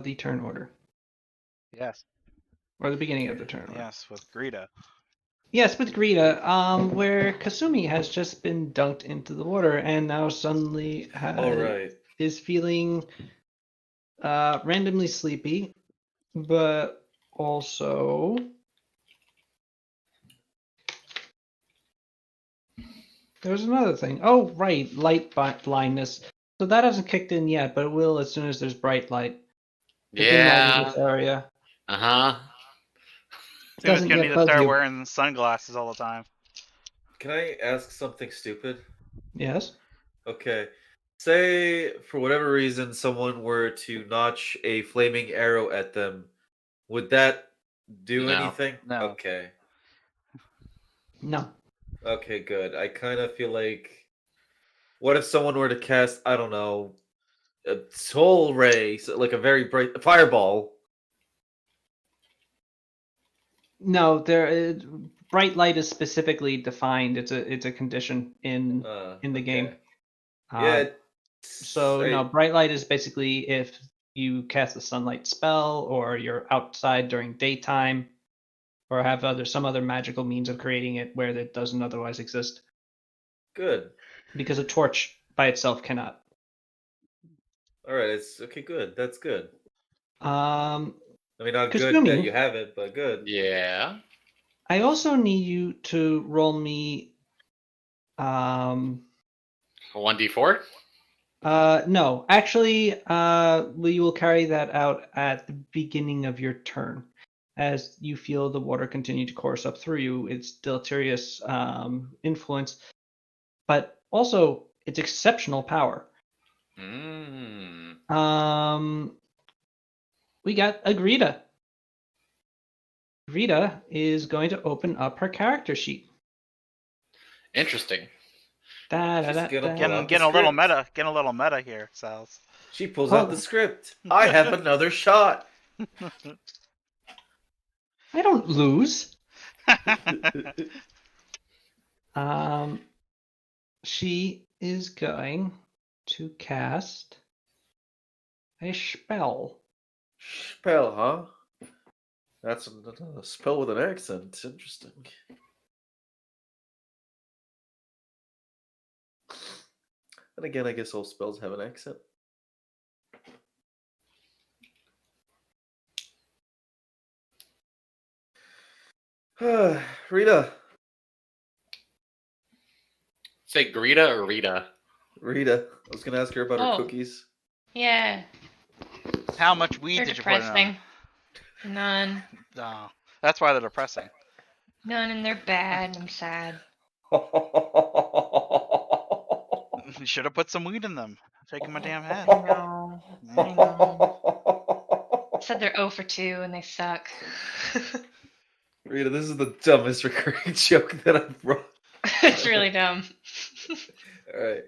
the turn order. Yes. Or the beginning of the turn order. Yes, with Greta. Yes, with Greta, where Kasumi has just been dunked into the water and now suddenly is feeling randomly sleepy, but also there's another thing. Oh, right, light blindness. So that hasn't kicked in yet, but it will as soon as there's bright light. The dim light in this area. Tima's Doesn't gonna yet need to buzz start you. wearing sunglasses all the time. Can I ask something stupid? Yes. Okay. Say, for whatever reason, someone were to notch a flaming arrow at them. Would that do anything? No. Okay. No. Okay, good. I kind of feel like. What if someone were to cast, I don't know, a soul ray, so like a very bright fireball? No, bright light is specifically defined. It's a condition in the game. Yeah. So no, bright light is basically if you cast a sunlight spell or you're outside during daytime or have some other magical means of creating it where it doesn't otherwise exist. Good. Because a torch by itself cannot. All right, it's okay. Good. That's good. I mean, not good Kasumi, that you have it, but good. Yeah. I also need you to roll me 1d4? No, actually, we will carry that out at the beginning of your turn. As you feel the water continue to course up through you, its deleterious influence, but also its exceptional power. We got Agrita. Agrita is going to open up her character sheet. Interesting. Getting a little meta. Getting a little meta here, Sals. She pulls out the script. I have another shot. I don't lose. She is going to cast a spell. Spell, huh? That's a spell with an accent. Interesting. And again, I guess all spells have an accent. Rita. Say Greta or Rita? Rita. I was going to ask her about her cookies. Yeah. How much weed They're did you put in them? None. Oh, that's why they're depressing. None, and they're bad. I'm sad. You should have put some weed in them. Taking my damn head. I know. I know. Said they're 0 for 2 and they suck. Rita, this is the dumbest recurring joke that I've brought. It's really dumb. Alright.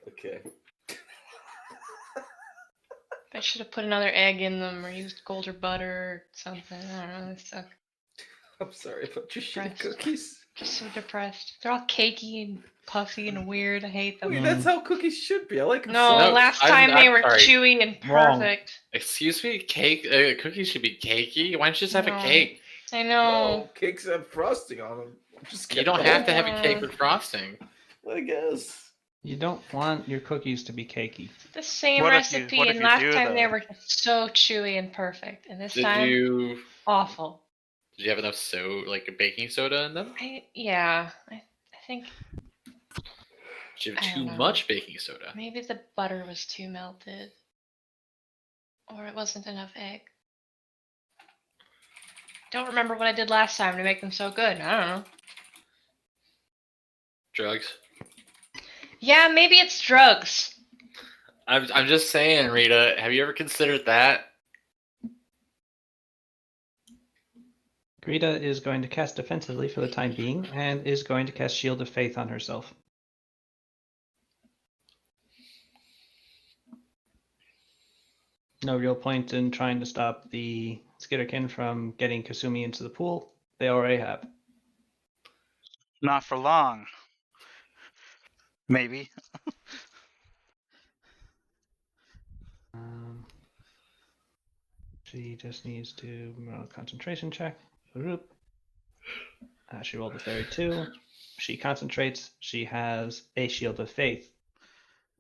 Okay. I should have put another egg in them or used gold or butter or something. I don't know. They suck. I'm sorry about your shitty cookies. Just so depressed. They're all cakey and puffy and weird. I hate them. Wait, that's how cookies should be. I like them. No, last time they were chewy and perfect. Excuse me? Cake? Cookies should be cakey? Why don't you just have a cake? I know. No, cakes have frosting on them. You don't have to have a cake with frosting. I guess. You don't want your cookies to be cakey. The same recipe, and last time they were so chewy and perfect, and this time awful. Did you have enough baking soda in them? I think. Did you have too much baking soda? Maybe the butter was too melted, or it wasn't enough egg. Don't remember what I did last time to make them so good. I don't know. Drugs? Yeah, maybe it's drugs. I'm just saying, Rita. Have you ever considered that? Greta is going to cast defensively for the time being and is going to cast Shield of Faith on herself. No real point in trying to stop the Skitterkin from getting Kasumi into the pool. They already have. Not for long. Maybe. She just needs to roll a concentration check. She rolled a 32. She concentrates. She has a Shield of Faith,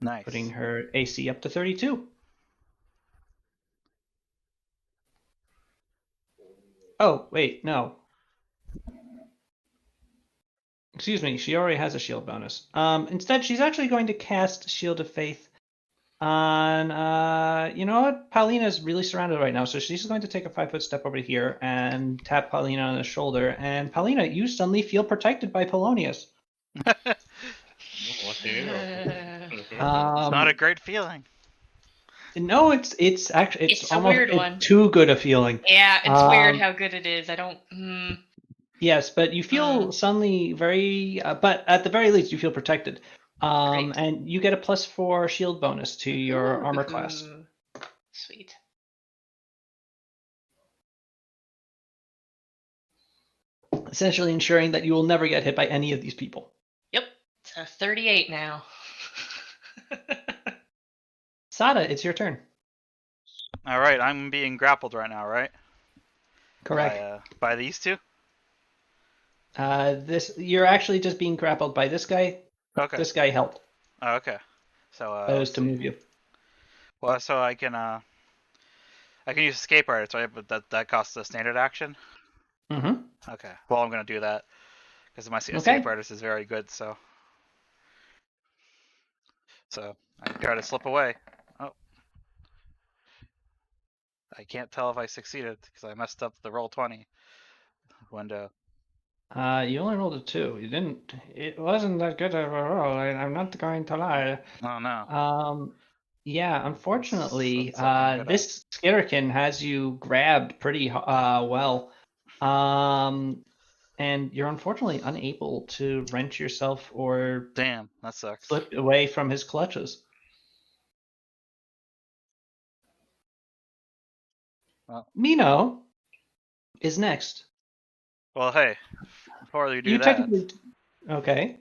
Nice. putting her AC up to 32. Oh, wait, no. Excuse me, she already has a shield bonus. Instead, she's actually going to cast Shield of Faith on, you know what? Paulina's really surrounded right now, so she's going to take a 5-foot step over here and tap Paulina on the shoulder. And Paulina, you suddenly feel protected by Polonius. What do you do? It's not a great feeling. No, it's actually It's a almost weird one. too good a feeling. Yeah, it's weird how good it is. I don't. Yes, but you feel suddenly very, but at the very least, you feel protected. Great. And you get a +4 shield bonus to your armor class. Sweet. Essentially ensuring that you will never get hit by any of these people. Yep. It's a 38 now. Sada, it's your turn. All right, I'm being grappled right now, right? Correct. By these two? You're actually just being grappled by this guy. Okay. This guy helped. Oh, okay. So That was to move you. Well, so I can use escape artist, right? But that costs a standard action. Mm-hmm. Okay. Well, I'm gonna do that because my escape artist is very good. So I try to slip away. Oh, I can't tell if I succeeded because I messed up the roll 20 window. You only rolled a 2. You didn't. It wasn't that good of a roll. I'm not going to lie. Oh no. Yeah, unfortunately, That's something good this Skitterkin has you grabbed pretty well. And you're unfortunately unable to wrench yourself or Damn, that sucks. slip away from his clutches. Well, Mino is next. Well, hey, before you do that, Technically, okay.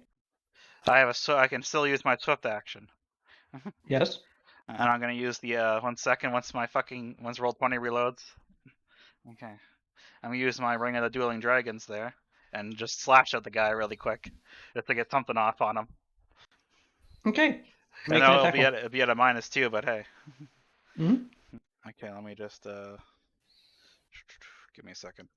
I can still use my swift action. Yes. And I'm gonna use the 1 second once roll 20 reloads. Okay. I'm gonna use my Ring of the Dueling Dragons there and just slash at the guy really quick, just to get something off on him. Okay. I know it'll be at a -2, but hey. Mm-hmm. Okay, let me just give me a second.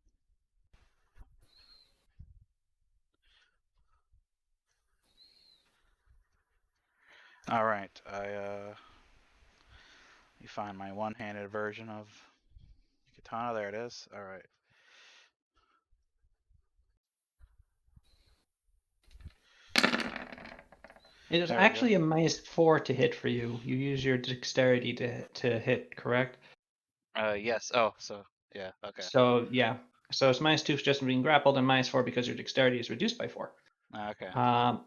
All right, let me find my one-handed version of katana. There it is. All right. It is actually a -4 to hit for you. You use your dexterity to hit, correct? Yes. Oh, so yeah. Okay. So yeah. So it's -2 just from being grappled, and -4 because your dexterity is reduced by 4. Okay.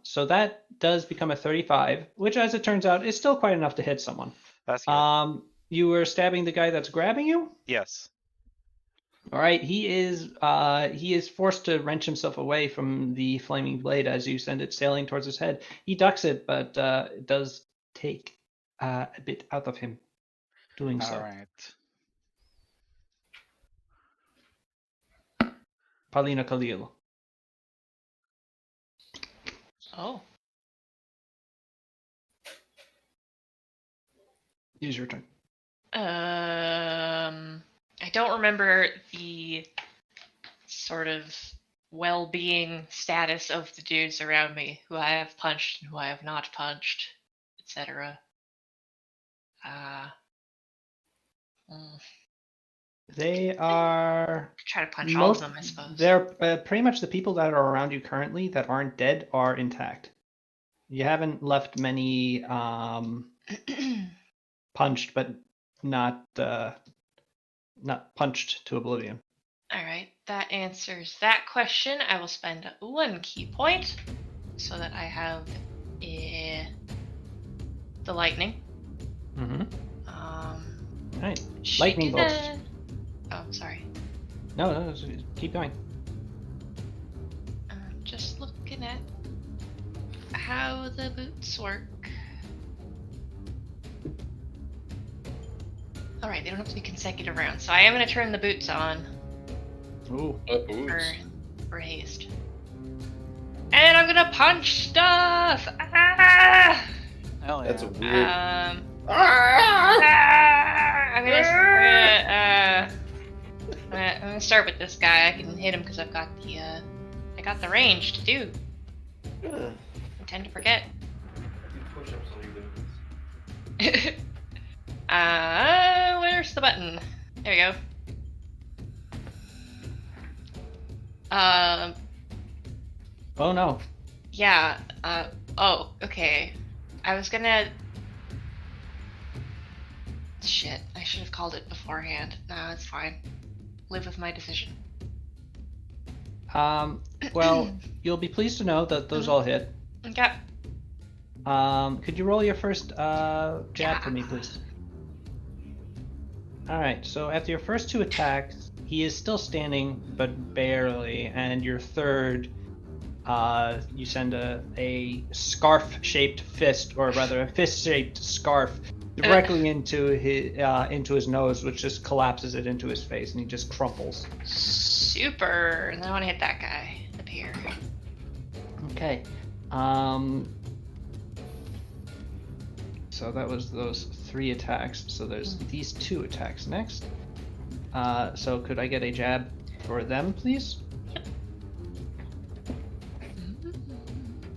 So that does become a 35, which, as it turns out, is still quite enough to hit someone. That's good. You were stabbing the guy that's grabbing you? Yes. All right. He is forced to wrench himself away from the flaming blade as you send it sailing towards his head. He ducks it, but it does take a bit out of him doing so. All right. Paulina Khalil. Oh. Use your turn. I don't remember the sort of well-being status of the dudes around me, who I have punched and who I have not punched, etc. They are. Try to punch all of them, I suppose. They're pretty much the people that are around you currently that aren't dead are intact. You haven't left many punched, but not punched to oblivion. All right, that answers that question. I will spend 1 key point so that I have the lightning. Mm-hmm. Right. She Lightning bolts. Oh, sorry. No, keep going. I'm just looking at how the boots work. Alright, they don't have to be consecutive rounds. So I am going to turn the boots on Ooh. for haste. And I'm going to punch stuff! Ah! Hell yeah. That's a weird. I'm gonna start with this guy. I can hit him because I've got the range to do. I tend to forget. Where's the button? There we go. Oh no. Yeah. Oh, okay. I was gonna. Shit, I should have called it beforehand. No, it's fine. Live with my decision. Well, you'll be pleased to know that those all hit. Okay. Could you roll your first jab for me, please? Alright, so after your first 2 attacks, he is still standing, but barely, and your third, you send a scarf-shaped fist, or rather a fist-shaped scarf, directly into his nose, which just collapses it into his face, and he just crumples. Super. And I want to hit that guy up here. Okay. So that was those 3 attacks. So there's these 2 attacks next. So could I get a jab for them, please?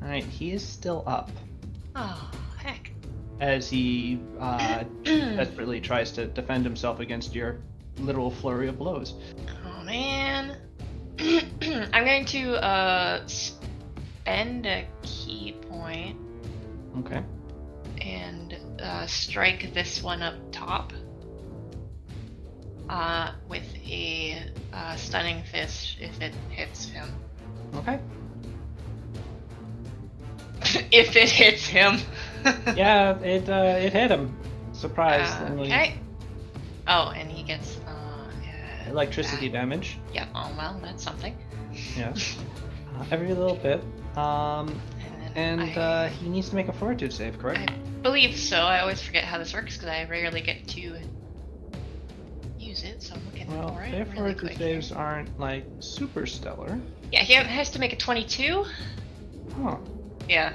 Alright, he is still up. Oh, heck. As he desperately tries to defend himself against your literal flurry of blows. Oh, man. I'm going to spend a key point Okay. and strike this one up top with a stunning fist if it hits him. Okay. If it hits him. Yeah, it hit him. Surprisingly. Okay. Oh, and he gets Electricity damage. Yeah. Oh well, that's something. Yeah. Every little bit. And then He needs to make a fortitude save, correct? I believe so. I always forget how this works because I rarely get to use it, so I'm looking Well, for it their really fortitude quick. saves aren't like super stellar. Yeah, he has to make a 22. Huh. Yeah.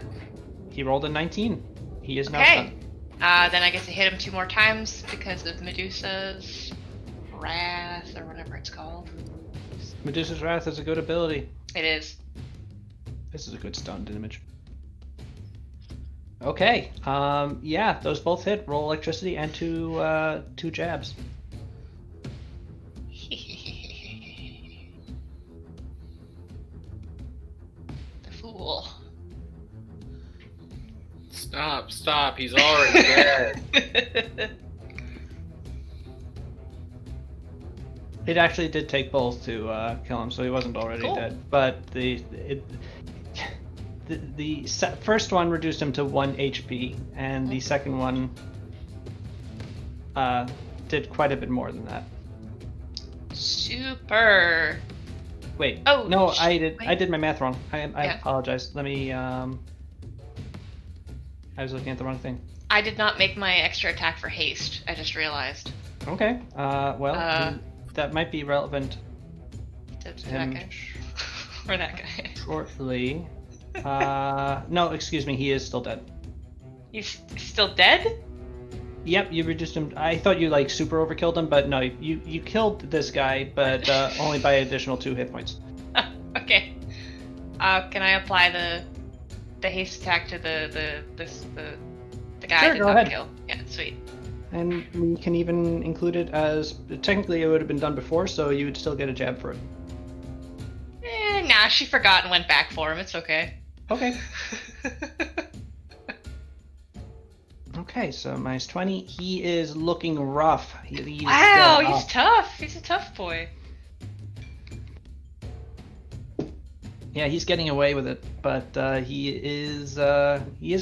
He rolled a 19. He is now Okay. stunned. Then I get to hit him 2 more times because of Medusa's Wrath or whatever it's called. Medusa's Wrath is a good ability. It is. This is a good stunned image. Okay. Yeah, those both hit. Roll electricity and 2 jabs. The fool. Stop, he's already dead. It actually did take both to kill him, so he wasn't already Cool. dead. But the first one reduced him to 1 HP, and the second one did quite a bit more than that. Super. Wait. Oh, no, sh- I did. wait. I did my math wrong. I Yeah. apologize. Let me. I was looking at the wrong thing. I did not make my extra attack for haste. I just realized. Okay. Well, that might be relevant To to that him guy. Or that guy. shortly. No, excuse me. He is still dead. He's still dead? Yep, you reduced him. I thought you like super overkilled him, but no, you killed this guy, but only by additional 2 hit points. Okay. Can I apply the haste attack to the guy Sure, I did go not ahead. kill? Yeah, sweet. And we can even include it as technically it would have been done before, so you would still get a jab for it. Nah, she forgot and went back for him. It's okay. Okay. Okay, so minus 20. He is looking rough. He's Wow, still he's up. tough. He's a tough boy. Yeah, he's getting away with it, but he is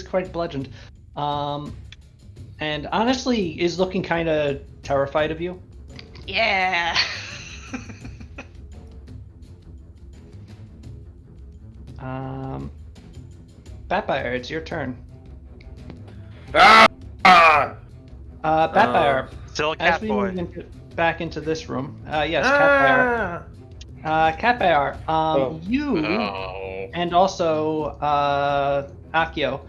quite bludgeoned, and honestly is looking kind of terrified of you. Yeah. Vampire, it's your turn. Ah! Batfire, Still a as cat we boy. move back into this room, yes, Catfire. Catfire, you Oh. and also Akio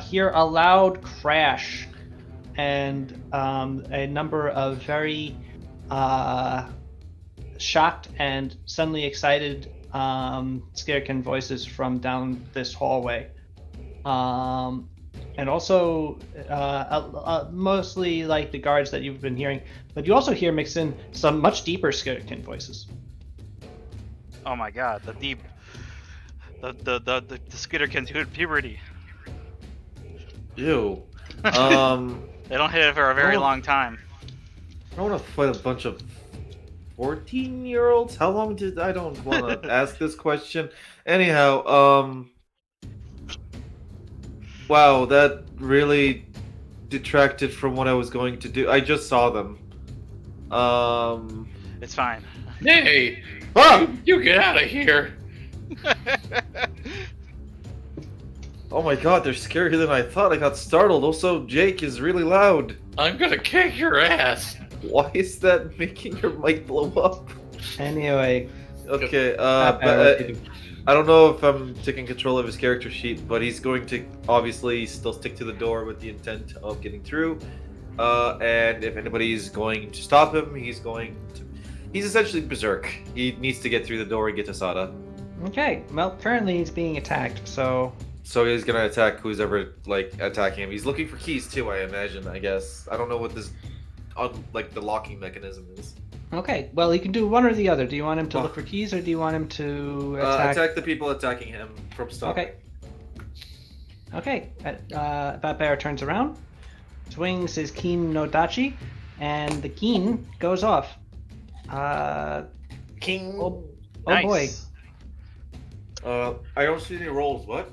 hear a loud crash and a number of very shocked and suddenly excited Scarekin voices from down this hallway. And also mostly like the guards that you've been hearing, but you also hear mixed in some much deeper Scarekin voices. Oh my god, the deep, the Skitter can do puberty. Ew. They don't hit it for a very Oh. long time. I don't want to fight a bunch of 14-year-olds. How long did I don't want to ask this question. Anyhow, wow, that really detracted from what I was going to do. I just saw them. It's fine. Hey, Ah! you get out of here. Oh my god, they're scarier than I thought. I got startled. Also, Jake is really loud. I'm gonna kick your ass. Why is that making your mic blow up? Anyway, Okay, Catfire, I don't know if I'm taking control of his character sheet, but he's going to obviously still stick to the door with the intent of getting through. And if anybody's going to stop him, he's essentially berserk. He needs to get through the door and get to Sada. okay, well, currently he's being attacked, so So he's gonna attack who's ever attacking him. He's looking for keys too, I imagine. I guess I don't know what this, the locking mechanism is. okay. Well, he can do one or the other. Do you want him to look for keys, or do you want him to attack? Attack the people attacking him from stopping. Okay. Batbear turns around, swings his keen no dachi, and the keen goes off. King. Oh Nice. boy. I don't see any rolls. What?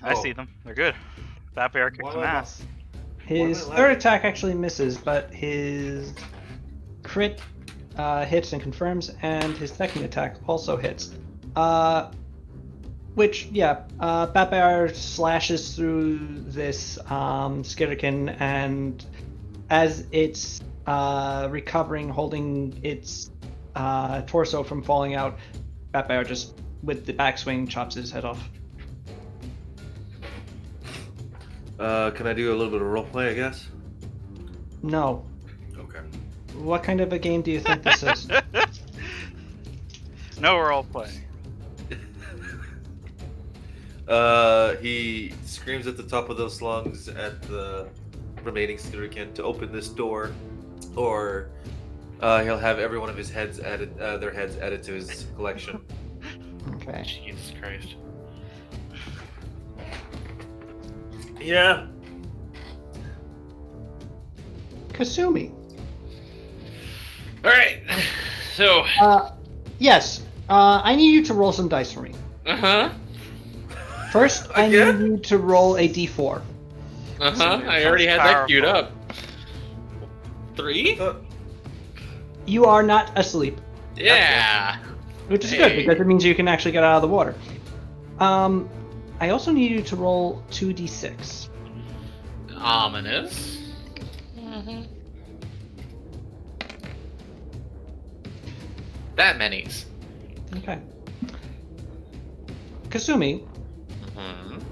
I see them. They're good. Bat Bear kicked What some about- ass. His What am I third laughing? attack actually misses, but his crit hits and confirms, and his second attack also hits. Batbear slashes through this Skitterkin, and as it's recovering, holding its torso from falling out, Batbear just, with the backswing, chops his head off. Can I do a little bit of roleplay, I guess? No. Okay. What kind of a game do you think this is? No role play. He screams at the top of those lungs at the remaining Skitterkin to open this door, or he'll have every one of his heads added, their heads added to his collection. Okay. Jesus Christ. Yeah. Kasumi. All right. So. Yes. I need you to roll some dice for me. First, I need Again? you to roll a d4. I already had that queued up. 3? You are not asleep, Yeah. which is good Hey. because it means you can actually get out of the water. I also need you to roll 2d6. Ominous. That many's. Okay. Kasumi, Mhm.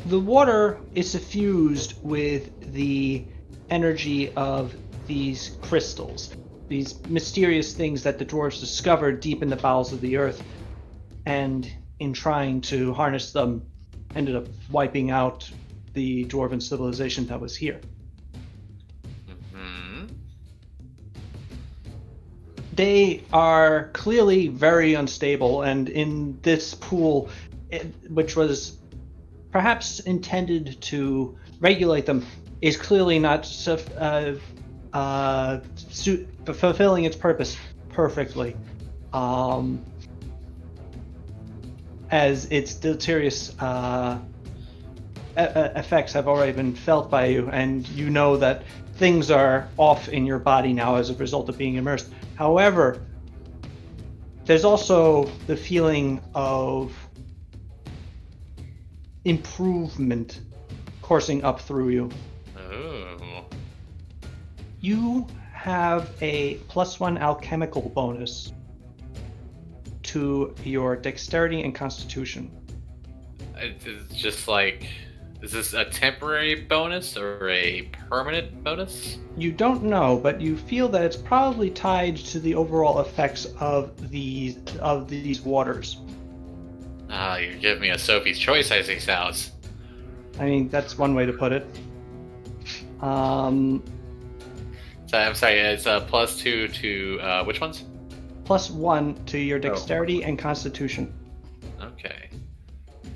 the water is suffused with the energy of these crystals, these mysterious things that the dwarves discovered deep in the bowels of the earth, and in trying to harness them, ended up wiping out the dwarven civilization that was here. Mhm. They are clearly very unstable, and in this pool, which was perhaps intended to regulate them, is clearly not fulfilling its purpose perfectly, as its deleterious effects have already been felt by you, and you know that things are off in your body now as a result of being immersed. However, there's also the feeling of improvement coursing up through you. Oh. You have a +1 alchemical bonus to your dexterity and constitution. It's just like, is this a temporary bonus or a permanent bonus? You don't know, but you feel that it's probably tied to the overall effects of these waters. Ah, you're giving me a Sophie's Choice, I think, sounds. I mean, that's one way to put it. So I'm sorry, it's a +2 to which ones? +1 to your dexterity and constitution. Okay.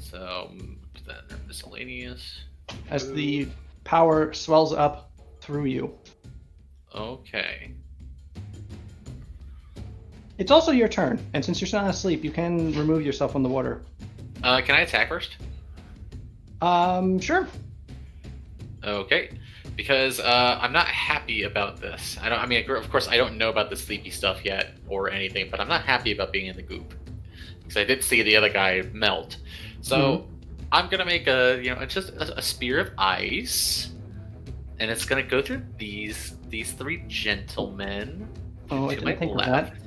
So put that in miscellaneous. As the power swells up through you. Okay. It's also your turn, and since you're not asleep, you can remove yourself from the water. Can I attack first? Sure. Okay. Because I'm not happy about this. I mean, of course, I don't know about the sleepy stuff yet or anything, but I'm not happy about being in the goop because I did see the other guy melt. So I'm gonna make just a spear of ice, and it's gonna go through these three gentlemen. Oh, I to my didn't think of that. left.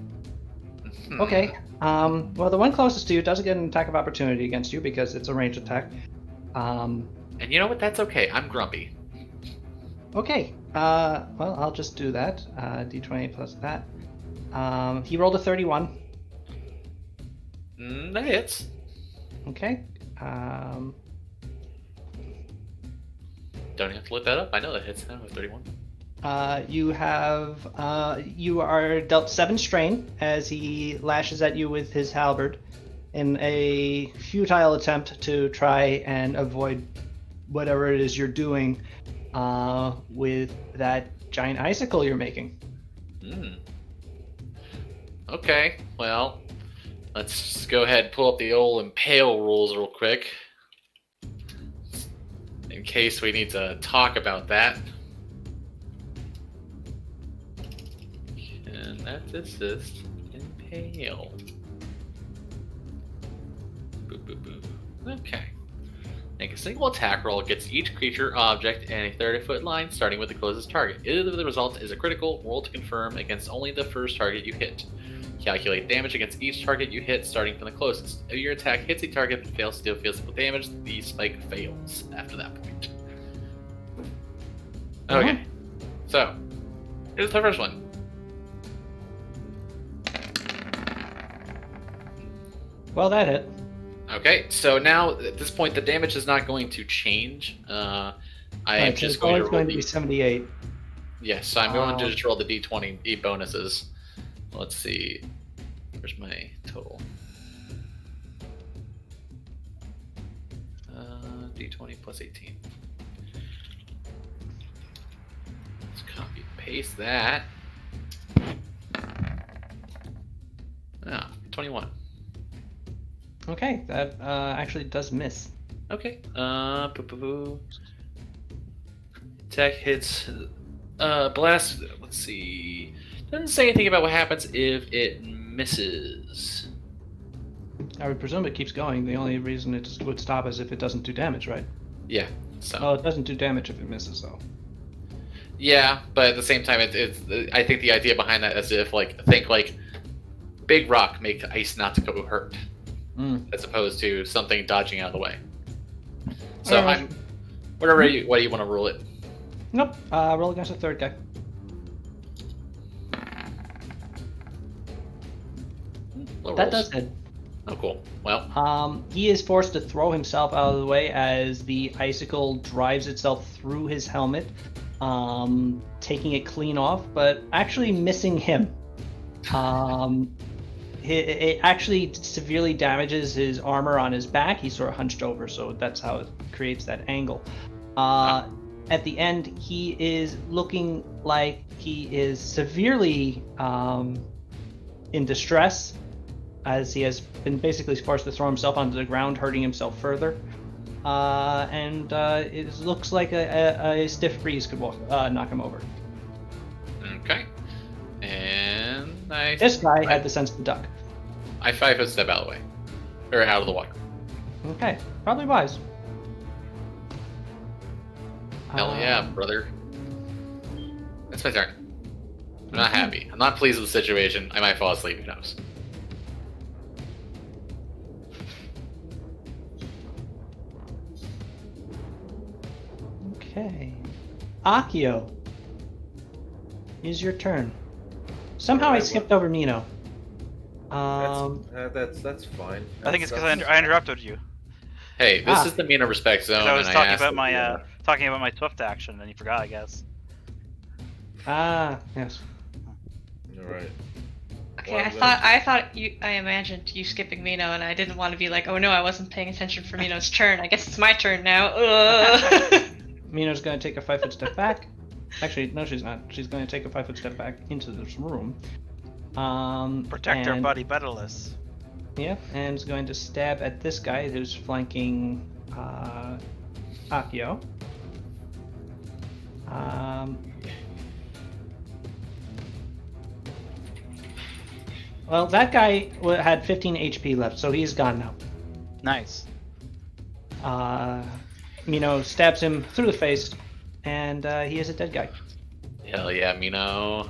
Okay. Well, the one closest to you does get an attack of opportunity against you because it's a ranged attack. And you know what? That's okay. I'm grumpy. Okay. Well, I'll just do that. D20 plus that. He rolled a 31. That hits. Okay. Don't have to look that up. I know that hits now with 31. You are dealt 7 strain as he lashes at you with his halberd in a futile attempt to try and avoid whatever it is you're doing with that giant icicle you're making. Okay, well, let's just go ahead and pull up the old impale rules real quick. In case we need to talk about that. Can that assist impale? Boop, boop, boop. Okay. Make a single attack roll against each creature, object, and a 30-foot line, starting with the closest target. If the result is a critical, roll to confirm against only the first target you hit. Calculate damage against each target you hit, starting from the closest. If your attack hits a target but fails to deal physical damage, the spike fails after that point. Okay. So, here's the first one. Well, that hit. Okay, so now at this point the damage is not going to change. I am just going to roll going to be 78. Yes, so I'm going to just roll the D20 bonuses. Let's see. Where's my total? D20 plus 18. Let's copy and paste that. 21. Okay, that actually does miss. Okay. Attack hits. Blast. Let's see. Doesn't say anything about what happens if it misses. I would presume it keeps going. The only reason it would stop is if it doesn't do damage, right? Yeah. So. Oh, it doesn't do damage if it misses, though. Yeah, but at the same time, it's. I think the idea behind that is if think big rock make ice not to go hurt, as opposed to something dodging out of the way. So I'm. What do you want to rule it? Nope. Roll against the third guy. That does hit. Oh, cool. Well. He is forced to throw himself out of the way as the icicle drives itself through his helmet, taking it clean off, but actually missing him. It actually severely damages his armor on his back. He's sort of hunched over, so that's how it creates that angle. At the end, he is looking like he is severely in distress, as he has been basically forced to throw himself onto the ground, hurting himself further. And it looks like a stiff breeze could knock him over. Okay. And this guy had the sense to duck. I 5-foot step out of the way. Or out of the water. Okay. Probably wise. Hell yeah, brother. It's my turn. I'm not happy. I'm not pleased with the situation. I might fall asleep. Who knows? Okay. Akio. Is your turn. Somehow I Alright, skipped over Mino. That's fine. I think it's because That's- I interrupted you. Hey, this Ah. is the Mina respect zone, Because I was and talking asked about if my you, talking about my swift action, and you forgot, I guess. Yes. Alright. Okay, Well, I thought I imagined you skipping Mino, and I didn't want to be like, oh no, I wasn't paying attention for Mino's turn. I guess it's my turn now. Ugh. Mino's going to take a 5-foot step back. Actually, no, she's not. She's going to take a 5-foot step back into this room. Protect our and- buddy Bedalus. Yeah, and is going to stab at this guy who's flanking Akio. Well, that guy had 15 HP left, so he's gone now. Nice. Mino stabs him through the face, and he is a dead guy. hell yeah, Mino.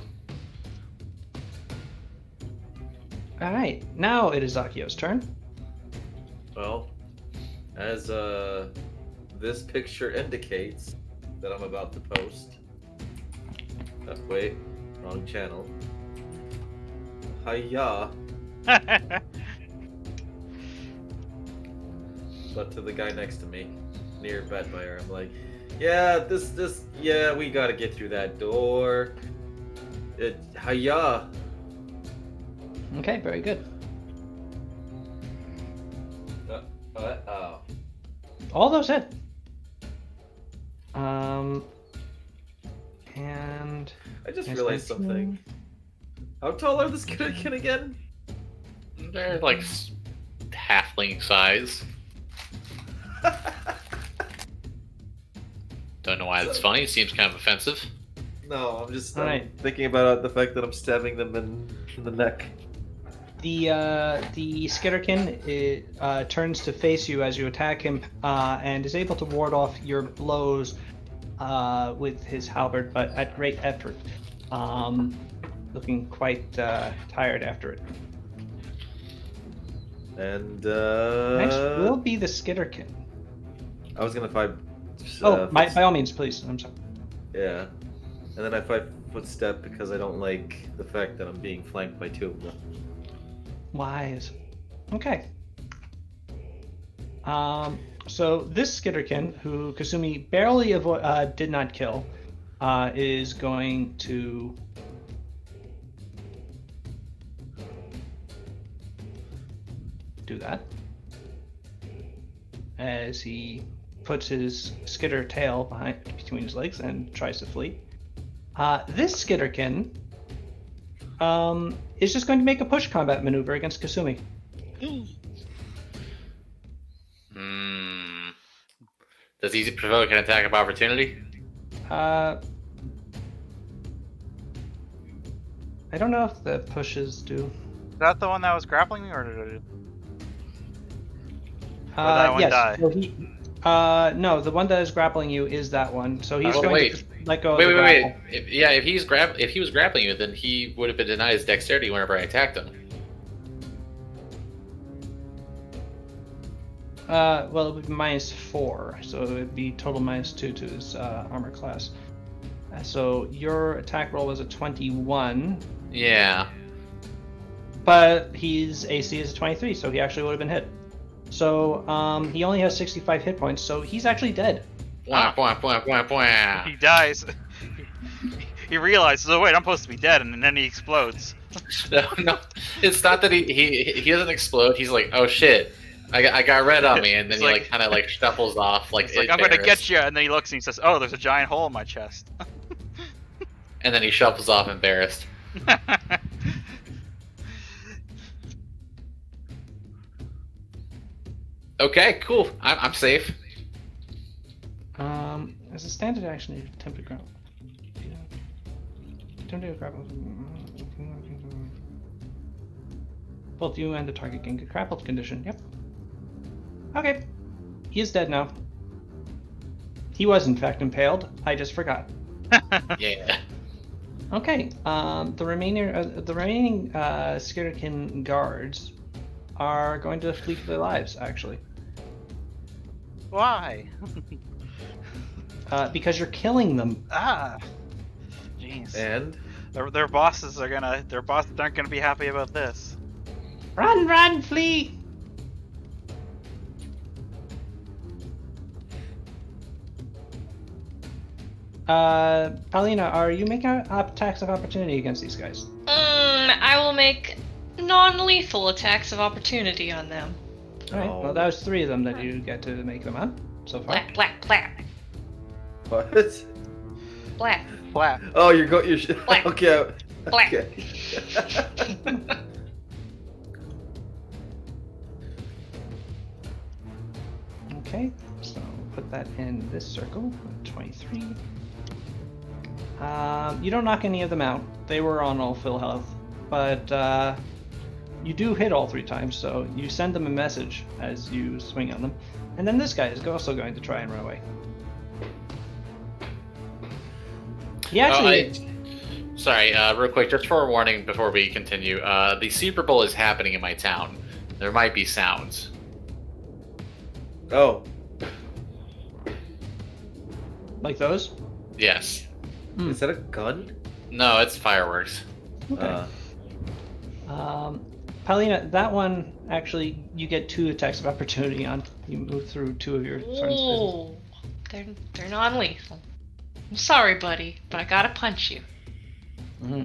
Alright, now it is Akio's turn. Well, as this picture indicates that I'm about to post. Wait, wrong channel. Hiya, but to the guy next to me, near Bedfire, I'm like, yeah, yeah, we gotta get through that door. Hiya. Okay, very good. Oh. All those hit. And I just Yes, realized thank you. something. How tall are this kid again? They're like halfling size. Don't know why that's funny. It seems kind of offensive. No, I'm just Alright. thinking about the fact that I'm stabbing them in the neck. the Skitterkin turns to face you as you attack him, and is able to ward off your blows with his halberd, but at great effort. Looking quite tired after it. And Next will be the Skitterkin. I was gonna five. By all means, please. I'm sorry. Yeah, and then I 5-foot step because I don't like the fact that I'm being flanked by two of them. Wise. Okay. So this Skitterkin, who Kasumi barely did not kill, is going to do that as he puts his skitter tail between his legs and tries to flee. This Skitterkin is just going to make a push combat maneuver against Kasumi. Does he provoke an attack of opportunity? I don't know if the pushes do. Is that the one that was grappling me, or did that one yes. die? So no, the one that is grappling you is that one. So he's Oh, going wait. to just let go of Wait. the grapple. If he was grappling you, then he would have been denied his dexterity whenever I attacked him. Well, it would be -4, so it would be total -2 to his armor class. So your attack roll was a 21, Yeah. but his AC is a 23, so he actually would have been hit. So he only has 65 hit points, so he's actually dead. Wah, wah, wah, wah, wah. He dies. He realizes, oh wait, I'm supposed to be dead, and then he explodes. No, it's not that he doesn't explode. He's like, oh shit, I got red on me, and then It's he like- kind of shuffles off It's like, I'm gonna get you, and then he looks and he says, oh, there's a giant hole in my chest. and then he shuffles off embarrassed. Okay, cool. I'm safe. As a standard action, you attempt to grapple. Attempt to grapple. Both you and the target can get grappled condition. Yep. Okay. He is dead now. He was in fact impaled. I just forgot. Yeah. Okay. The remaining Skitterkin guards are going to flee for their lives, actually, Why? because you're killing them. Ah, jeez. And Their bosses aren't gonna be happy about this. Run, flee! Paulina, are you making attacks of opportunity against these guys? I will make non-lethal attacks of opportunity on them. All right. Well, that was 3 of them that you get to make them, huh? So far. Black. what? Black. Flat. Oh, you're Black. okay. Black. Okay. Okay, so put that in this circle. 23. You don't knock any of them out. They were on all full health, but you do hit all 3 times. So you send them a message as you swing on them, and then this guy is also going to try and run away. He actually. Sorry, real quick, just for a warning before we continue. The Super Bowl is happening in my town. There might be sounds. Oh, Like those? Yes. is that a gun? No, it's fireworks. Okay. Paulina, that one actually you get 2 attacks of opportunity on. You move through 2 of your friends' business. Ooh, they're non-lethal. I'm sorry, buddy, but I gotta punch you. Mm-hmm.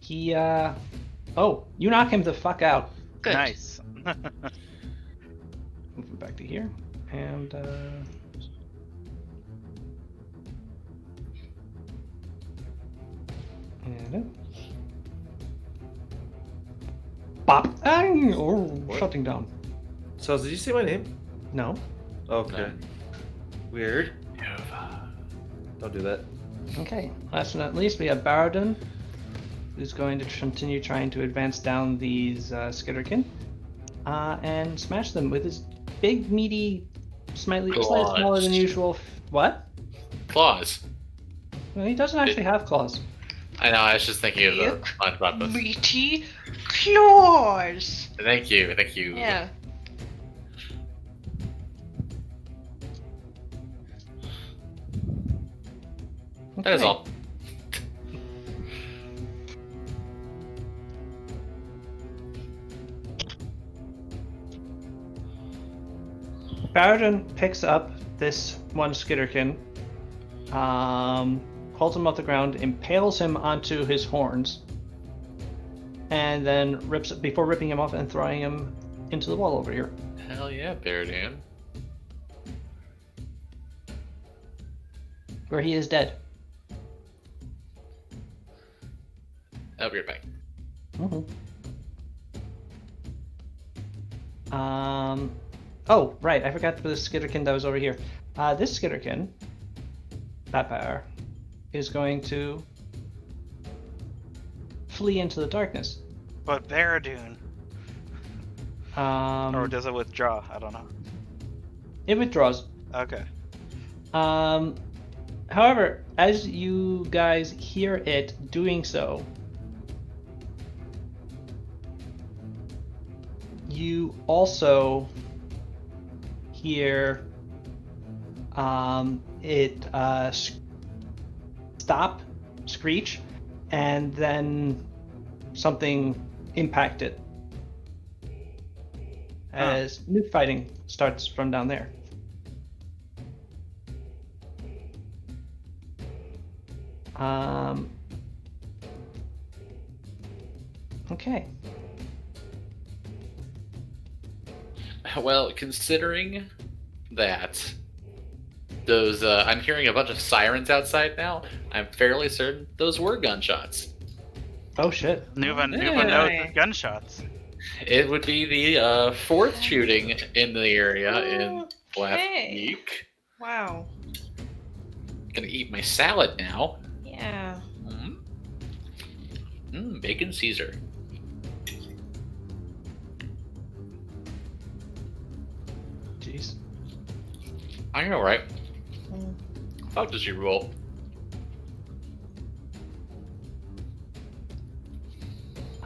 He oh, you knock him the fuck out. Good. Nice. Moving back to here, and bop. Oh, shutting down. So, did you say my name? No. Okay. No. Weird. Don't do that. Okay. Last but not least, we have Baradun, who's going to continue trying to advance down these Skitterkin, and smash them with his big, meaty, slightly smaller than usual. What? Claws. Well, he doesn't actually have claws. I know, I was just thinking of the SpongeBob bus. Meaty claws. Thank you. Yeah. That is Okay. all. Baradun picks up this one Skitterkin, holds him off the ground, impales him onto his horns, and then before ripping him off and throwing him into the wall over here. Hell yeah, Baradun. Where he is dead. I'll be right back. Mm-hmm. Oh, right. I forgot the Skitterkin that was over here. This Skitterkin, that power, is going to flee into the darkness. But Baradun. Or does it withdraw? I don't know. It withdraws. Okay. However, as you guys hear it doing so, you also hear it stop, screech, and then something impact it as new fighting starts from down there. Okay. Well, considering that those, I'm hearing a bunch of sirens outside now, I'm fairly certain those were gunshots. Oh shit. Nuva Yeah. knows gunshots. It would be the fourth shooting in the area in last Okay. week. Wow. Gonna eat my salad now. Yeah. Bacon Caesar. Jeez. I know, right? Mm. How does you roll?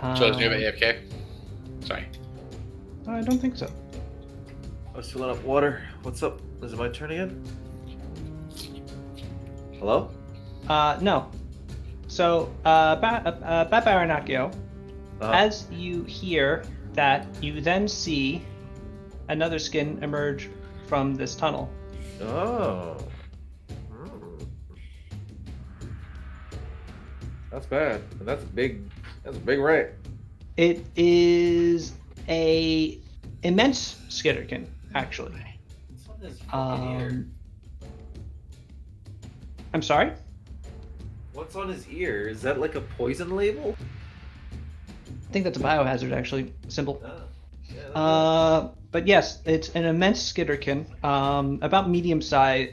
So is Nova AFK? Sorry. I don't think so. I was filling up water. What's up? Is it my turn again? Hello? No. So, Bat Baranakio, as you hear that, you then see another skin emerge from this tunnel. Oh. Hmm. That's bad. And that's big. That's a big right. It is a immense skitterkin, actually. What's on his fucking ear? I'm sorry? What's on his ear? Is that like a poison label? I think that's a biohazard, actually. Simple. Oh. Yeah, But yes, it's an immense skitterkin, about medium size.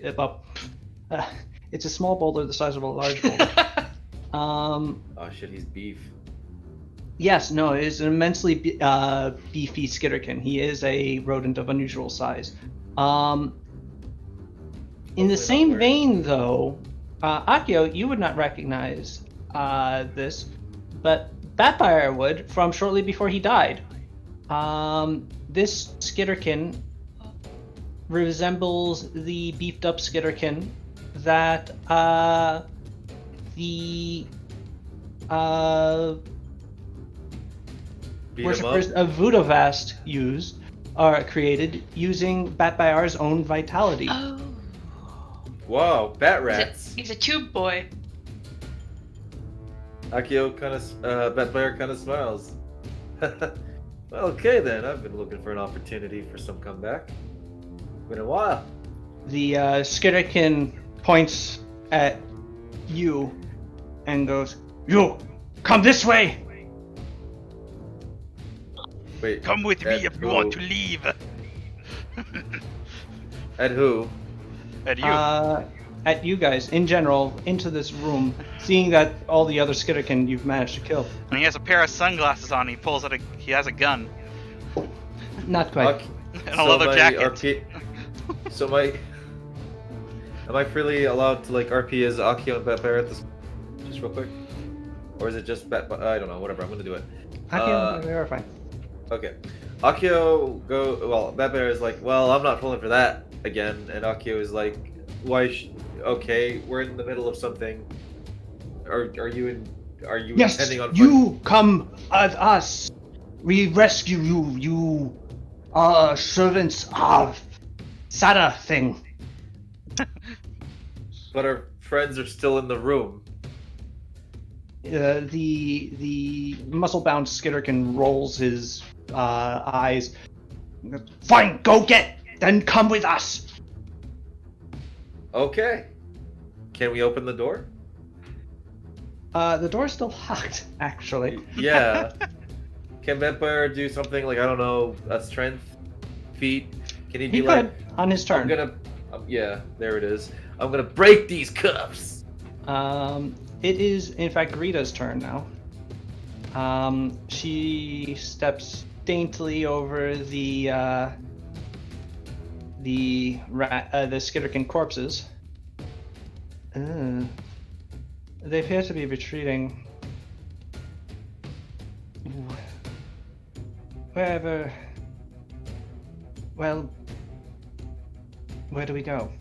It's a small boulder the size of a large boulder. oh shit, he's beef. Yes, no, it is an immensely beefy skitterkin. He is a rodent of unusual size. In the same vein, though, Akio, you would not recognize this, but Batfire would from shortly before he died. This skitterkin resembles the beefed up skitterkin that the Beat him worshippers up. of Vudavast used, or created, using Batfire's own vitality. Oh. Wow, bat rats. He's a tube boy. Akio kind of, Batfire kind of smiles. Well, okay then. I've been looking for an opportunity for some comeback. Been a while. The skitterkin points at you and goes, "You, come this way!" Wait. Come with me if you want to leave. At who? And you. At you guys, in general, into this room, seeing that all the other skitterkin you've managed to kill. And he has a pair of sunglasses on. He has a gun Not quite. and a leather jacket. Am I freely allowed to like RP as Akio and Batfire at this? Just real quick, or is it just Bat? I don't know. Whatever. I'm gonna do it. Akio, they are fine. Okay. Akio Batfire is like, well, I'm not falling for that again, and Akio is like, why? Okay, we're in the middle of something. Are you Yes, intending on? you come at us. We rescue you. You are servants of Sada thing. But our friends are still in the room. The muscle-bound skitterkin rolls his eyes. Fine, go get. Then come with us. Okay. Can we open the door? The door's still locked, actually. Yeah. Can Vampire do something like, I don't know, a strength feat? Can he be He like, could on his turn. yeah, there it is. I'm gonna break these cuffs. It is in fact Rita's turn now. She steps daintily over the skitterkin corpses. They appear to be retreating. Wherever. Well, where do we go?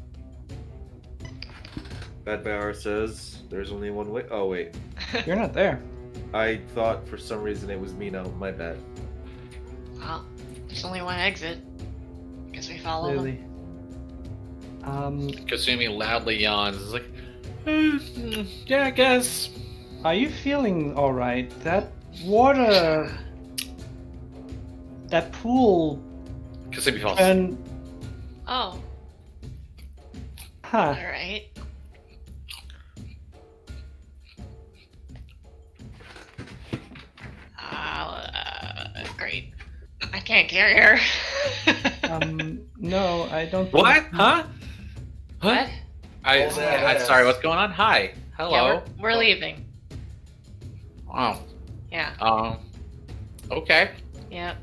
Vampire says, there's only one way. Oh, wait. You're not there. I thought for some reason it was Mino. My bad. Well, there's only one exit. Guess we follow Clearly. them. Kasumi loudly yawns. It's like, yeah, I guess. Are you feeling alright? That water. That pool. Kasumi falls. And. Oh, Huh. alright. Great. I can't carry her. No, I don't. What? Huh? What? I sorry, what's going on? Hi. Hello. Yeah, we're leaving. Oh. Yeah. Okay. Yeah.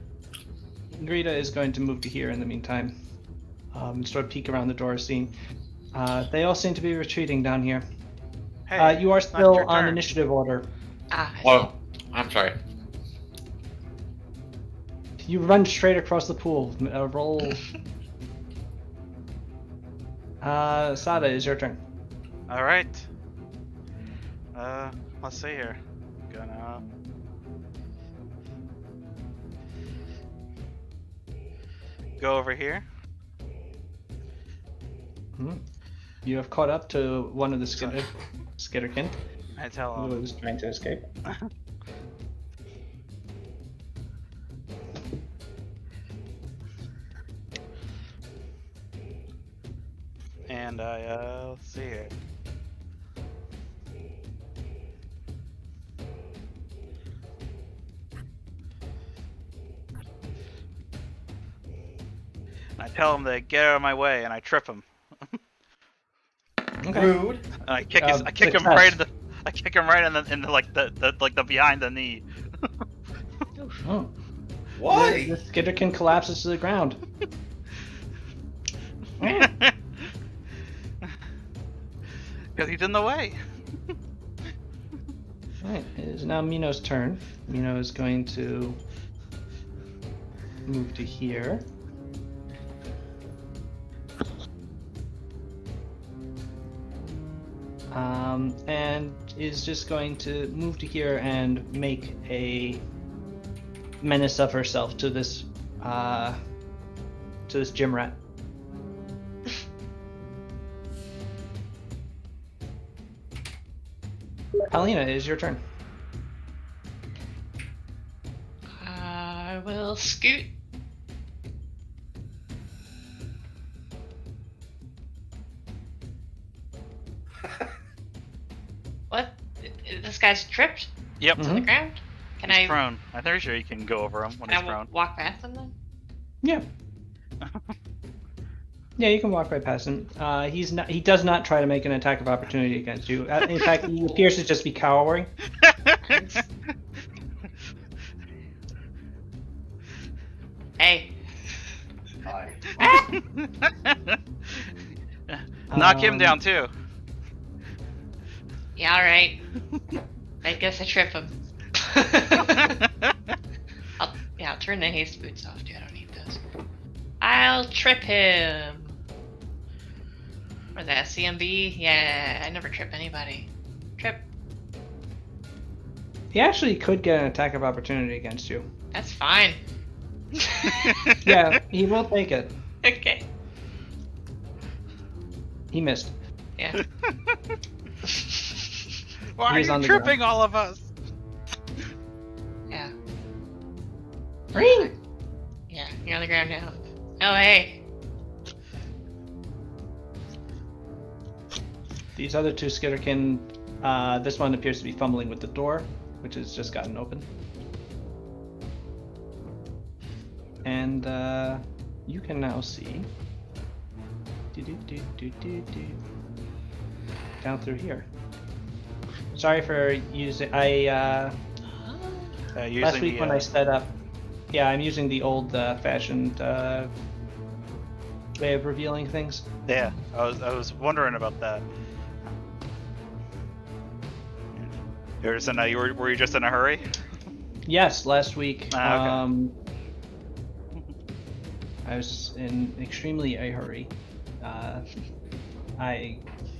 Rita is going to move to here in the meantime. And sort of peek around the door, seeing. They all seem to be retreating down here. Hey, You are it's not still your on turn. initiative order. Ah. Oh, I'm sorry. You run straight across the pool. Roll. Sada, is your turn. All right. Let's see here. Gonna go over here. You have caught up to one of the skitterkin I tell who him. is trying to escape. And let's see here. I tell him to get out of my way, and I trip him. Okay. Rude. And I kick him success. right in the. I kick him right in the like the behind the knee. Oh. Why? The skitterkin collapses to the ground. Because he's in the way. Alright, it is now Mino's turn. Mino is going to move to here. And is just going to move to here and make a menace of herself to this gym rat. Paulina, it is your turn. I will scoot. What? This guy's tripped Yep. to the ground? Can He's I prone. I'm pretty sure you can go over him when can he's I prone. walk past him then? Yeah. Yeah, you can walk right past him. He does not try to make an attack of opportunity against you. In fact, he appears to just be cowering. Hey. Hi. Knock him down too. Yeah, alright. I guess I trip him. I'll turn the haste boots off, dude. I don't need those. I'll trip him. Or the CMB? Yeah, I never trip anybody. Trip. He actually could get an attack of opportunity against you. That's fine. Yeah, he will take it. Okay. He missed. Yeah. Why He's are on you the tripping all of us? Yeah. Ring! Yeah, you're on the ground now. Oh, hey. These other two skitterkin, this one appears to be fumbling with the door, which has just gotten open. And you can now see down through here. Sorry for using last week when I set up. Yeah, I'm using the old-fashioned way of revealing things. Yeah, I was wondering about that. Were you just in a hurry? Yes, last week. Okay. I was in extremely a hurry. I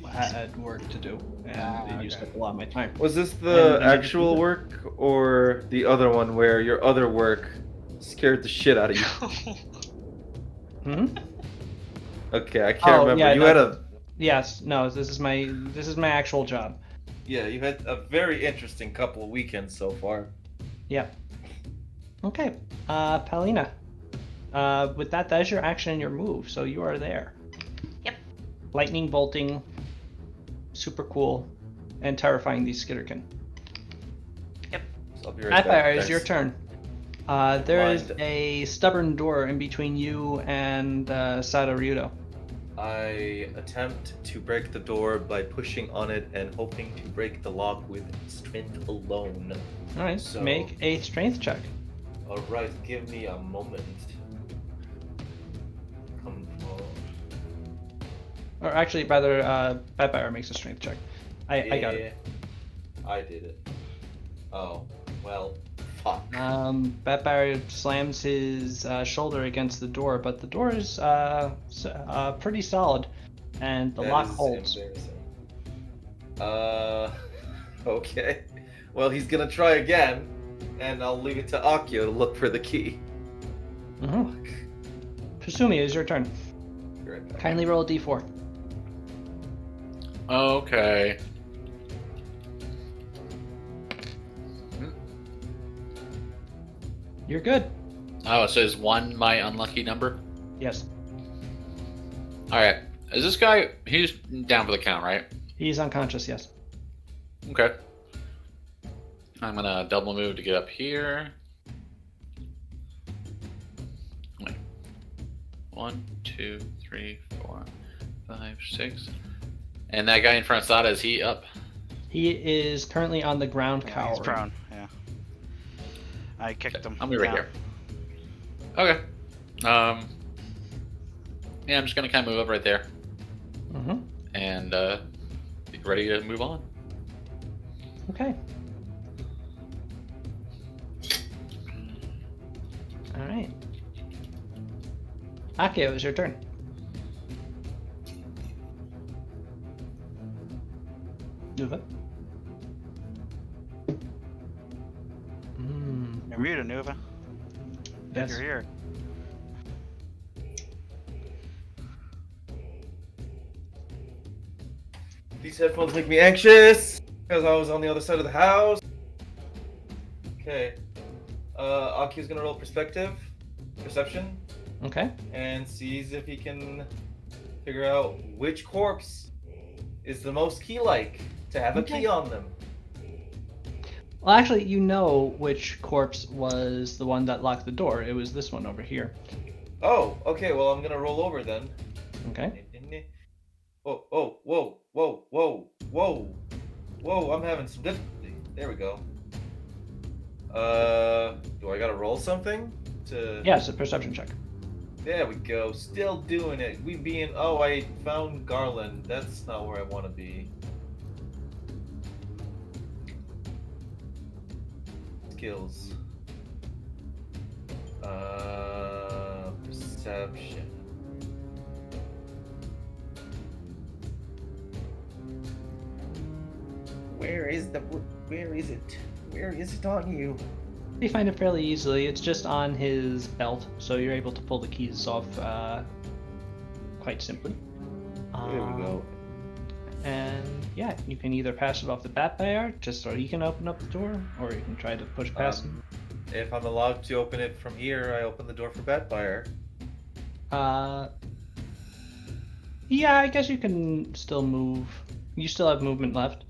had work to do, and it used up a lot of my time. Was this the And I just actual did it. work or the other one where your other work scared the shit out of you? Hmm? Okay, I can't remember. Yeah, You no, had a Yes, no. This is my actual job. you had a very interesting couple of weekends so far. Yep. Okay, Paulina. With that is your action and your move, so you are there. Yep. Lightning bolting, super cool, and terrifying these skitterkin. So I'll be right Pathfinder, back. it's your Thanks. turn. There is Blind. a stubborn door in between you and Sada Ryudo. I attempt to break the door by pushing on it and hoping to break the lock with strength alone. All right, So- make a strength check. All right, give me a moment. Come on. Or actually, rather, Pathfinder makes a strength check. I got it. I did it. Oh, well, Fuck. Batbar slams his shoulder against the door, but the door is pretty solid, and the That lock is holds. embarrassing. Okay. Well, he's gonna try again, and I'll leave it to Akio to look for the key. Mm-hmm. Fuck. Kasumi, it is your turn. Be right back. Kindly roll a d4. Okay. You're good. Oh, so is 1 my unlucky number? Yes. Alright. Is this guy... He's down for the count, right? He's unconscious, yes. Okay. I'm gonna double move to get up here. Wait. 1, 2, 3, 4, 5, 6. And that guy in front of Sada, is he up? He is currently on the ground Yeah, cowering. he's prone. Yeah. I kicked him. I'm gonna be right down. here. Okay. Yeah, I'm just gonna kind of move up right there. Mm-hmm. And be ready to move on. Okay. All right. Akio, it's your turn. Nuva. You're muted, Nuva. Yes. You're here. These headphones make me anxious because I was on the other side of the house. Okay. Akio's gonna roll perception, Okay. and sees if he can figure out which corpse is the most key-like to have a Okay. key on them. Well, actually, you know which corpse was the one that locked the door. It was this one over here. Oh, okay. Well, I'm gonna roll over then. Okay. Whoa, whoa, whoa, whoa, whoa, whoa, whoa! I'm having some difficulty. There we go. Do I gotta roll something to? Yeah, it's a perception check. There we go. Still doing it. We being. Oh, I found Garland. That's not where I want to be. Skills. Perception. Where is it? Where is it on you? You find it fairly easily. It's just on his belt, so you're able to pull the keys off quite simply. There we go. And yeah, you can either pass it off the Batbear, just so he can open up the door, or you can try to push past him. If I'm allowed to open it from here, I open the door for Batfire. Yeah, I guess you can still move. You still have movement left.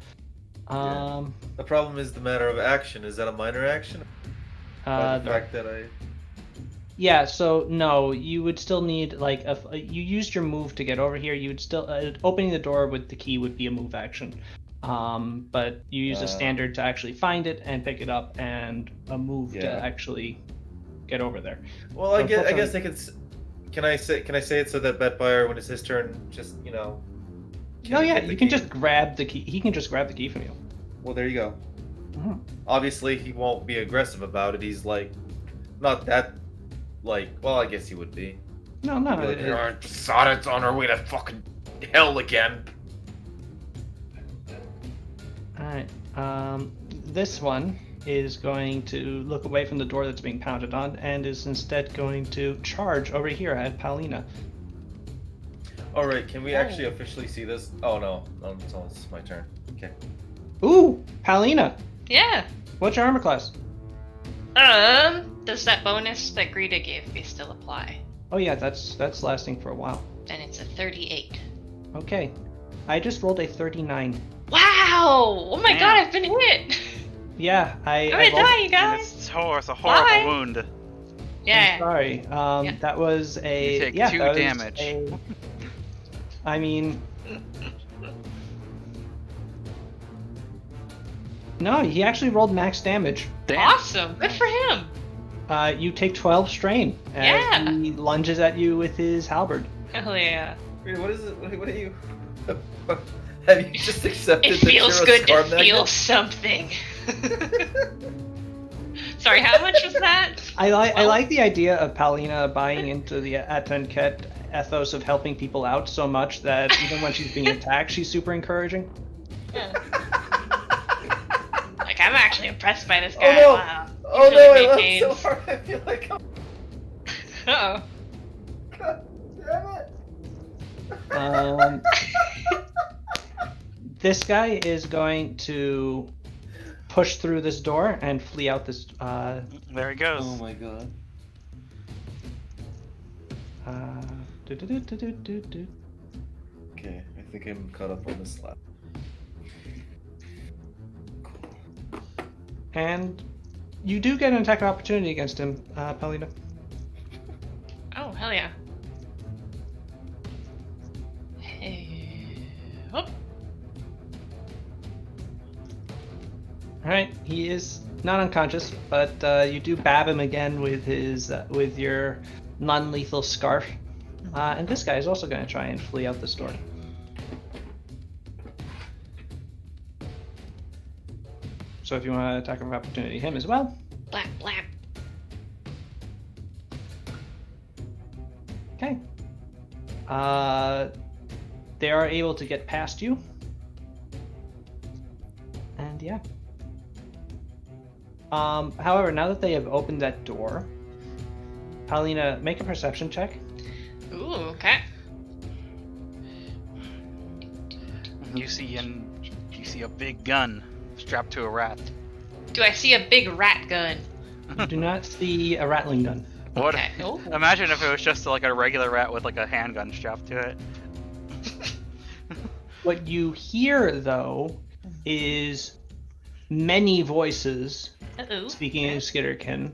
The problem is the matter of action. Is that a minor action? By the fact that I. Yeah, so no, you would still need like you used your move to get over here. You would still opening the door with the key would be a move action, but you use a standard to actually find it and pick it up, and a move to actually get over there. Well, So I guess I could. Can I say it so that Batfire, when it's his turn, just Oh yeah, get the you can key? just grab the key. He can just grab the key from you. Well, there you go. Mhm. Obviously, he won't be aggressive about it. He's like, not that, like. Well, I guess he would be. No, no. He'd be like, Sada's on her way to fucking hell again. All right. This one is going to look away from the door that's being pounded on, and is instead going to charge over here at Paulina. All right, can we actually officially see this? Oh no, it's my turn. Okay. Ooh, Paulina, Yeah. what's your armor class? Does that bonus that Greta gave me still apply? Oh yeah, that's lasting for a while. Then it's a 38. Okay, I just rolled a 39. Wow! Oh my Damn. god, I've been hit! Yeah, I'm I gonna rolled- die, you And guys! it's a horrible Bye. wound. I'm Yeah. sorry. Yeah. That was a You take yeah, 2 that was damage. I mean, no, he actually rolled max damage. Damn. Awesome! Good for him! You take 12 strain as Yeah. he lunges at you with his halberd. Hell yeah. Wait, what is it? What are you? Have you just accepted It that feels you're a good to scar feel magnet? something. Sorry, how much was that? I Well- like the idea of Paulina buying into the Atenket ethos of helping people out so much that even when she's being attacked, she's super encouraging. Yeah. Like, I'm actually impressed by this Oh guy. no! Wow. He Oh no! really I laughed maintains- so hard. I feel like I'm. Uh-oh. God damn it! This guy is going to push through this door and flee out this. There he goes. Oh my god. Do-do-do-do-do-do. Okay, I think I'm caught up on the slap. And you do get an attack of opportunity against him, Paulina. Oh, hell yeah. Hey. Oh. Alright, he is not unconscious, but you do bab him again with his with your non-lethal scarf. And this guy is also going to try and flee out this door. So if you want to attack of opportunity him as well. Blap, blap. Okay. They are able to get past you. And yeah. However, now that they have opened that door, Paulina, make a perception check. Ooh, okay. You see a big gun strapped to a rat. Do I see a big rat gun? You do not see a rattling gun. What? Okay. Ooh. Imagine if it was just like a regular rat with like a handgun strapped to it. What you hear, though, is many voices Uh-oh. speaking in Skitterkin,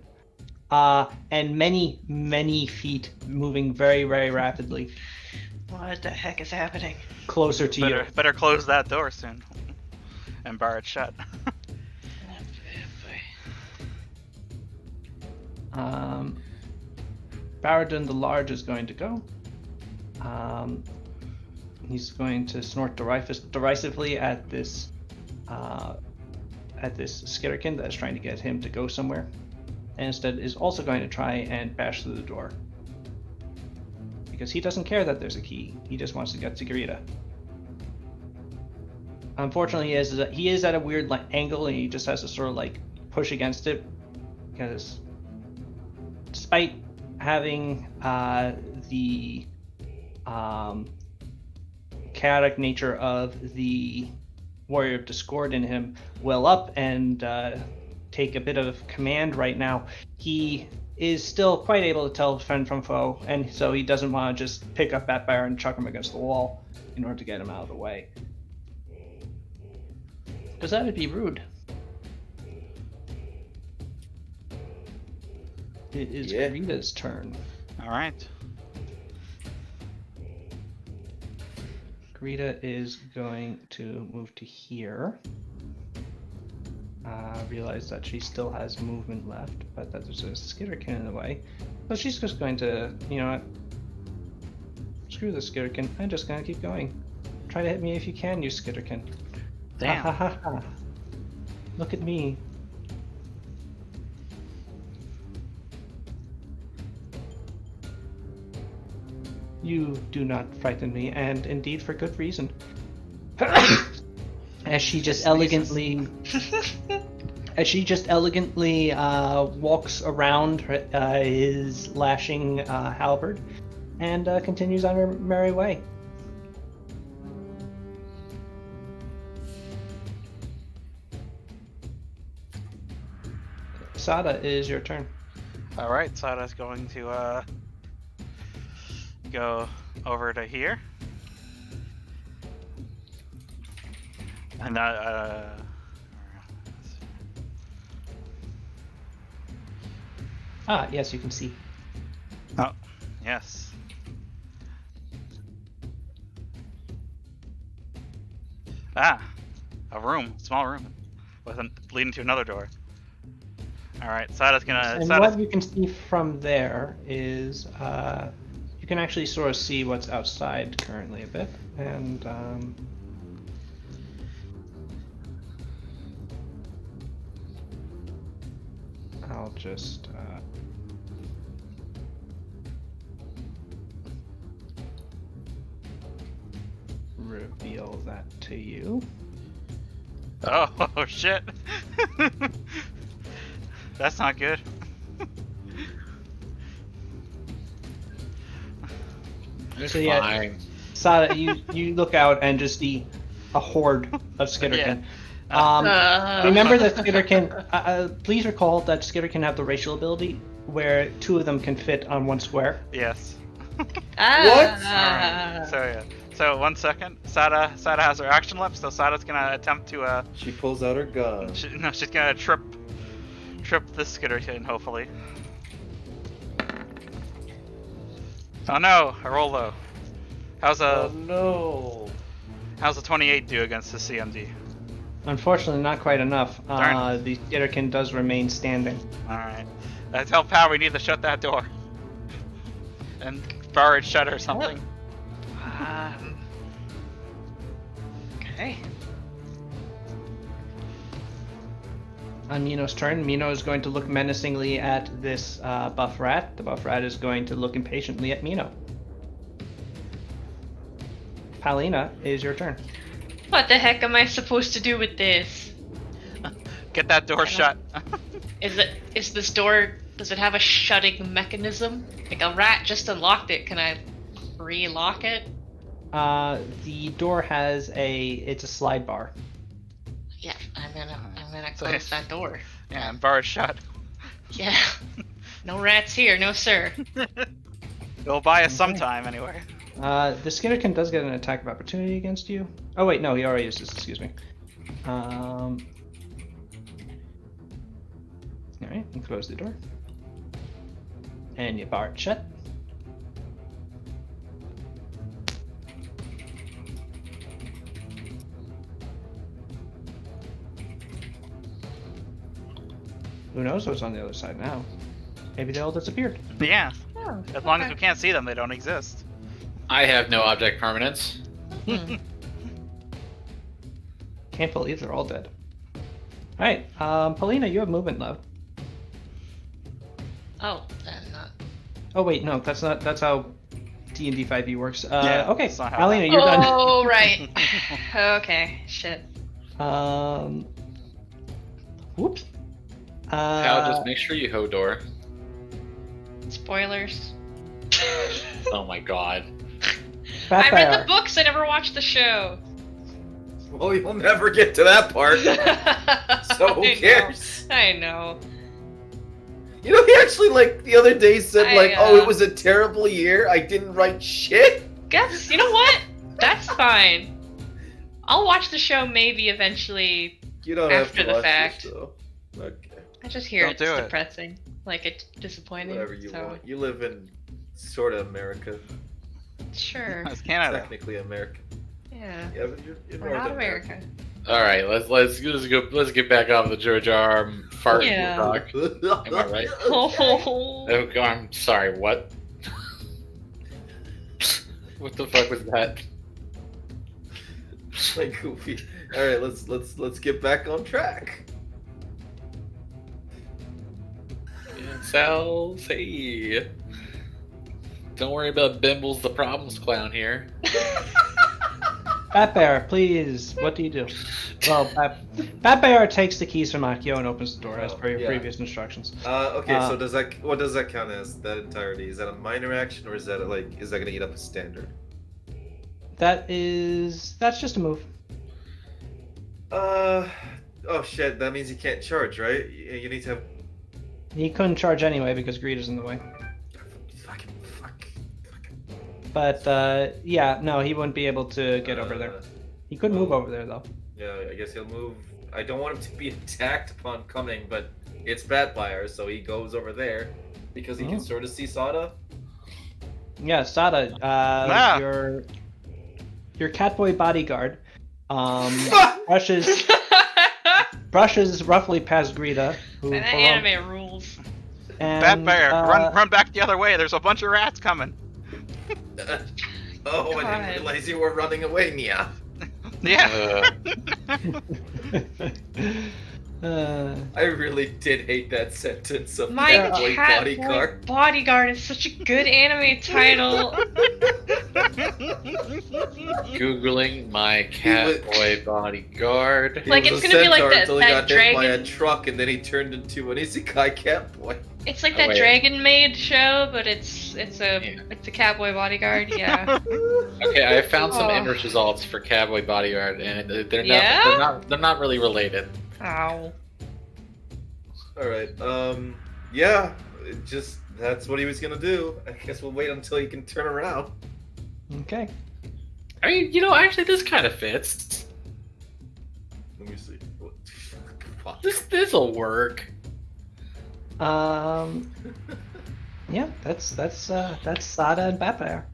and many, many feet moving very, very rapidly What the heck is happening? closer to you. Better close that door soon and bar it shut. Baradun the Large is going to go. He's going to snort derisively at this Skitterkin that is trying to get him to go somewhere, and instead is also going to try and bash through the door because he doesn't care that there's a key. He just wants to get to Garita. Unfortunately, he is at a weird angle, and he just has to sort of push against it because despite having the chaotic nature of the Warrior of Discord in him well up and take a bit of command right now, he is still quite able to tell friend from foe, and so he doesn't want to just pick up that bear and chuck him against the wall in order to get him out of the way. Because that would be rude. It is Garita's turn. All right. Garita is going to move to here. Realize that she still has movement left, but that there's a Skitterkin in the way. So she's just going to, you know what? Screw the Skitterkin. I'm just going to keep going. Try to hit me if you can, you Skitterkin. Damn. Ha ha ha ha. Look at me. You do not frighten me, and indeed for good reason. As she just elegantly walks around his lashing halberd and continues on her merry way. Sada, is your turn. All right. Sada's going to go over to here. And Yes, you can see. oh, yes. A room, small room, leading to another door. All right, Sada's gonna. And what you can see from there is you can actually sort of see what's outside currently a bit, and I'll I'll just reveal that to you. Oh shit. That's not good. It's So, yeah. fine. Sada, you look out and just see a horde of Skitterkin. Remember that Skitterkin. Please recall that Skitterkin have the racial ability where 2 of them can fit on 1 square. Yes. Ah. So yeah. So 1 second. Sada has her action left, so Sada's gonna attempt to She pulls out her gun. she's gonna trip the Skitterkin, hopefully. Oh no, I roll low. How's Oh no. a 28 do against the CMD? Unfortunately, not quite enough. Darn. The Skitterkin does remain standing. Alright. I tell Pal we need to shut that door. And bar it shut or something. Okay. On Mino's turn, Mino is going to look menacingly at this buff rat. The buff rat is going to look impatiently at Mino. Palina, it is your turn. What the heck am I supposed to do with this? Get that door shut. Is this door, does it have a shutting mechanism? Like a rat just unlocked it, can I re-lock it? The door has it's a slide bar. Yeah, I'm gonna So close it's- that door. Yeah, and bar it shut. Yeah. No rats here, no sir. It'll buy us some time anyway. The Skitterkin does get an attack of opportunity against you. Oh wait, no, he already used this, excuse me. Alright, and close the door. And you bar it shut. Who knows what's on the other side now? Maybe they all disappeared. Yeah. Oh, As long as okay. we can't see them, they don't exist. I have no object permanence. Can't believe they're all dead. Alright, Paulina, you have movement left. Oh, then not. Oh wait, no, that's how D&D 5e works. Yeah, Okay, that's not how Paulina, that- you're done. Oh, right. Okay, shit. Whoops. Hal, just make sure you Hodor. Spoilers. Oh my god. I read the Batfire. books, I never watched the show. Well, you'll never get to that part. So who I know. cares? I know. You know, he actually, like, the other day said, I, oh, it was a terrible year. I didn't write shit. Guess, you know what? That's fine. I'll watch the show maybe eventually. You don't have After to the watch fact. this, though. Okay, I just hear Don't it's do it. depressing. Like, it's disappointing. whatever you so. want. You live in sort of America. Sure. It's Canada. Technically America. Yeah. Yeah, but you're in We're North not America. All right, let's get back off the Jar Jar fart Yeah. talk. Am I right? Oh. Oh, God, I'm sorry. What? What the fuck was that? Like goofy. All right, let's get back on track. Cells, hey. Don't worry about Bimbles the problems clown here. Batbear, please. What do you do? Well, Batbear takes the keys from Akio and opens the door as per your Yeah. previous instructions. Okay, so what does that count as? That entirety? Is that a minor action, or is that gonna eat up a standard? That's just a move. Oh shit, that means you can't charge, right? You need to have. He couldn't charge anyway because greed is in the way. Fuck. But yeah, no, he wouldn't be able to get over there. He could move over there though. Yeah, I guess he'll move. I don't want him to be attacked upon coming, but it's Batfire, so he goes over there because he can sort of see Sada. Yeah, Sada, your catboy bodyguard brushes roughly past Greta, who And that anime rules. and, Batbear, run back the other way. There's a bunch of rats coming. Oh, I God. didn't realize you were running away, Nia. Yeah. I really did hate that sentence of My Catboy Catboy Bodyguard. Bodyguard is such a good anime title. Googling my He was- Catboy Bodyguard. He Like, was it's a gonna be like centaur that- until he that got hit by a dragon- truck, and then he turned into an isekai Catboy. It's like Oh, that wait. Dragon Maid show, but it's a Yeah. it's a Catboy Bodyguard. Yeah. Okay, I found some Oh. image results for Catboy Bodyguard, and they're not. Yeah? They're not really related. Ow. Alright, yeah, that's what he was gonna do. I guess we'll wait until he can turn around. Okay. I mean, actually, this kind of fits. Let me see. Fuck. This'll work. Yeah, that's Sada and Vampire.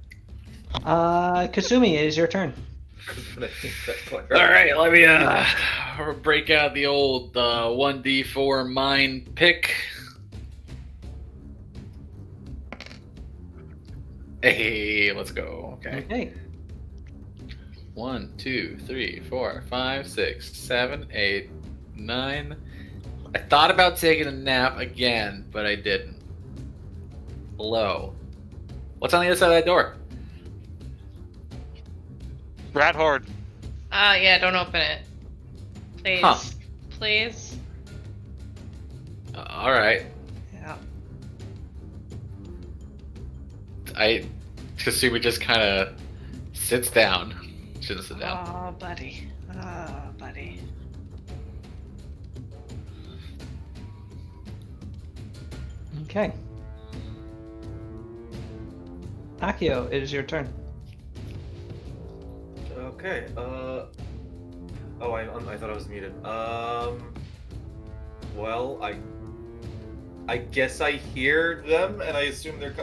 Kasumi, it is your turn. All right, let me break out the old 1d4 mind pick. Hey, let's go. Okay. Okay. 1, 2, 3, 4, 5, 6, 7, 8, 9. I thought about taking a nap again, but I didn't. Hello. What's on the other side of that door? Rat horde. Yeah, don't open it. Please. Huh. Please. All right. Yeah. Kasumi just kind of sits down. Shouldn't sit down. Oh, buddy. Oh, buddy. Okay. Akio, it is your turn. Okay, oh, I thought I was muted. Well, I guess I hear them, and I assume they're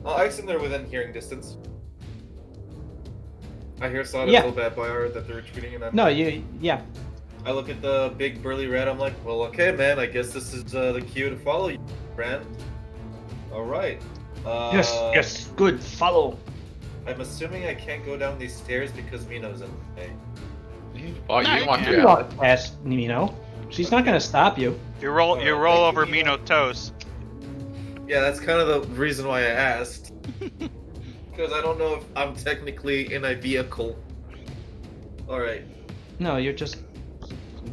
I assume they're within hearing distance. I hear Sada Yeah. so bad by our that they're retreating, and No, yeah. I look at the big burly rat. I'm like, well, okay, man. I guess this is the cue to follow you, friend. All right. Yes, good. Follow. I'm assuming I can't go down these stairs because Mino's in the way. Oh, No, you you walk can. through You that. walk past Nimino. She's not gonna stop you. You roll Alright, roll thank over you, Mino Mino. toes. Yeah, that's kind of the reason why I asked. Because I don't know if I'm technically in a vehicle. Alright. No, you're just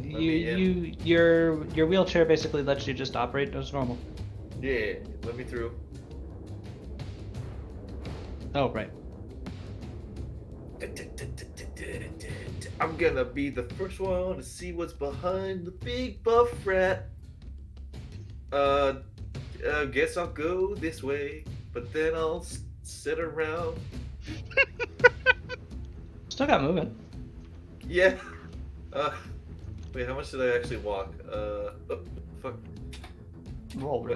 me in. your wheelchair basically lets you just operate as normal. Yeah, let me through. Oh, right. I'm gonna be the first one to see what's behind the big buff rat. Guess I'll go this way, but then I'll sit around. Still got movement. Yeah. Wait, how much did I actually walk? Oh, fuck. Roll.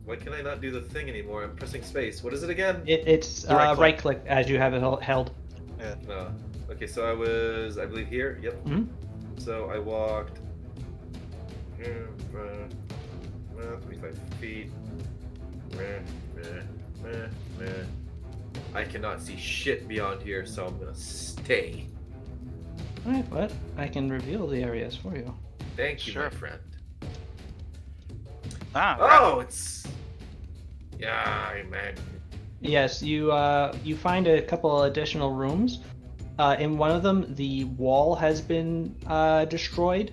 Why can I not do the thing anymore? I'm pressing space. What is it again? It's The right click. right click as you have it held. No. Okay, so I was, I believe, here. Yep. Mhm. So I walked 25 feet. I cannot see shit beyond here, so I'm gonna stay. Alright, but I can reveal the areas for you. Thank you, my Sure. friend. Ah, It's. Yeah, man. Yes, you find a couple additional rooms. In one of them, the wall has been destroyed,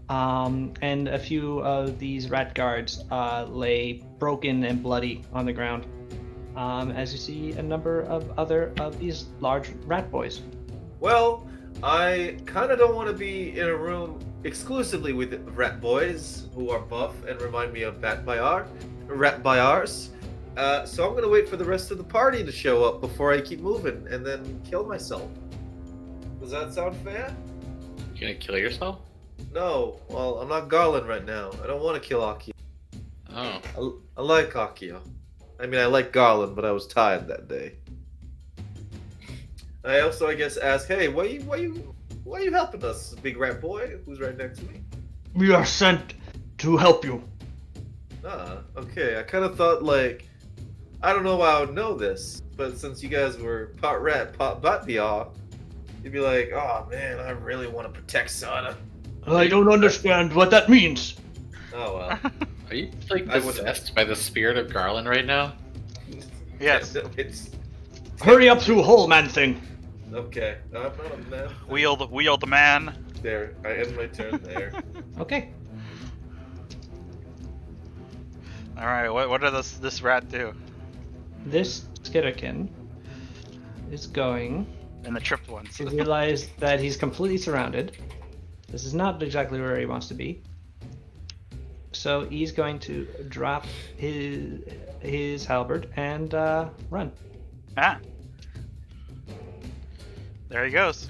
and a few of these rat guards lay broken and bloody on the ground. As you see a number of other of these large rat boys. Well, I kind of don't want to be in a room exclusively with rat boys who are buff and remind me of rat bayars. So I'm gonna wait for the rest of the party to show up before I keep moving and then kill myself. Does that sound fair? You gonna kill yourself? No. Well, I'm not Garland right now. I don't want to kill Akio. Oh. I like Akio. I mean, I like Garland, but I was tired that day. I also, I guess, ask, hey, why you helping us, big rat boy who's right next to me? We are sent to help you. Okay. I kind of thought, like, I don't know why I would know this, but since you guys were part rat, part Batbiar, you'd be like, oh man, I really want to protect Sada. I don't understand what that means. Oh well. Are you like I would- possessed by the spirit of Garland right now? Yes. It's Hurry up through hole, man thing. okay. I'm not a man. Wheel the man. There. I end my turn there. Okay. All right. What does this rat do? This Skitterkin is going And the tripped ones. to realize that he's completely surrounded. This is not exactly where he wants to be. So he's going to drop his halberd and run. Ah. There he goes.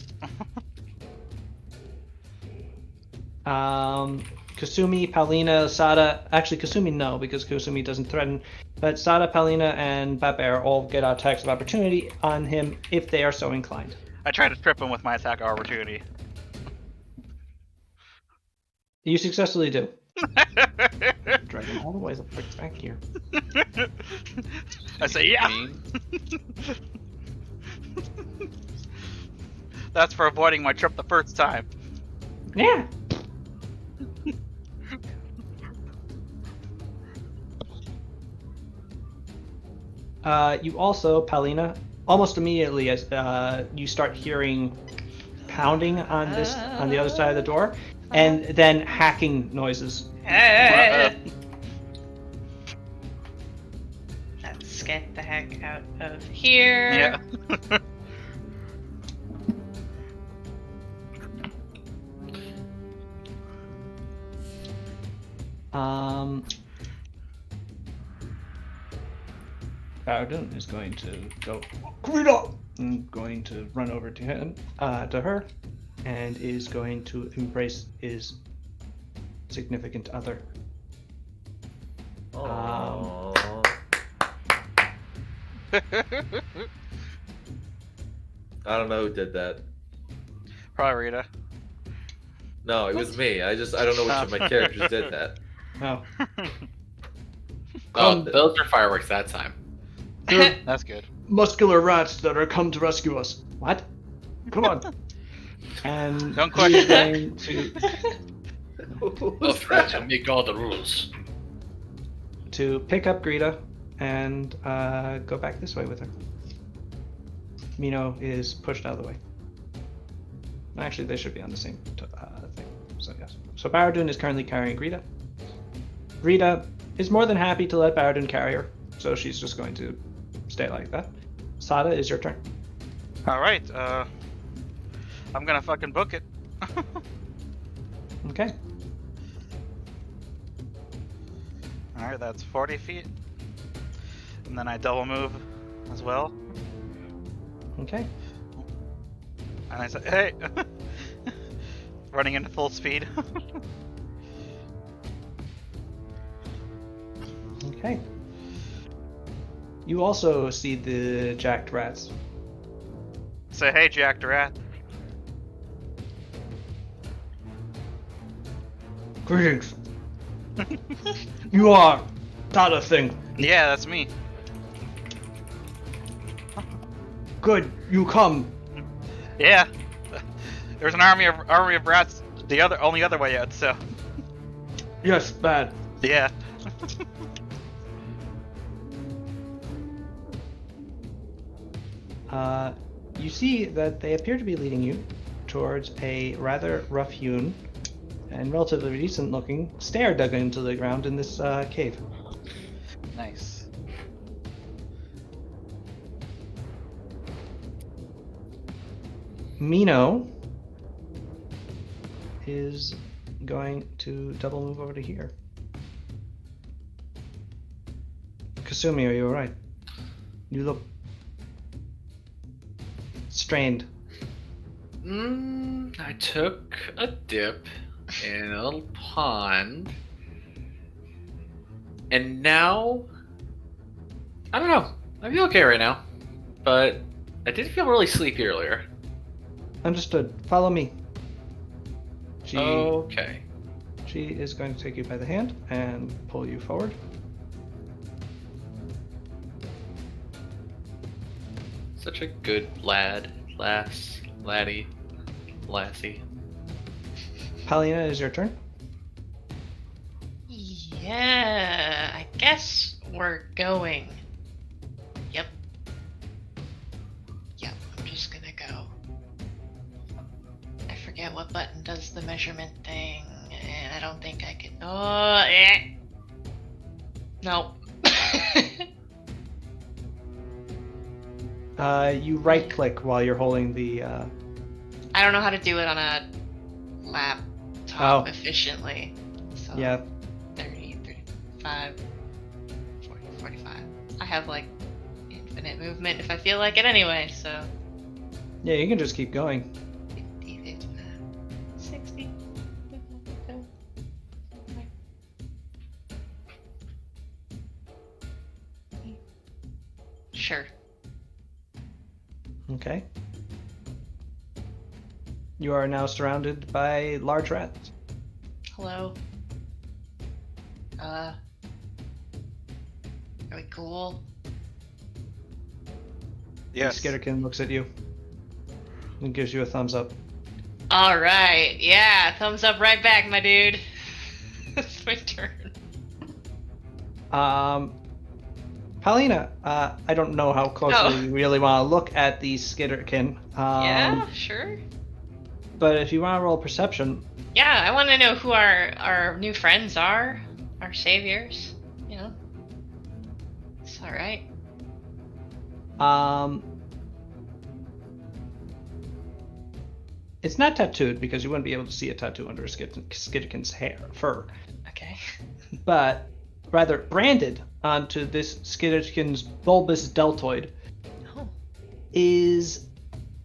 Kasumi, Paulina, Sada. Actually, Kasumi no, because Kasumi doesn't threaten. But Sada, Paulina, and Babear all get attacks of opportunity on him if they are so inclined. I tried to trip him with my attack opportunity. You successfully do. Drag him all the way the frick back here. I say, yeah. Mean? That's for avoiding my trip the first time. Yeah. You also, Paulina, almost immediately as you start hearing pounding on the other side of the door, and then hacking noises. Let's get the heck out of here. Yeah. Bowden is going to go, Greta! And going to run over to him, to her, and is going to embrace his significant other. Aww. I don't know who did that. Probably Rita. No, it was me. I don't know which of my characters did that. Oh. Oh, those are fireworks that time. That's good. Muscular rats that are come to rescue us. What? Come on. And Don't he's question. going to Those threats will make all the rules. pick up Greta and go back this way with her. Mino is pushed out of the way. Actually, they should be on the same thing. So yes. So Baradun is currently carrying Greta. Greta is more than happy to let Baradun carry her, so she's just going to stay like that. Sada, is your turn. All right. I'm gonna fucking book it. Okay. All right, that's 40 feet, and then I double move as well. Okay. And I say, hey, running into full speed. Okay. You also see the jacked rats. Say, hey, Jack the Rat. Greetings. You are that a thing. Yeah, that's me. Good, you come. Yeah. There's an army of rats the only other way out, so Yes, bad. yeah. You see that they appear to be leading you towards a rather rough-hewn and relatively decent-looking stair dug into the ground in this cave. Nice. Mino is going to double move over to here. Kasumi, are you alright? You look strained. I took a dip in a little pond, and now I don't know. I feel okay right now, but I did feel really sleepy earlier. Understood. Follow me. Okay. She is going to take you by the hand and pull you forward. Such a good lassie. Paulina, is your turn. Yeah, I guess we're going. Yep. Yep, I'm just gonna go. I forget what button does the measurement thing, and I don't think I can. Oh, Nope. You right click while you're holding the. I don't know how to do it on a laptop efficiently. So Yeah. 30, 35, 40, 45. I have like infinite movement if I feel like it anyway, so. Yeah, you can just keep going. 50, 55, 60. Sure. Okay. You are now surrounded by large rats. Hello. Are we cool? Yes. The Skitterkin looks at you and gives you a thumbs up. Alright, yeah, thumbs up right back, my dude. It's my turn. Paulina, I don't know how closely you really want to look at the Skitterkin. Yeah, sure. But if you want to roll perception. Yeah, I want to know who our new friends are, our saviors. You know, it's all right. It's not tattooed because you wouldn't be able to see a tattoo under a Skitterkin's fur. Okay. But rather branded onto this Skitterkin's bulbous deltoid Oh. is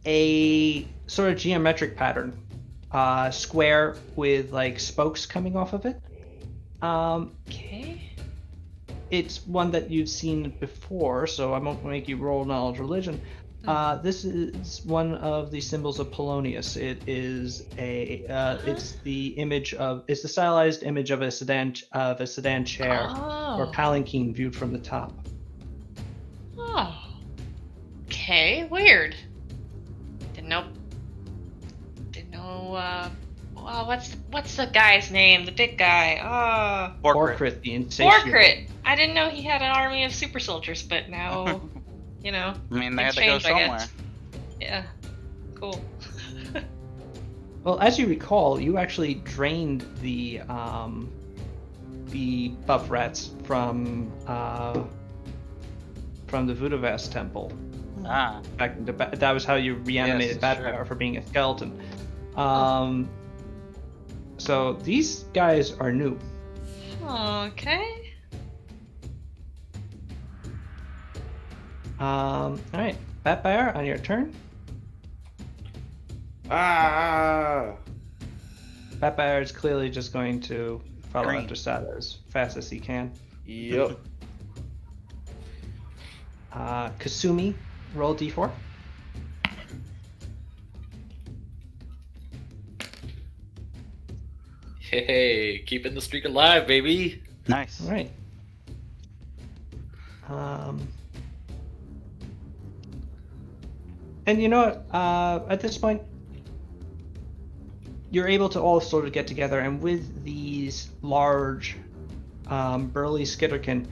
a sort of geometric pattern, square with like spokes coming off of it. Okay. It's one that you've seen before, so I won't make you roll knowledge religion. This is one of the symbols of Polonius. It is it's the stylized image of a sedan chair or palanquin viewed from the top. Oh. Okay, weird. Didn't know. Well, what's the guy's name? The big guy. Borkrit, the insatiable. Borkrit. I didn't know he had an army of super soldiers, but now, you know. I mean, they had things to go change, I somewhere. guess. Yeah. Cool. Well, as you recall, you actually drained the buff rats from the Vudavast temple. Back into that was how you reanimated Badfire for being a skeleton. So these guys are new. Okay. All right, Batfire, on your turn. Batfire is clearly just going to follow Green. after Sada as fast as he can. Yep. Kasumi, roll d4. Hey, keeping the streak alive, baby. Nice. All right. And you know what? At this point, you're able to all sort of get together, and with these large, burly Skitterkin,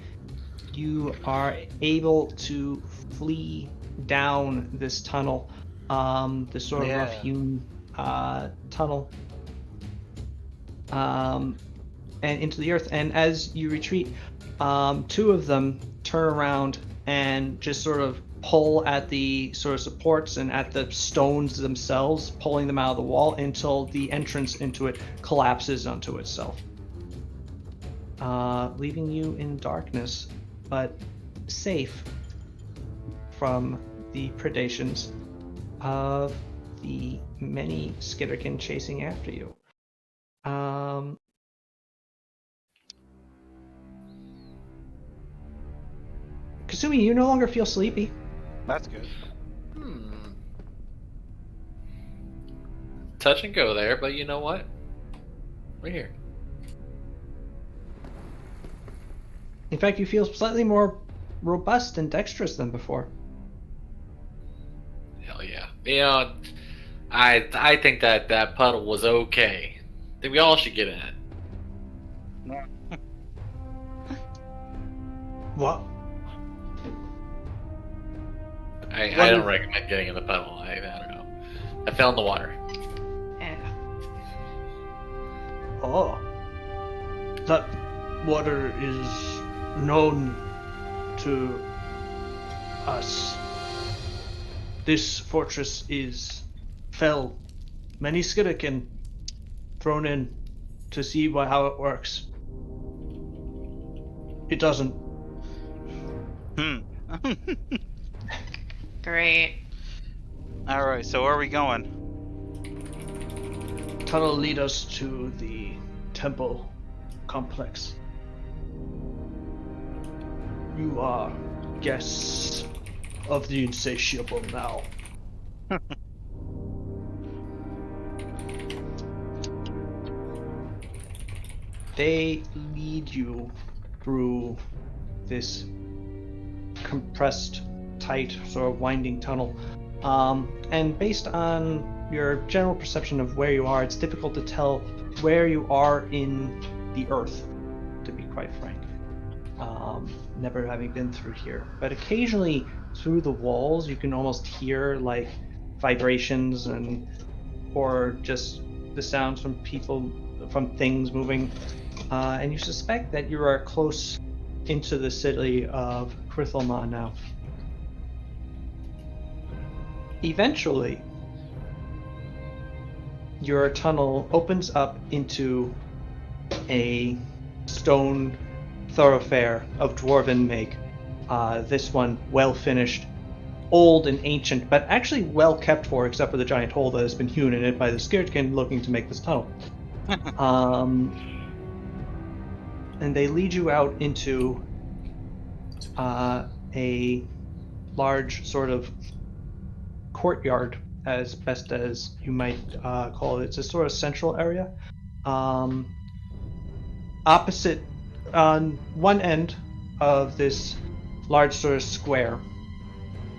you are able to flee down this tunnel, this sort of rough-hewn tunnel, and into the earth. And as you retreat, two of them turn around and just sort of pull at the sort of supports and at the stones themselves, pulling them out of the wall until the entrance into it collapses onto itself, leaving you in darkness, but safe from the predations of the many Skitterkin chasing after you. Kasumi, you no longer feel sleepy. That's good. Touch and go there, but you know what? We're here. In fact, you feel slightly more robust and dexterous than before. Hell yeah. You know, I think that puddle was okay. think we all should get in it. What? I don't recommend getting in the puddle. I don't know. I fell in the water. Yeah. Oh. That water is known to us. This fortress fell. Many Skiddakin thrown in to see how it works. It doesn't. Great. All right, so where are we going? Tunnel lead us to the temple complex. You are guests of the insatiable now. They lead you through this compressed, tight, sort of winding tunnel. And based on your general perception of where you are, it's difficult to tell where you are in the earth, to be quite frank. Never having been through here. But occasionally through the walls, you can almost hear like vibrations or just the sounds from people, from things moving. And you suspect that you are close into the city of Krithelma now. Eventually, your tunnel opens up into a stone thoroughfare of dwarven make. This one well finished, old and ancient, but actually well kept for, except for the giant hole that has been hewn in it by the Skirtkin looking to make this tunnel. And they lead you out into a large sort of courtyard, as best as you might call it. It's a sort of central area. Opposite, on one end of this large sort of square,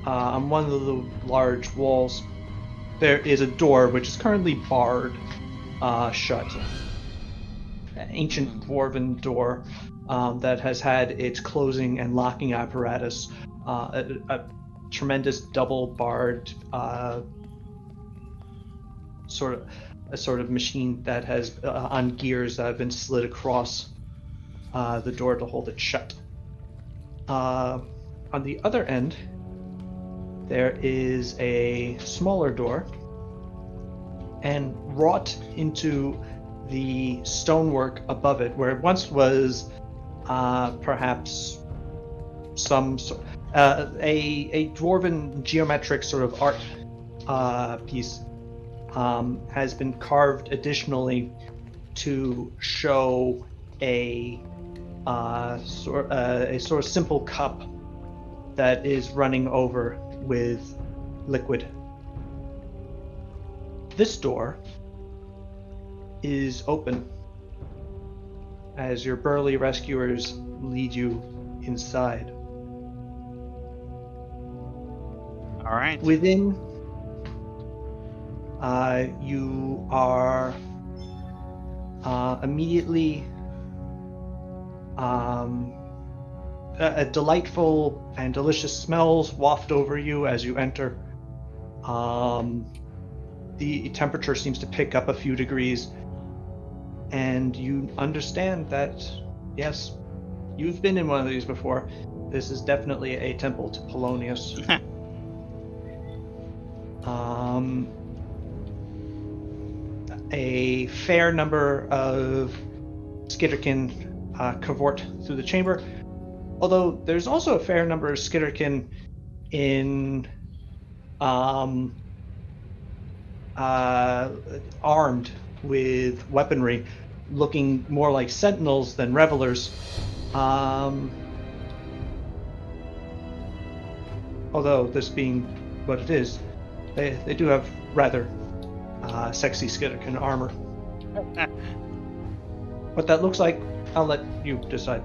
on one of the large walls, there is a door which is currently barred shut. An ancient dwarven door that has had its closing and locking apparatus, a tremendous double barred sort of machine that has on gears that have been slid across the door to hold it shut. On the other end, there is a smaller door, and wrought into the stonework above it, where it once was perhaps a dwarven geometric sort of art piece, has been carved additionally to show a sort of simple cup that is running over with liquid. This door is open as your burly rescuers lead you inside. All right. Within, you are immediately a delightful and delicious smells waft over you as you enter. The temperature seems to pick up a few degrees, and you understand that, yes, you've been in one of these before. This is definitely a temple to Polonius. A fair number of Skitterkin cavort through the chamber, although there's also a fair number of Skitterkin in armed with weaponry, looking more like sentinels than revelers. Although this being what it is, they do have rather sexy Skitterkin armor. What that looks like, I'll let you decide.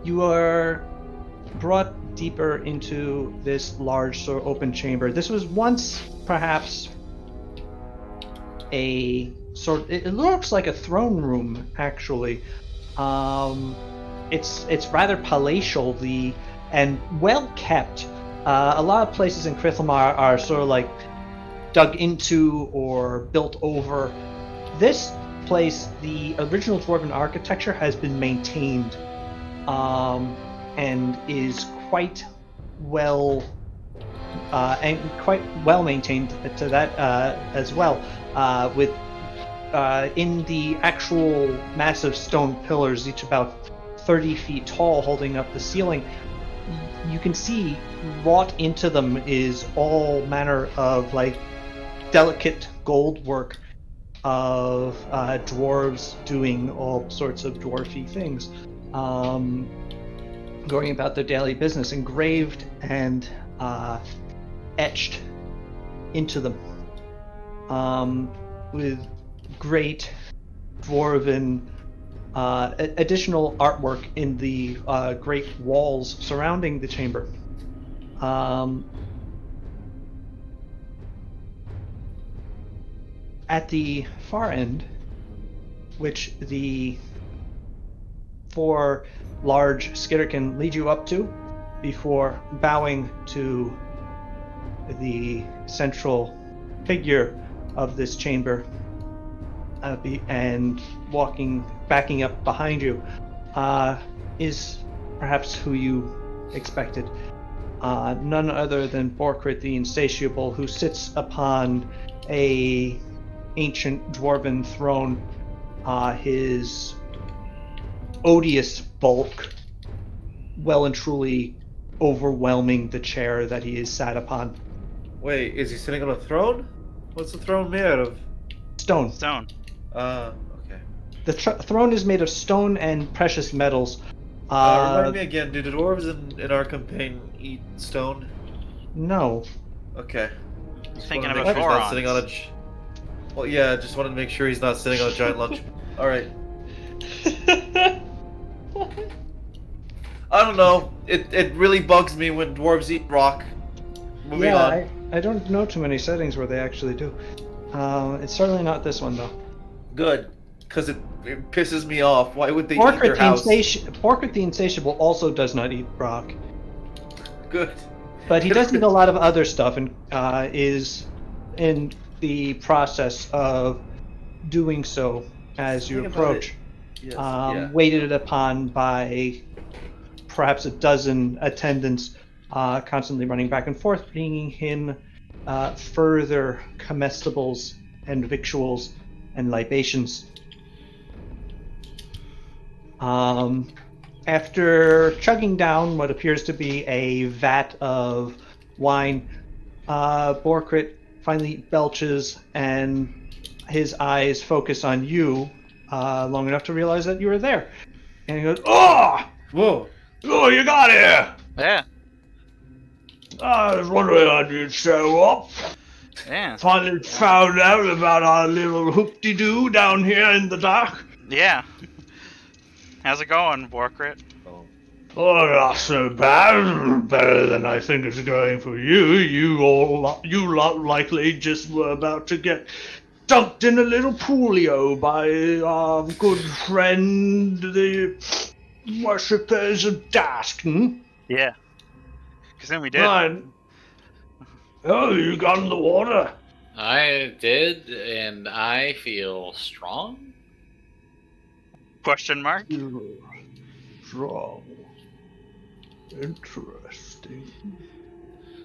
You are brought deeper into this large sort of open chamber. This was once perhaps a sort. It looks like a throne room, actually. It's rather palatial, and well kept. A lot of places in Krithlamar are sort of like dug into or built over. This place, the original dwarven architecture has been maintained, and is quite well maintained to that as well. With in the actual massive stone pillars, each about 30 feet tall, holding up the ceiling, you can see wrought into them is all manner of like delicate gold work of dwarves doing all sorts of dwarfy things, going about their daily business, engraved and etched into them, with great dwarven additional artwork in the great walls surrounding the chamber. At the far end, which the 4 large skitterkin lead you up to before bowing to the central figure of this chamber, and backing up behind you, is perhaps who you expected. None other than Borkrit the Insatiable, who sits upon a ancient dwarven throne, his odious bulk well and truly overwhelming the chair that he is sat upon. Wait, is he sitting on a throne? What's the throne made out of? Stone. Stone. Okay. The throne is made of stone and precious metals. Remind me again, do the dwarves in our campaign eat stone? No. Okay. Thinking Wanted to of make a sure he's not sitting on Vorons. Well, yeah, just wanted to make sure he's not sitting on a giant lunch. Alright. I don't know. It really bugs me when dwarves eat rock. Moving on. I don't know too many settings where they actually do. It's certainly not this one, though. Good. Because it pisses me off. Why would they eat Borkrit their house? Borkrit the Insatiable also does not eat rock. Good. But he does eat a lot of other stuff, and is in the process of doing so as you Think about approach. Yes, yeah. Waited upon by perhaps a dozen attendants, constantly running back and forth, bringing him further comestibles and victuals and libations. After chugging down what appears to be a vat of wine, Borkrit finally belches, and his eyes focus on you long enough to realize that you were there. And he goes, "Oh! Whoa. Oh, you got here! Yeah. I was wondering how you'd show up. Yeah. Finally found out about our little hoop-de-doo down here in the dark. Yeah. How's it going, Borkrit? Oh, not so bad. Better than I think it's going for you. You lot likely just were about to get dunked in a little poolio by our good friend, the worshippers of Dask, hmm? Yeah. Because then we did. Right. Oh, you got in the water? I did, and I feel strong. Question mark? You're strong. Interesting.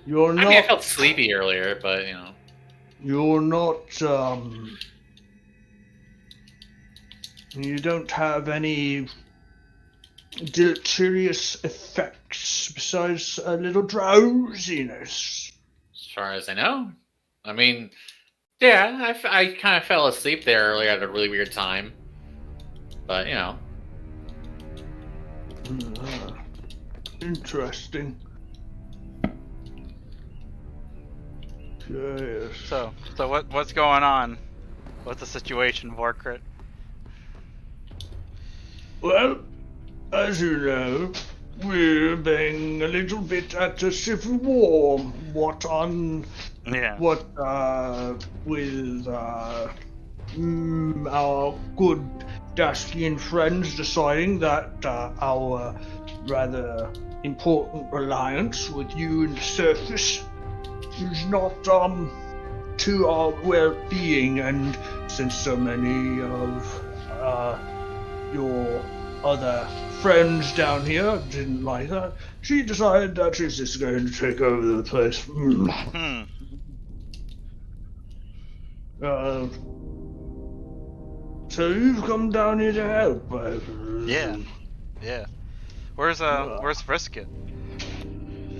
You're not. I mean, I felt sleepy earlier, but You're not. You don't have any deleterious effects besides a little drowsiness. As far as I know. I mean, yeah, I kind of fell asleep there earlier at a really weird time. But, Interesting. Yes. So what's going on? What's the situation, Borkrit? Well, as you know, we're being a little bit at a civil war. What Yeah. with our good Daskian friends deciding that our rather important alliance with you and the surface is not to our well-being, and since so many of your other friends down here didn't like that, she decided that she's just going to take over the place. Hmm. So you've come down here to help. Yeah. Yeah. Where's Frisket?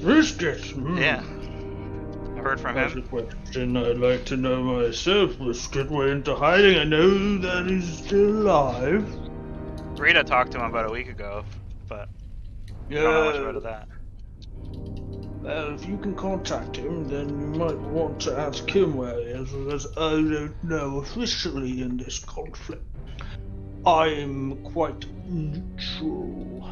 Brisket. Yeah. I heard from That's a him. question I'd like to know myself. Brisket went into hiding. I know that he's still alive. Rita talked to him about a week ago, but I don't know much about that. Well, if you can contact him, then you might want to ask him where he is, because I don't know officially in this conflict. I'm quite neutral.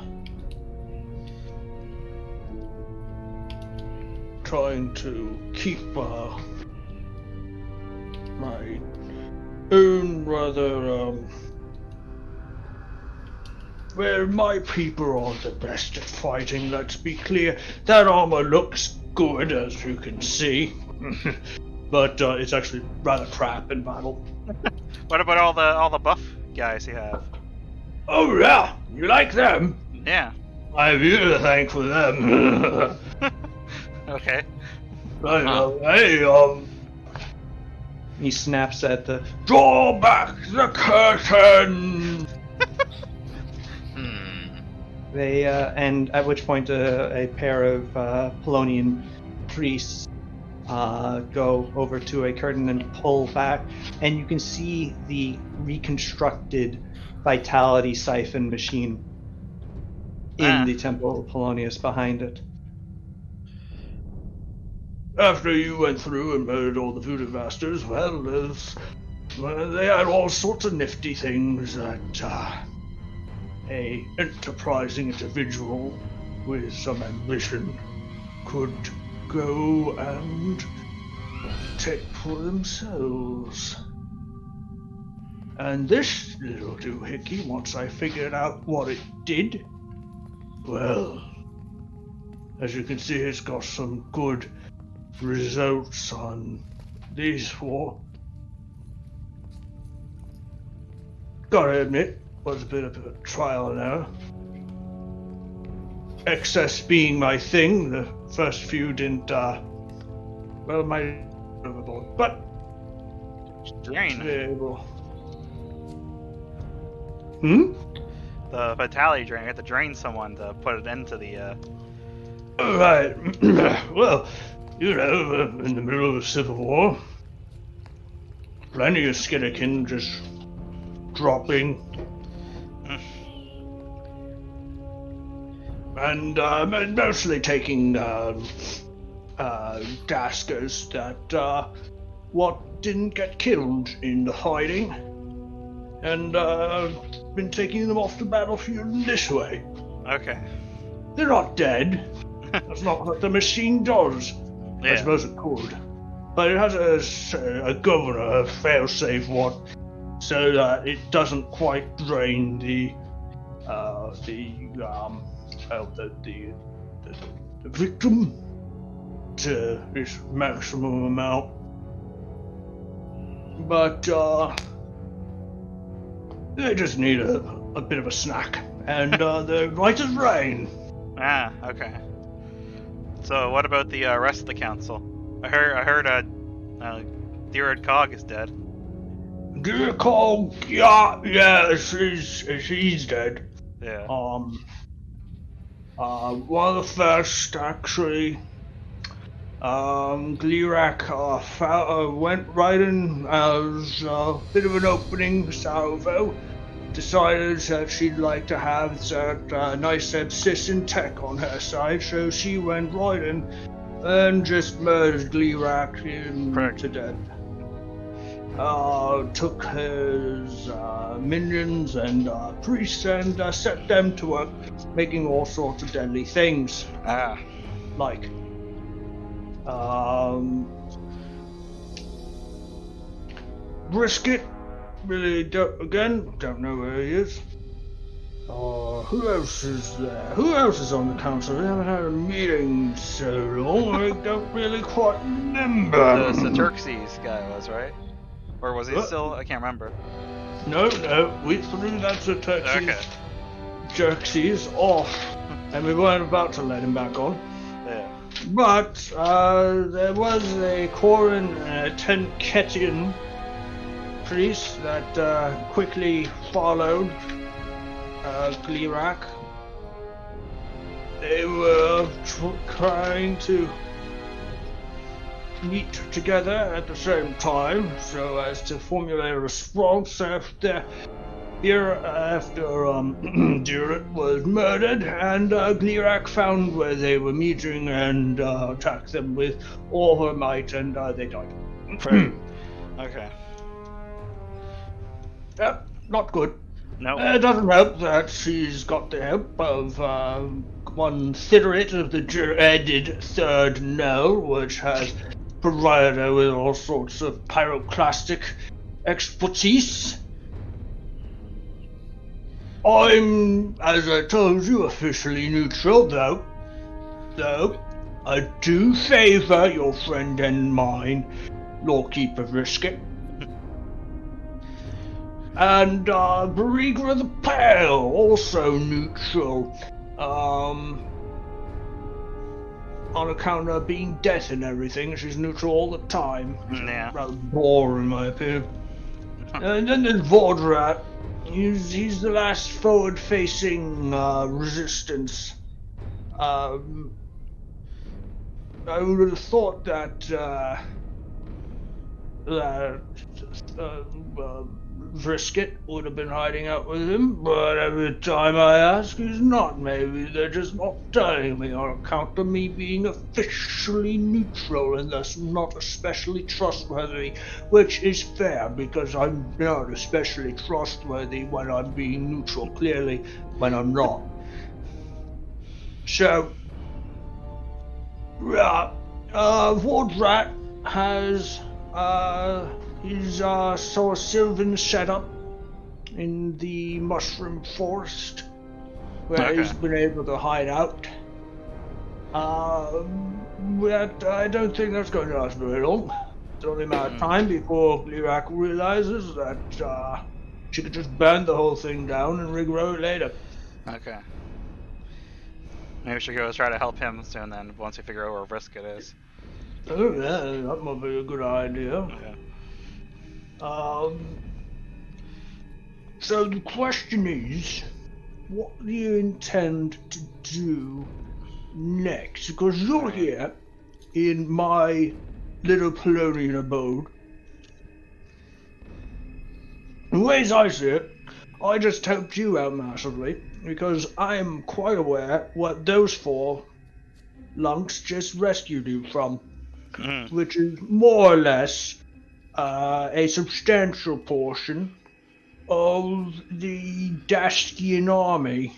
Trying to keep my own rather well, my people aren't the best at fighting, let's be clear. That armor looks good, as you can see. But it's actually rather crap in battle. What about all the buff guys you have? Oh yeah, you like them? Yeah. I have you to thank for them. Okay. Hey, he snaps at the draw back the curtain. They and at which point a pair of Polonian priests go over to a curtain and pull back, and you can see the reconstructed vitality siphon machine in the Temple of Polonius behind it. After you went through and murdered all the voodoo masters, they had all sorts of nifty things that a enterprising individual with some ambition could go and take for themselves. And this little doohickey, once I figured out what it did, well, as you can see, it's got some good results on these four. Gotta admit, was a bit of a trial and error. Excess being my thing, the first few didn't, might overboard, but Drain. able. The vitality drain. You have to drain someone to put it into the. Right. Well, you know, in the middle of a civil war, plenty of skinnikin just dropping. And mostly taking Daskers that what didn't get killed in the hiding, and been taking them off the battlefield in this way. Okay. They're not dead. That's not what the machine does. Yeah. I suppose it could, but it has a governor, a fail-safe one, so that it doesn't quite drain the victim to its maximum amount. But they just need a bit of a snack, and they're right as rain. Okay. So what about the rest of the council? I heard Dearad Cog is dead. Dear Cog, yeah, she's dead. Yeah. One of the first, actually, Glirak went right in as a bit of an opening salvo. Decided that she'd like to have that nice Abscission tech on her side, so she went right in and just murdered Glirak to death. took his minions and priests and set them to work making all sorts of deadly things. Ah. Like, Brisket, really don't know where he is. Who else is there? Who else is on the council? We haven't had a meeting in so long, I don't really quite remember. The Xerxes guy was, right? Or was he What? still? I can't remember. No, we threw that Xerxes. Okay. Xerxes off, and we weren't about to let him back on. Yeah. But there was a Koran Tenketian priest that quickly followed Glirak. They were trying to meet together at the same time so as to formulate a response after Durat was murdered, and Glirak found where they were meeting and attacked them with all her might, and they died. Okay. Yep, not good. Nope. It doesn't help that she's got the help of one Thiterate of the dreaded Third No, which has provided her with all sorts of pyroclastic expertise. I'm, as I told you, officially neutral, though I do favour your friend and mine, Lawkeeper Brisket. And Barigra the Pale, also neutral. On account of being dead and everything, she's neutral all the time. Yeah. Rather boring, in my opinion. And then there's Vordrat. He's the last forward-facing resistance. I would have thought that Brisket would have been hiding out with him, but every time I ask, he's not. Maybe they're just not telling me on account of me being officially neutral and thus not especially trustworthy, which is fair because I'm not especially trustworthy when I'm being neutral, clearly when I'm not. So, Vordrat has his sort of sylvan setup in the mushroom forest where he's been able to hide out. But I don't think that's going to last very long. It's only a matter of time before Glirak realizes that she could just burn the whole thing down and regrow it later. Okay. Maybe we should go try to help him soon then, once we figure out where Brisket is. Oh yeah, that might be a good idea. Okay. So the question is, what do you intend to do next? Because you're here in my little Polonian abode. The ways I see it, I just helped you out massively, because I am quite aware what those four lunks just rescued you from, which is more or less a substantial portion of the Dastian army.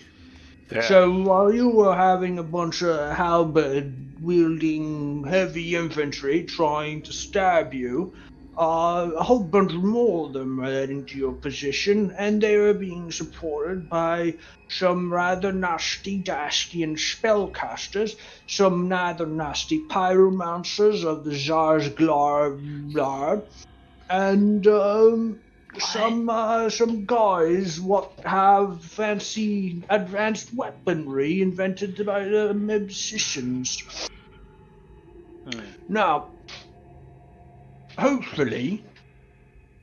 Yeah. So while you were having a bunch of halberd-wielding heavy infantry trying to stab you, a whole bunch more of them were heading to your position, and they were being supported by some rather nasty Dastian spellcasters, some rather nasty pyromancers of the Tsar's Glar, and some guys what have fancy advanced weaponry invented by the musicians. Now, hopefully,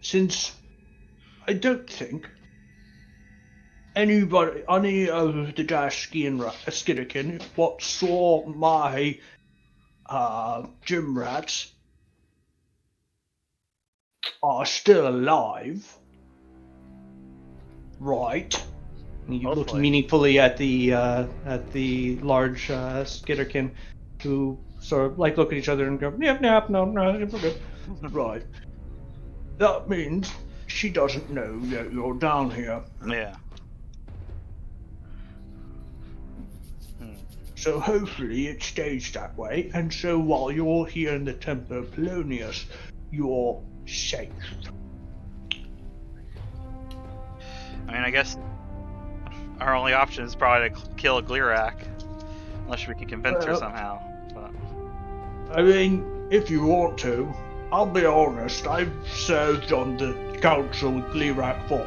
since I don't think any of the Skitterkin what saw my gym rats are still alive, right? And you look meaningfully at the large Skitterkin, who sort of like look at each other and go, yep, no, we're good. Right. That means she doesn't know that you're down here. Yeah. Hmm. So hopefully it stays that way, and so while you're here in the Temple of Polonius, you're safe. I mean, I guess our only option is probably to kill Glirak, unless we can convince her Well- somehow. But I mean, if you want to, I'll be honest, I've served on the council with Glirak for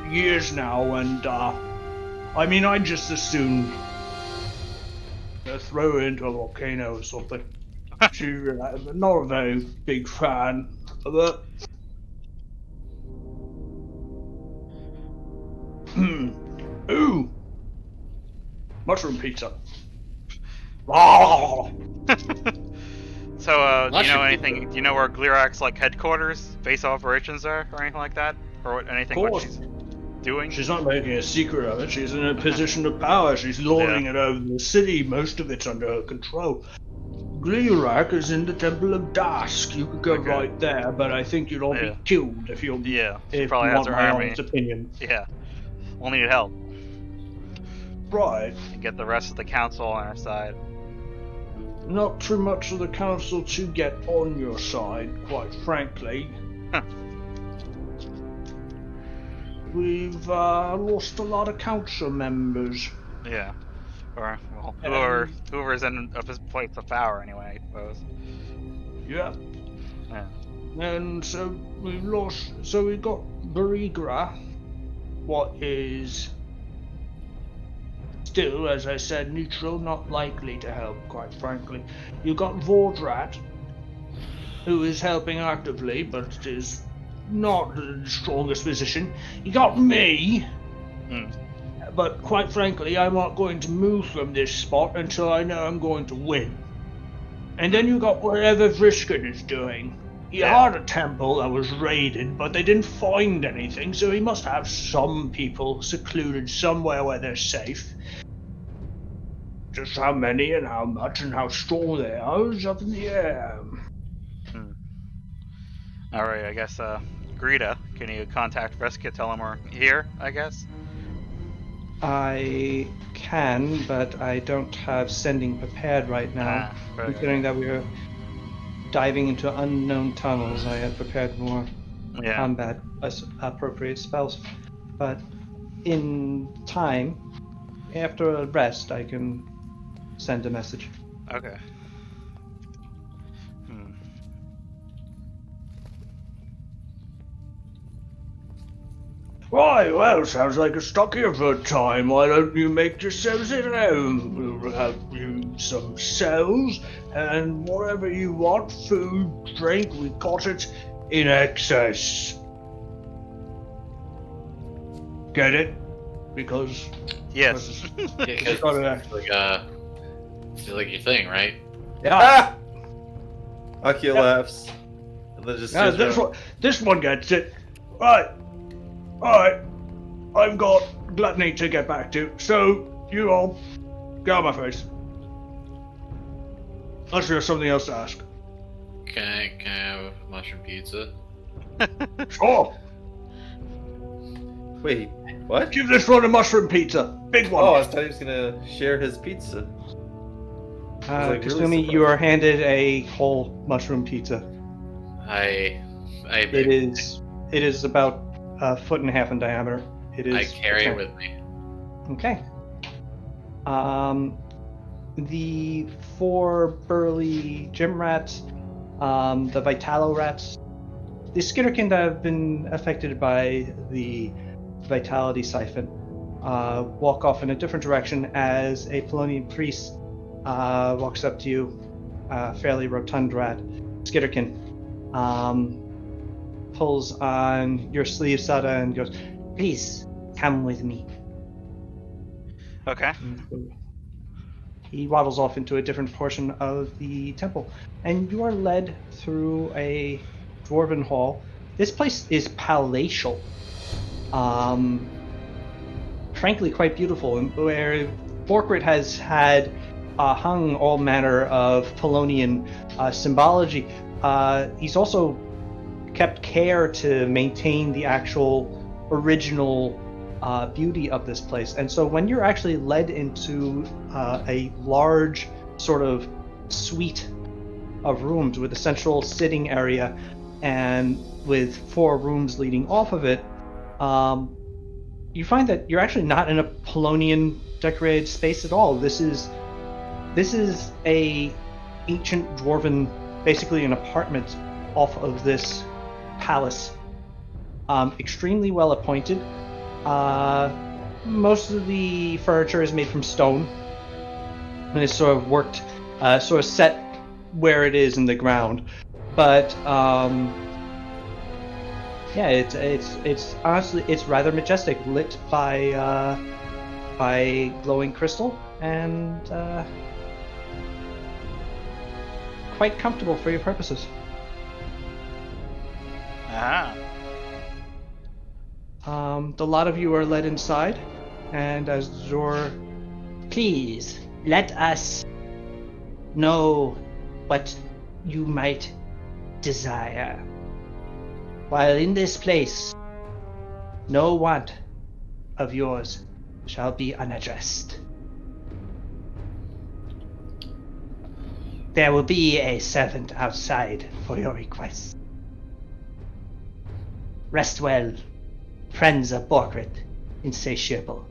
years now, and I mean, I'd just as soon throw her into a volcano or something. I'm not a very big fan of it. Ooh! Mushroom pizza. Ah! so, do you know Mushroom anything? Do you know where Glirak's like headquarters, base of operations are, or anything like that, or anything what Course. she's doing? She's not making a secret of it. She's in a position of power. She's lording it over the city. Most of it's under her control. Glirak is in the Temple of Dusk. You could go Okay. right there, but I think you'd all Yeah. be killed if you Yeah, she if probably you has want her my army. honest opinion. Yeah, we'll need help Right. and get the rest of the council on our side. Not too much of the council to get on your side, quite frankly. Huh. We've lost a lot of council members. Yeah, or well, Um, whoever's in a place of power anyway, I suppose. Yeah. Yeah. And so we've lost. So we've got Barigra, what is still, as I said, neutral, not likely to help, quite frankly. You've got Vordrat, who is helping actively, but is not in the strongest position. You got me, but quite frankly, I'm not going to move from this spot until I know I'm going to win. And then you got whatever Vriskin is doing. He had a temple that was raided, but they didn't find anything, so he must have some people secluded somewhere where they're safe. Just how many and how much and how strong they are is up in the air. Alright, I guess, Greta, can you contact Brisket, tell him we're here, I guess? I can, but I don't have sending prepared right now. Very Considering that we are diving into unknown tunnels, I had prepared more Yeah. combat appropriate spells. But in time, after a rest, I can send a message. Okay. Right, well, sounds like you're stuck here for a time. Why don't you make yourselves at home? We'll have you some cells and whatever you want, food, drink, we got it in excess. Get it? Because Yes. Because got it. it's like your thing, right? Yeah, Akio laughs. And then just yeah, turns around. this one gets it. Right. Alright. I've got gluttony to get back to, so you all get out of my face. Unless there's something else to ask. Can I have mushroom pizza? Sure. Wait, what? Give this one a mushroom pizza. Big one. Oh, I thought he was gonna share his pizza. like, really Kasumi, you are handed a whole mushroom pizza. It is about a foot and a half in diameter. It is. I carry it with me. Okay. The 4 burly gym rats, the Vitalo rats, the Skitterkin that have been affected by the Vitality Siphon, walk off in a different direction as a Polonian priest walks up to you, fairly rotund rat. Skitterkin pulls on your sleeve, Sada, and goes, "Please come with me." Okay. He waddles off into a different portion of the temple, and you are led through a dwarven hall. This place is palatial, frankly quite beautiful, and where Borkrit has had hung all manner of Polonian symbology. He's also kept care to maintain the actual original beauty of this place. And so when you're actually led into a large sort of suite of rooms with a central sitting area and with 4 rooms leading off of it, you find that you're actually not in a Polonian decorated space at all. This is a ancient dwarven, basically an apartment off of this palace. Extremely well appointed. Most of the furniture is made from stone, and it's sort of worked, sort of set where it is in the ground. But yeah, it's honestly it's rather majestic, lit by glowing crystal, and quite comfortable for your purposes. Ah. The lot of you are led inside, and as Zor, please let us know what you might desire. While in this place, no want of yours shall be unaddressed. There will be a servant outside for your request. Rest well, friends of Borgrit, insatiable.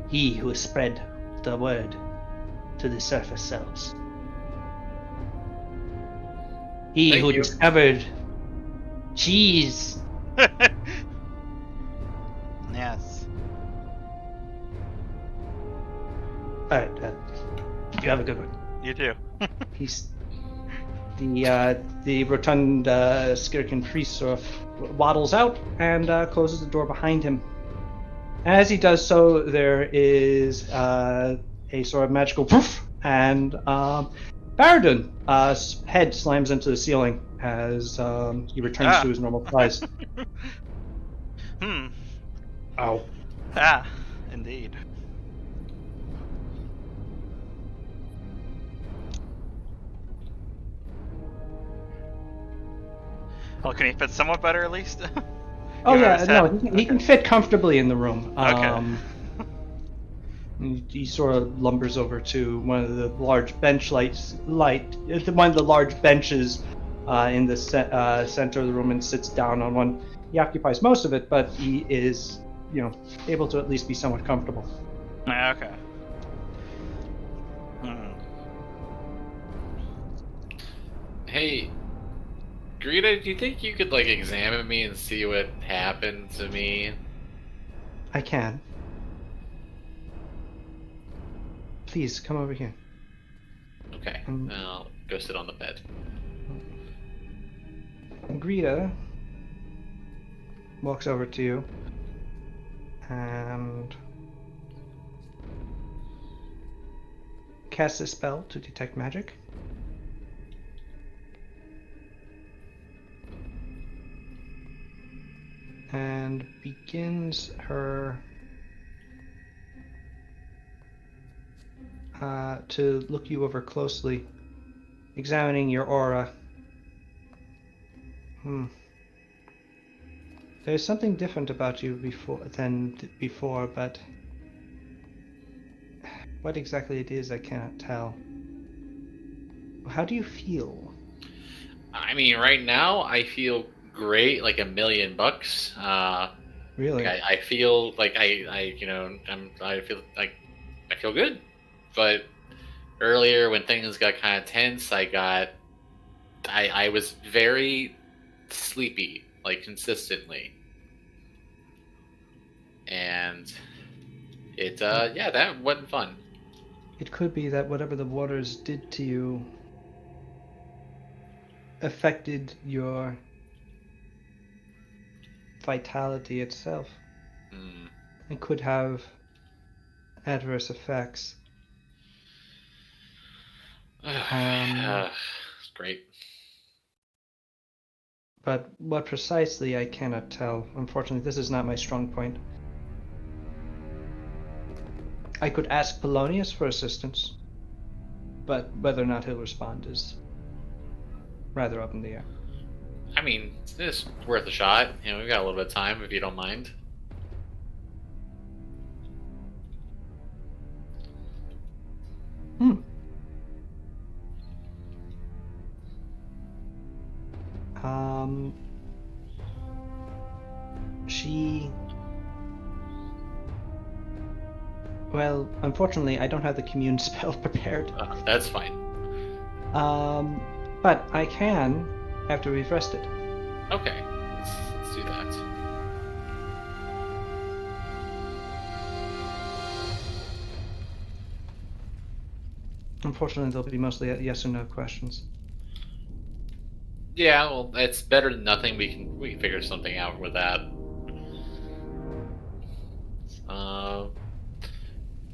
He who spread the word to the surface cells. He Thank who you. discovered cheese. Yes. Alright, you have a good one. You too. He's the rotund Skirkin priest sort of waddles out and closes the door behind him. And as he does so, there is a sort of magical poof, and Baradun head slams into the ceiling as he returns to his normal size. Hmm. Ow. Ah, indeed. Well, can he fit somewhat better at least? Oh Given yeah, his no, head? he can fit comfortably in the room. Okay. He sort of lumbers over to one of the large one of the large benches in the center of the room and sits down on one. He occupies most of it, but he is, able to at least be somewhat comfortable. Okay. Hmm. Hey, Greta, do you think you could like examine me and see what happened to me? I can. Please come over here. Okay, I'll go sit on the bed. Greta walks over to you and casts a spell to detect magic. And begins her to look you over closely, examining your aura. There's something different about you than before, but what exactly it is, I cannot tell. How do you feel? I mean, right now I feel great, like $1,000,000. Really? Like I feel like I feel good. But earlier when things got kind of tense, I was very sleepy, like consistently. And that wasn't fun. It could be that whatever the waters did to you affected your vitality itself. It could have adverse effects. Great. But what precisely, I cannot tell. Unfortunately, this is not my strong point. I could ask Polonius for assistance, but whether or not he'll respond is rather up in the air. I mean, it's worth a shot. You know, we've got a little bit of time if you don't mind. Hmm. She... Well, unfortunately, I don't have the commune spell prepared. That's fine. But I can after we've rested. Okay, let's do that. Unfortunately, they'll be mostly yes or no questions. Yeah, well, it's better than nothing. We can figure something out with that.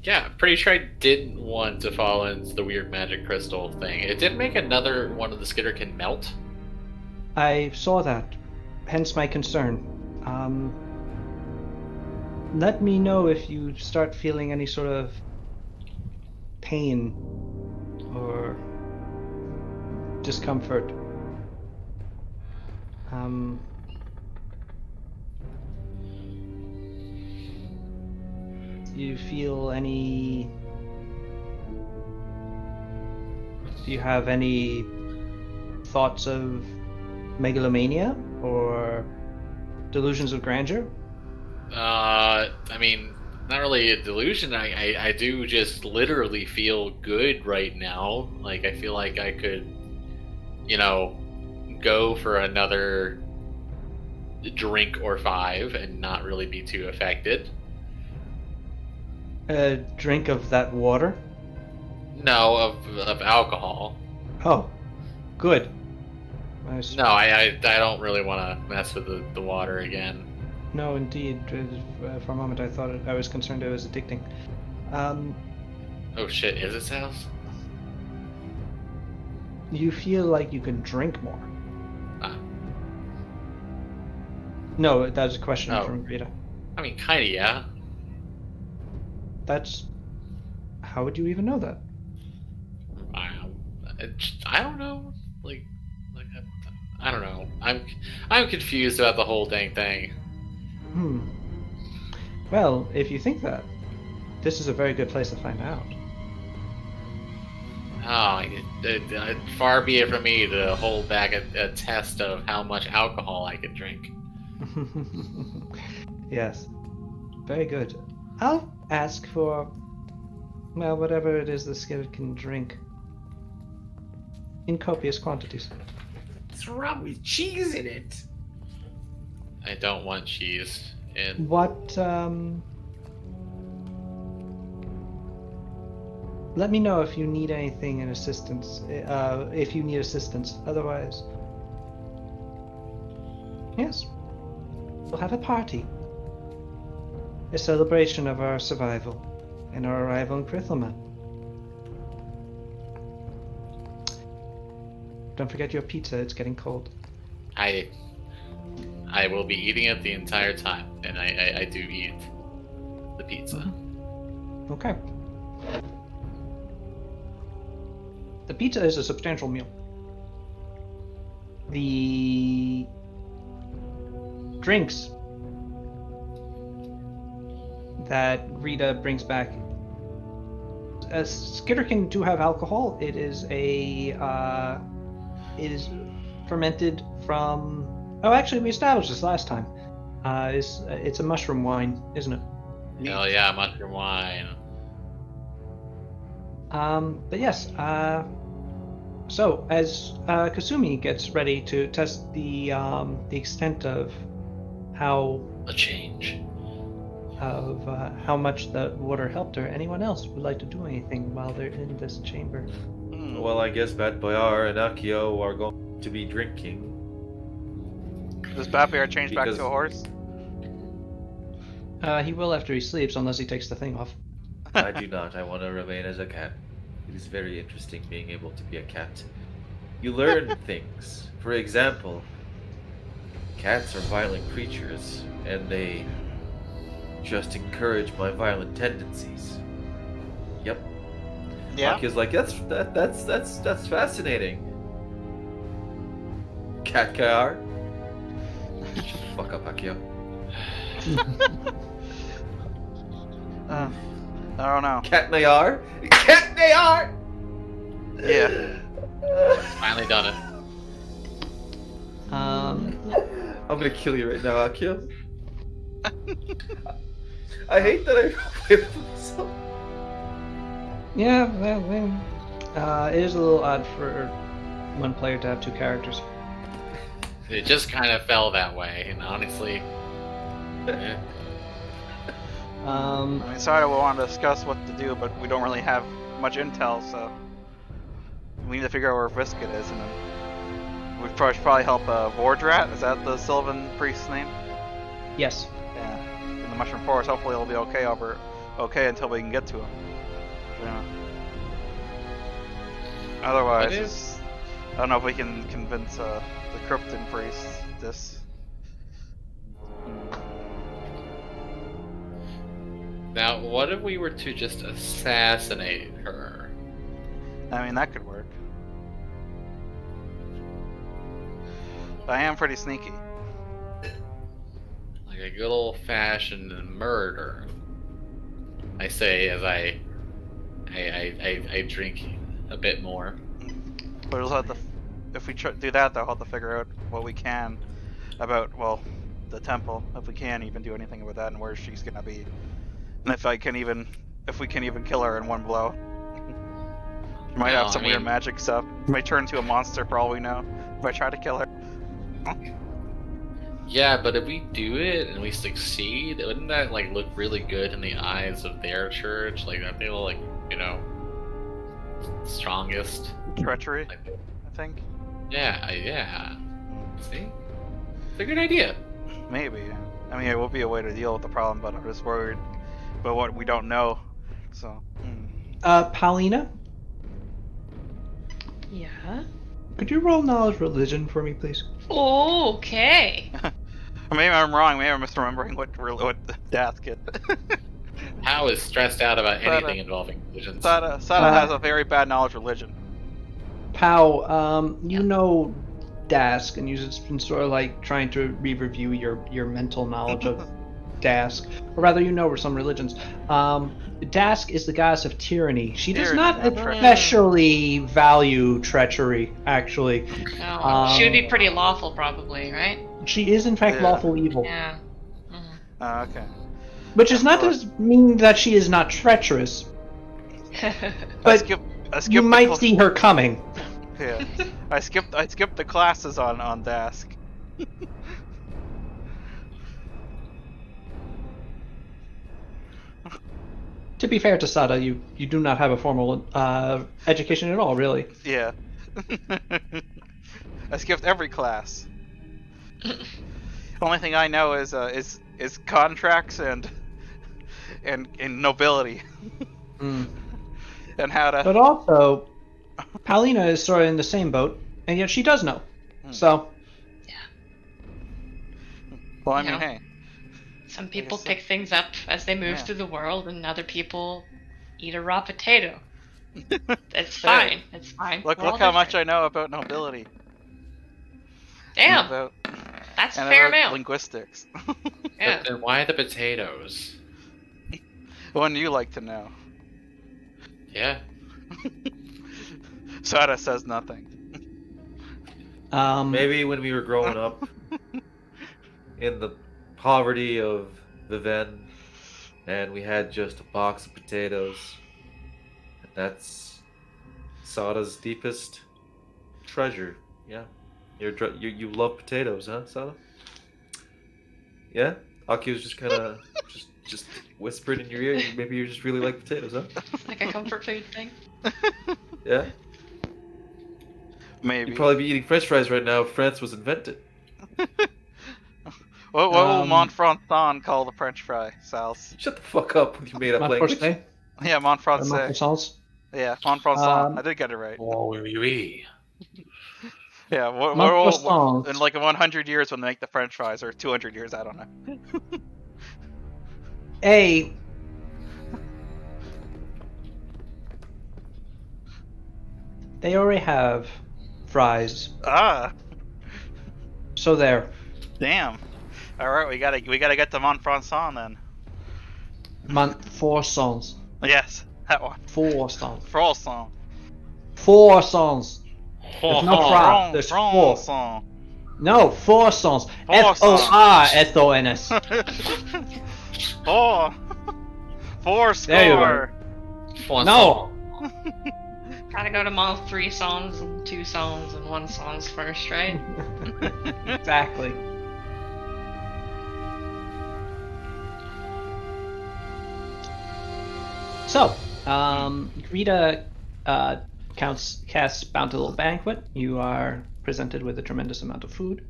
Yeah, pretty sure I didn't want to fall into the weird magic crystal thing. It did make another one of the Skitterkin melt. I saw that, hence my concern. Let me know if you start feeling any sort of pain or discomfort. Do you feel any... Do you have any thoughts of megalomania or delusions of grandeur? I mean, not really a delusion. I do just literally feel good right now. Like, I feel like I could, you know, go for another drink or 5 and not really be too affected. A drink of that water? No, of alcohol. Oh, good. Nice. No, I don't really want to mess with the water again. No, indeed. For a moment, I thought I was concerned it was addicting. Oh shit, is it Sales? You feel like you can drink more. Ah. No, that was a question Oh. from Rita. I mean, kinda, yeah. That's... How would you even know that? I don't know. Like I don't know. I'm confused about the whole dang thing. Well, if you think that, this is a very good place to find out. Oh, far be it from me to hold back a test of how much alcohol I can drink. Yes. Very good. I'll ask for, well, whatever it is the skillet can drink. In copious quantities. What's wrong with cheese in it? I don't want cheese in. What, let me know if you need anything in assistance, if you need assistance. Otherwise, yes, we'll have a party. A celebration of our survival and our arrival in Crithelman. Don't forget your pizza, it's getting cold. I will be eating it the entire time, and I do eat the pizza. Okay. The pizza is a substantial meal. The drinks that Rita brings back, Skitterkin do have alcohol. It is it is fermented from... Oh, actually, we established this last time. It's a mushroom wine, isn't it? Hell yeah, mushroom wine. But yes, so as Kasumi gets ready to test the extent of how A change. how much the water helped her, anyone else would like to do anything while they're in this chamber? Well, I guess Bad Boyar and Akio are going to be drinking. Does Bapiar change back Because- to a horse? He will after he sleeps, unless he takes the thing off. I do not. I want to remain as a cat. It is very interesting being able to be a cat. You learn things. For example, cats are violent creatures, and they just encourage my violent tendencies. Yep. Yeah. Akio's like, that's fascinating. Cat Kayar. Shut the fuck up, Akio. I don't know. Cat Nayar? Cat Nayar! Yeah. Finally done it. Um, I'm gonna kill you right now, Akio. I hate that I played with myself. yeah, it is a little odd for one player to have two characters. It just kind of fell that way, and honestly, eh. I mean, sorry, we want to discuss what to do, but we don't really have much intel, so we need to figure out where Viscid is, and then we'd probably help Vordrat. Is that the Sylvan priest's name? Yes. Yeah. In the Mushroom Forest. Hopefully, it'll be okay until we can get to him. Yeah. Otherwise, I don't know if we can convince the Krypton priest this. Now, what if we were to just assassinate her? I mean, that could work. I am pretty sneaky. Like a good old-fashioned murder. I say as I drink a bit more. But we'll have to, if we do that, though, we'll have to figure out what we can about, well, the temple. If we can even do anything with that, and where she's gonna be, and if we can even kill her in one blow. She might have some weird magic stuff. She might turn into a monster for all we know. If I try to kill her. Yeah, but if we do it and we succeed, wouldn't that like look really good in the eyes of their church? Like, aren't they all like, you know, strongest? Treachery, Like, I think. yeah, yeah. See, it's a good idea. Maybe. I mean, it will be a way to deal with the problem, but I'm just worried about what we don't know. So. Paulina, Yeah. could you roll knowledge religion for me, please? Okay. Maybe I'm wrong. Maybe I'm misremembering what Dask is. Hal is stressed out about Sada- anything involving religions. Sada has a very bad knowledge of religion. Pow, you know Dask, and you've just been sort of like trying to re-review your mental knowledge of Dask, or rather, you know some religions. Dask is the goddess of tyranny. She does Tyranny, not that's right. especially value treachery, actually. No, she would be pretty lawful, probably, right? She is, in fact, Yeah. lawful evil. Yeah. Okay. Which is not to mean that she is not treacherous, but I skipped you the might see her coming. Yeah. I skipped the classes on Dask. To be fair to Sada, you do not have a formal education at all, really. Yeah. I skipped every class. Only thing I know is contracts and nobility Mm. and how to. But also, Paulina is sort of in the same boat, and yet she does know. So, Well, I You mean, know. hey. Some people so. pick things up as they move Yeah. through the world, and other people eat a raw potato. It's Hey. fine. It's fine. Look We're all how much different. I know about nobility. Damn, About, that's and fair about amount. linguistics. Yeah. But then why the potatoes? One you like to know. Yeah. Sada says nothing. Maybe when we were growing up in the poverty of Viven and we had just a box of potatoes, that's Sada's deepest treasure. Yeah. You love potatoes, huh, Sada? Yeah? Aki's just kind of just whispered in your ear. Maybe you just really like potatoes, huh? Like a comfort food thing. Yeah. Maybe. You'd probably be eating French fries right now if France was invented. What will Montfrançon call the French fry, Sals? Shut the fuck up with your made up language. Montfrancais? Yeah, Montfrancais. Montfrancais? Yeah, Montfrancon. Um, I did get it right. Oh, oui. Yeah, Montfrancais. in like 100 years when they make the French fries, or 200 years, I don't know. They already have fries. Ah, So there. Damn. All right, we gotta get to Montfrançon then. Four songs. Yes, that one. 4 songs. Françon. 4 songs. There's no fra. There's 4. Françon. No, 4 songs. Four FORSONS. Four There you score. No. Gotta go to all 3 songs and 2 songs and 1 songs first, right? Exactly. So, Rita casts Bountiful Banquet. You are presented with a tremendous amount of food.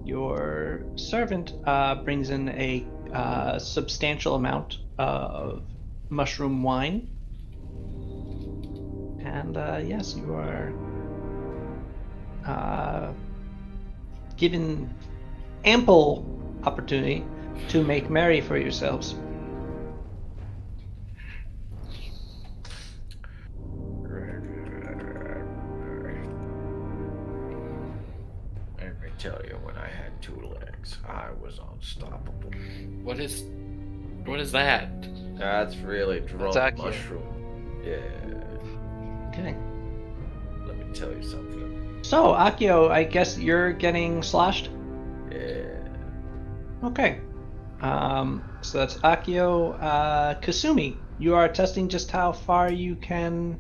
Your servant brings in a substantial amount of mushroom wine. And yes, you are given ample opportunity to make merry for yourselves. Let me tell you, when I had 2 legs, I was unstoppable. What is that? That's really drunk Akio. mushroom. Yeah. Okay. Let me tell you something. So, Akio, I guess you're getting sloshed? Yeah. Okay. So that's Akio. Kasumi, you are testing just how far you can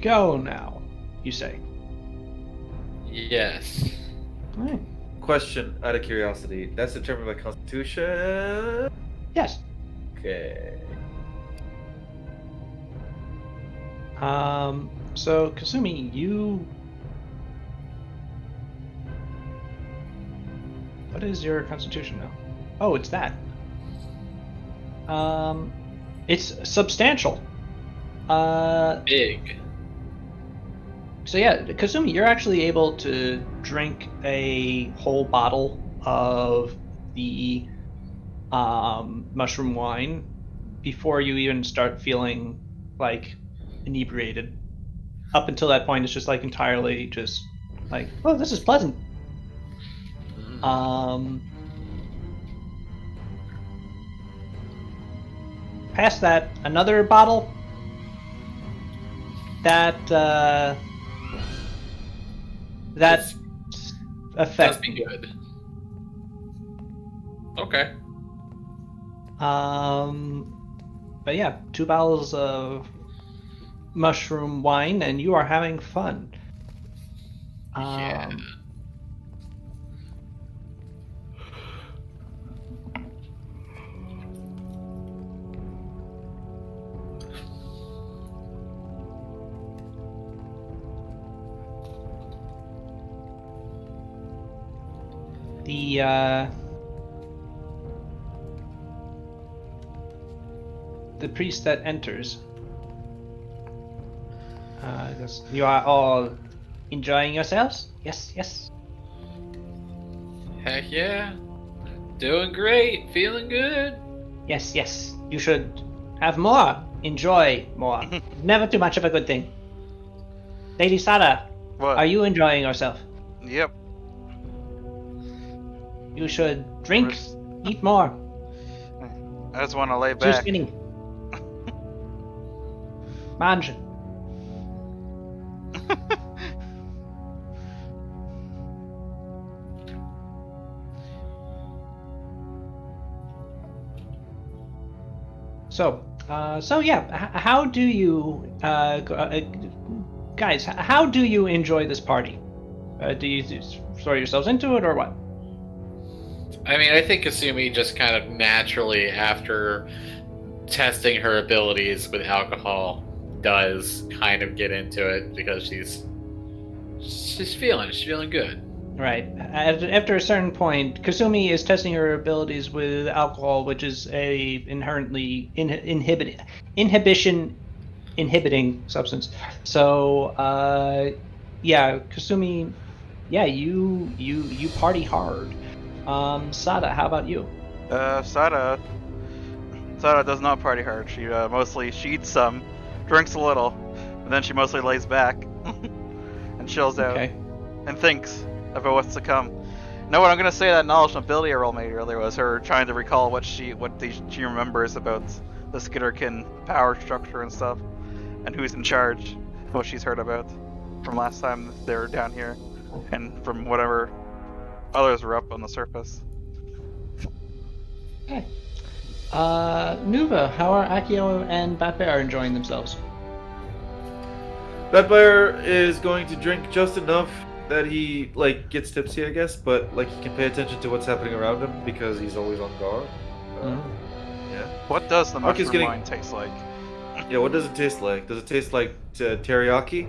go now, you say. Yes. Alright. Question out of curiosity. That's determined by Constitution? Yes. Okay. So Kasumi, you... What is your constitution now? Oh, it's that. It's substantial. Big. So yeah, Kasumi, you're actually able to drink a whole bottle of the mushroom wine before you even start feeling like inebriated. Up until that point, it's just like entirely just like, oh, this is pleasant. Past that, another bottle. That's Does effect. be good. Okay. But yeah, 2 bottles of mushroom wine, and you are having fun. Yeah. The priest that enters. You are all enjoying yourselves? Yes, yes. Heck yeah. Doing great. Feeling good. Yes, yes. You should have more. Enjoy more. Never too much of a good thing. Lady Sada, What? are you enjoying yourself? Yep. You should drink, Where's- eat more. I just want to lay Too back. skinny. Mange. So yeah, how do you, guys? How do you enjoy this party? Do you just throw yourselves into it, or what? I mean, I think Kasumi just kind of naturally, after testing her abilities with alcohol, does kind of get into it because she's feeling good. Right. After a certain point, Kasumi is testing her abilities with alcohol, which is a inherently inhibiting substance. So, yeah, Kasumi, yeah, you party hard. Sada, how about you? Sada does not party hard. She she eats some, drinks a little, but then she mostly lays back and chills out. Okay. and thinks about what's to come. No, what I'm gonna say that knowledge and ability I roll made earlier was her trying to recall what she remembers about the Skitterkin power structure and stuff, and who's in charge, what she's heard about from last time they were down here, and from whatever others were up on the surface. Okay. Nuva, how are Akio and Batbear enjoying themselves? Batbear is going to drink just enough that he gets tipsy, I guess, but he can pay attention to what's happening around him because he's always on guard. Yeah. What does the Aki's mushroom wine taste like? Yeah, what does it taste like? Does it taste like teriyaki?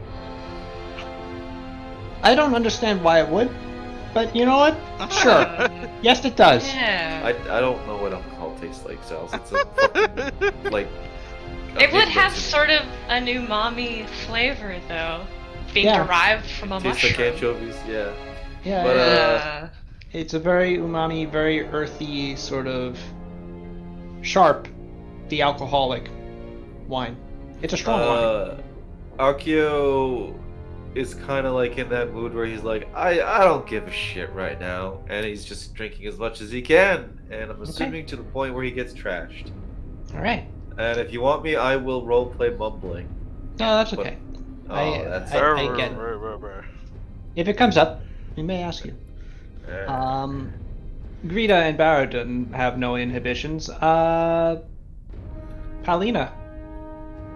I don't understand why it would, but you know what? Sure. Yes, it does. Yeah. I don't know what alcohol tastes like, Sals. It's a fucking, It would have sort of an umami flavor, though, being Yeah. derived from a tastes mushroom. like anchovies, yeah. Yeah, But, Yeah. it's a very umami, very earthy, sort of sharp, the alcoholic wine. It's a strong wine. Akio is kind of in that mood where he's like, I don't give a shit right now, and he's just drinking as much as he can, and I'm assuming to the point where he gets trashed. All right. And if you want me, I will roleplay mumbling. No, that's But- okay. that's I get it. If it comes up, we may ask you. Greta and Baradun have no inhibitions. Paulina,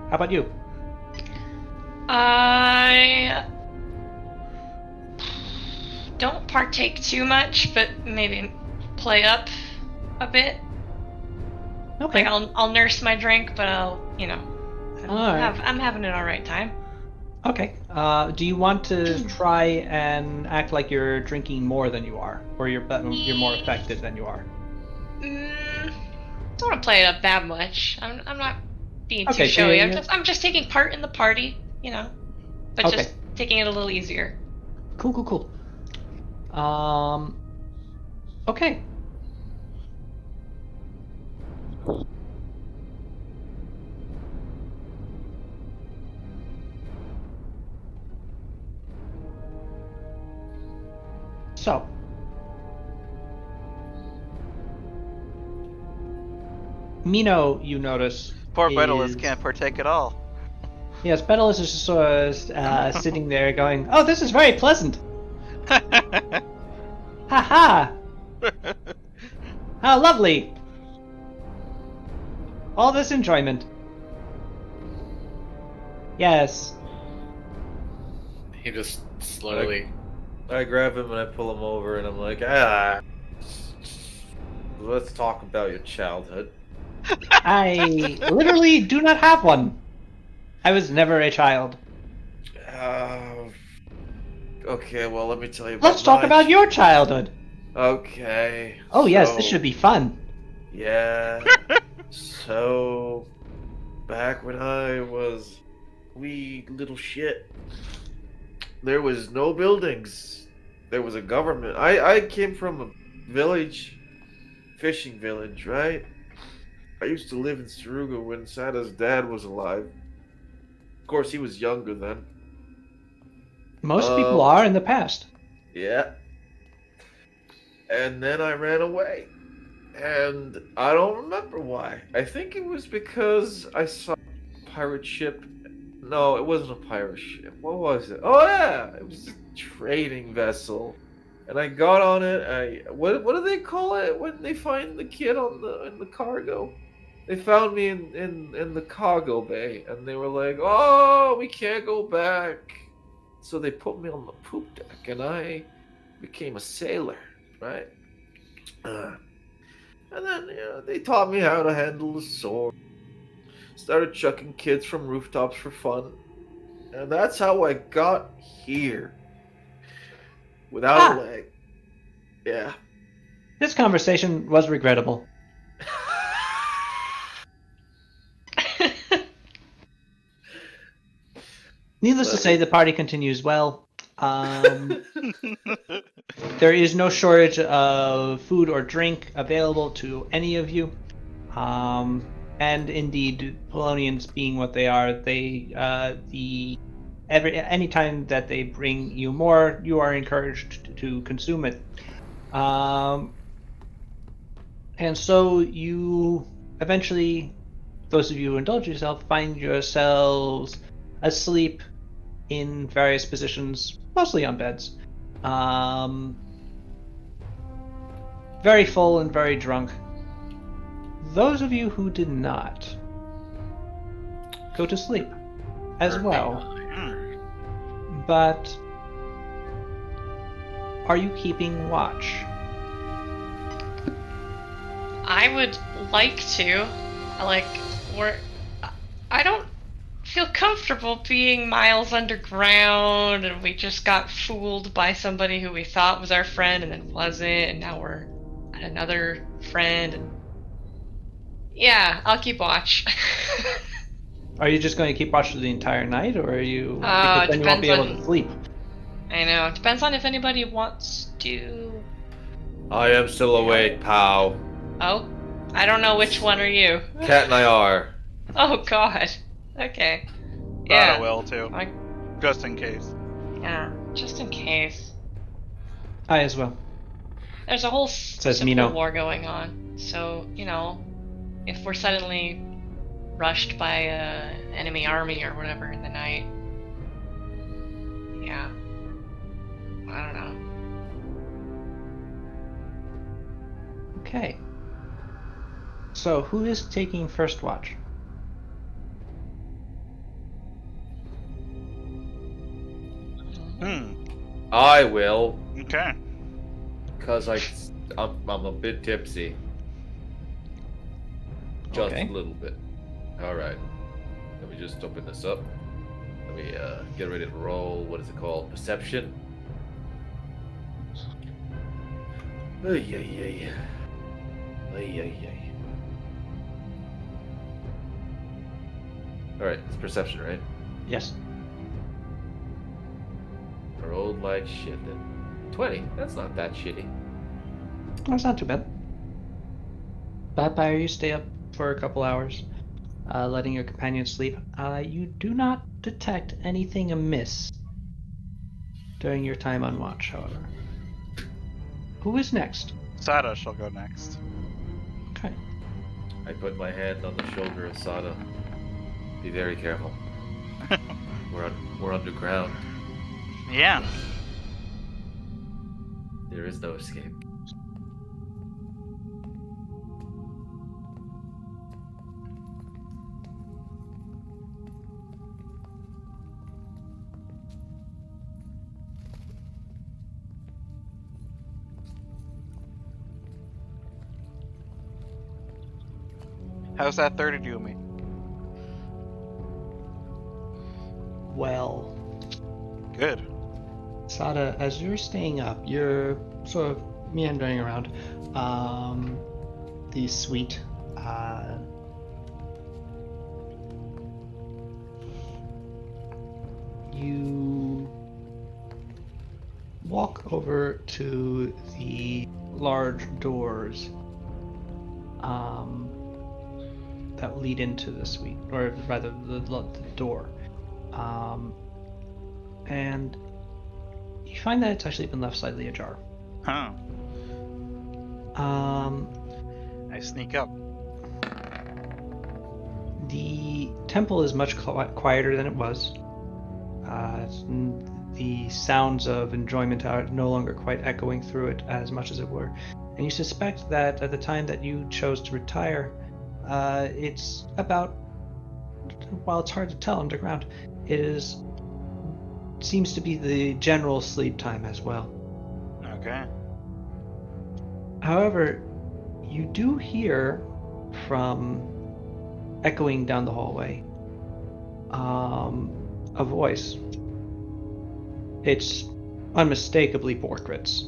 how about you? I don't partake too much, but maybe play up a bit. Okay. Like I'll nurse my drink, but I'll Alright. I'm having an alright time. Okay. Do you want to try and act like you're drinking more than you are, or you're more affected than you are? Don't want to play it up that much. I'm not being Okay, too so showy. you're- I'm just taking part in the party, but Okay. just taking it a little easier. Cool. Okay. So. Mino, you notice. Poor is- Vitalist can't partake at all. Yes, Betalist is just sort of sitting there going, "Oh, this is very pleasant. Ha ha! How lovely! All this enjoyment. Yes. He just slowly. I grab him and I pull him over and I'm like, let's talk about your childhood. I literally do not have one. I was never a child. Okay, well, let me tell you about Let's talk about your childhood. Okay. Oh yes, this so- should be fun. Yeah. So, back when I was wee little shit, there was no buildings. There was a government. I came from a village, fishing village, right? I used to live in Saruga when Sada's dad was alive. Of course, he was younger then. Most people are in the past. Yeah. And then I ran away. And I don't remember why. I think it was because I saw a pirate ship. No, it wasn't a pirate ship. What was it? Oh yeah, it was a trading vessel. And I got on it. What do they call it when they find the kid in the cargo? They found me in the cargo bay, and they were like, "Oh, we can't go back." So they put me on the poop deck, and I became a sailor, right? And then they taught me how to handle a sword. Started chucking kids from rooftops for fun, and that's how I got here. Without a leg. Yeah. This conversation was regrettable. Needless to say, the party continues well. There is no shortage of food or drink available to any of you. And indeed, Polonians being what they are, the any time that they bring you more, you are encouraged to consume it. And so you eventually, those of you who indulge yourself, find yourselves asleep in various positions, mostly on beds. Very full and very drunk. Those of you who did not go to sleep as Hardly well. mine. But are you keeping watch? I would like to. I don't feel comfortable being miles underground, and we just got fooled by somebody who we thought was our friend and then wasn't, and now we're at another friend. And yeah, I'll keep watch. Are you just going to keep watch through the entire night, or are you? Because It then you won't be depends able to on. sleep. I know. It depends on if anybody wants to. I am still awake, pal. Oh, I don't know which one are you. Cat and I are. Oh God. Okay. Thought Yeah. I will too, I- just in case. Yeah. Just in case. I as well. There's a whole Says civil Mino. war going on, so if we're suddenly rushed by a enemy army or whatever in the night, yeah, I don't know. Okay. So who is taking first watch? I will, Okay. because I'm a bit tipsy. Just Okay. a little bit. Alright. Let me just open this up. Let me get ready to roll. What is it called? Perception? Ay, ay, ay. Ay, ay, ay. Alright, it's perception, right? Yes. I rolled like shit then. 20. That's not that shitty. That's not too bad. Vampire, you stay up for a couple hours, letting your companion sleep. You do not detect anything amiss during your time on watch, however. Who is next? Sada shall go next. Okay. I put my hand on the shoulder of Sada. Be very careful. We're underground. Yeah. There is no escape. How's that 30 do me? Well, Good. Sada, as you're staying up, you're sort of meandering around the suite. You walk over to the large doors that lead into the suite, or rather the door. And you find that it's actually been left slightly ajar. Huh. I sneak up. The temple is much quieter than it was. The sounds of enjoyment are no longer quite echoing through it as much as it were. And you suspect that at the time that you chose to retire, it's about, while it's hard to tell underground, seems to be the general sleep time as well. Okay. However, you do hear from echoing down the hallway a voice. It's unmistakably Borkritz,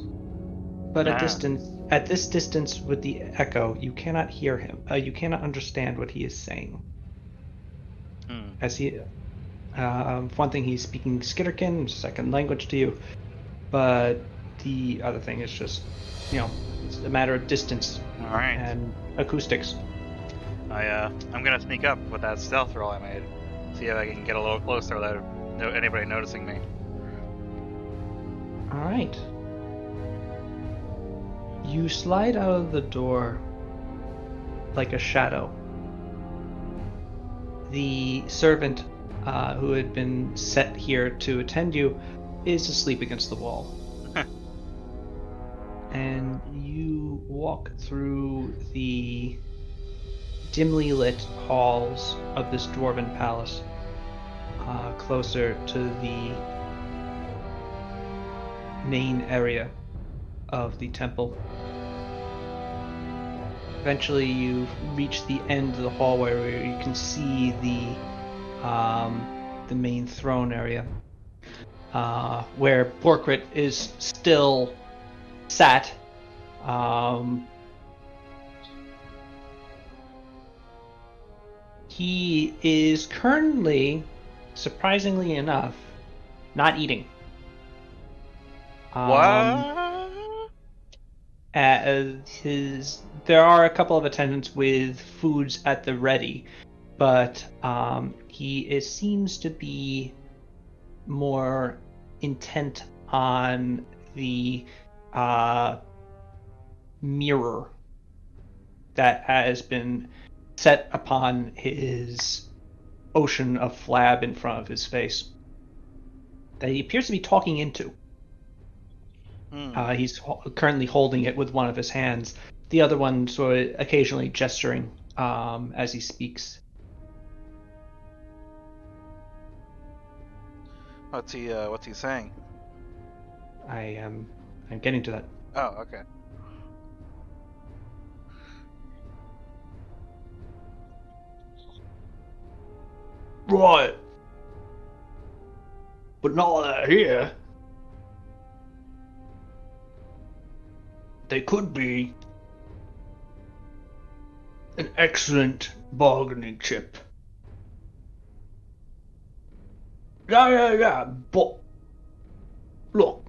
but at this distance with the echo, you cannot hear him. You cannot understand what he is saying. As he, for one thing, he's speaking Skitterkin, second language to you, but the other thing is just, it's a matter of distance All right. and acoustics. I'm gonna sneak up with that stealth roll I made. See if I can get a little closer without anybody noticing me. All right. You slide out of the door like a shadow. The servant who had been set here to attend you is asleep against the wall. And you walk through the dimly lit halls of this dwarven palace, closer to the main area of the temple. Eventually, you reach the end of the hallway where you can see the main throne area, where Borkrit is still sat. He is currently, surprisingly enough, not eating. What? There are a couple of attendants with foods at the ready, but he seems to be more intent on the mirror that has been set upon his ocean of flab in front of his face that he appears to be talking into. He's currently holding it with one of his hands, the other one sort of occasionally gesturing as he speaks. What's he saying? I'm getting to that. Oh, okay. Right. But now they're here, they could be an excellent bargaining chip. Yeah, but look.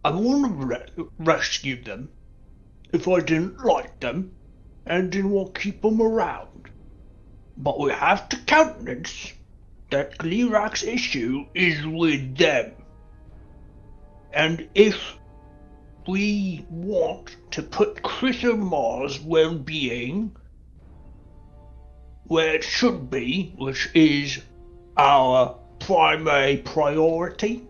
I wouldn't have rescued them if I didn't like them and didn't want to keep them around. But we have to countenance that Glirac's issue is with them. And if we want to put Chrysomar's well-being where it should be, which is our primary priority,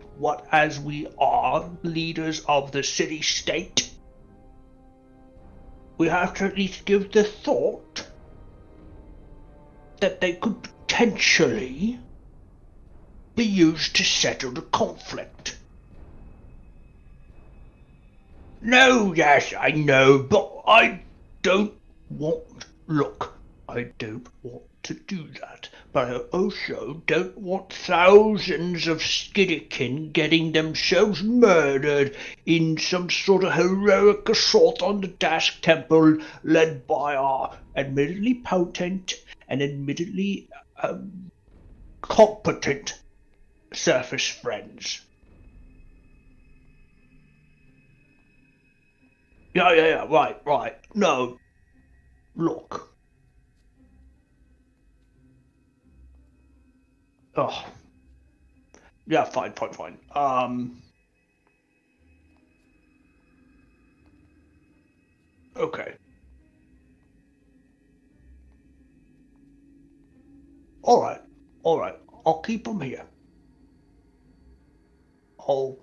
as we are leaders of the city-state, we have to at least give the thought that they could potentially be used to settle the conflict. No, yes, I know, but I don't want... Look, I don't want to do that, but I also don't want thousands of Skiddikin getting themselves murdered in some sort of heroic assault on the Dask Temple led by our admittedly potent and admittedly competent surface friends. Yeah, right. No, look. Oh. Yeah, fine. Okay. Alright. I'll keep them here. I'll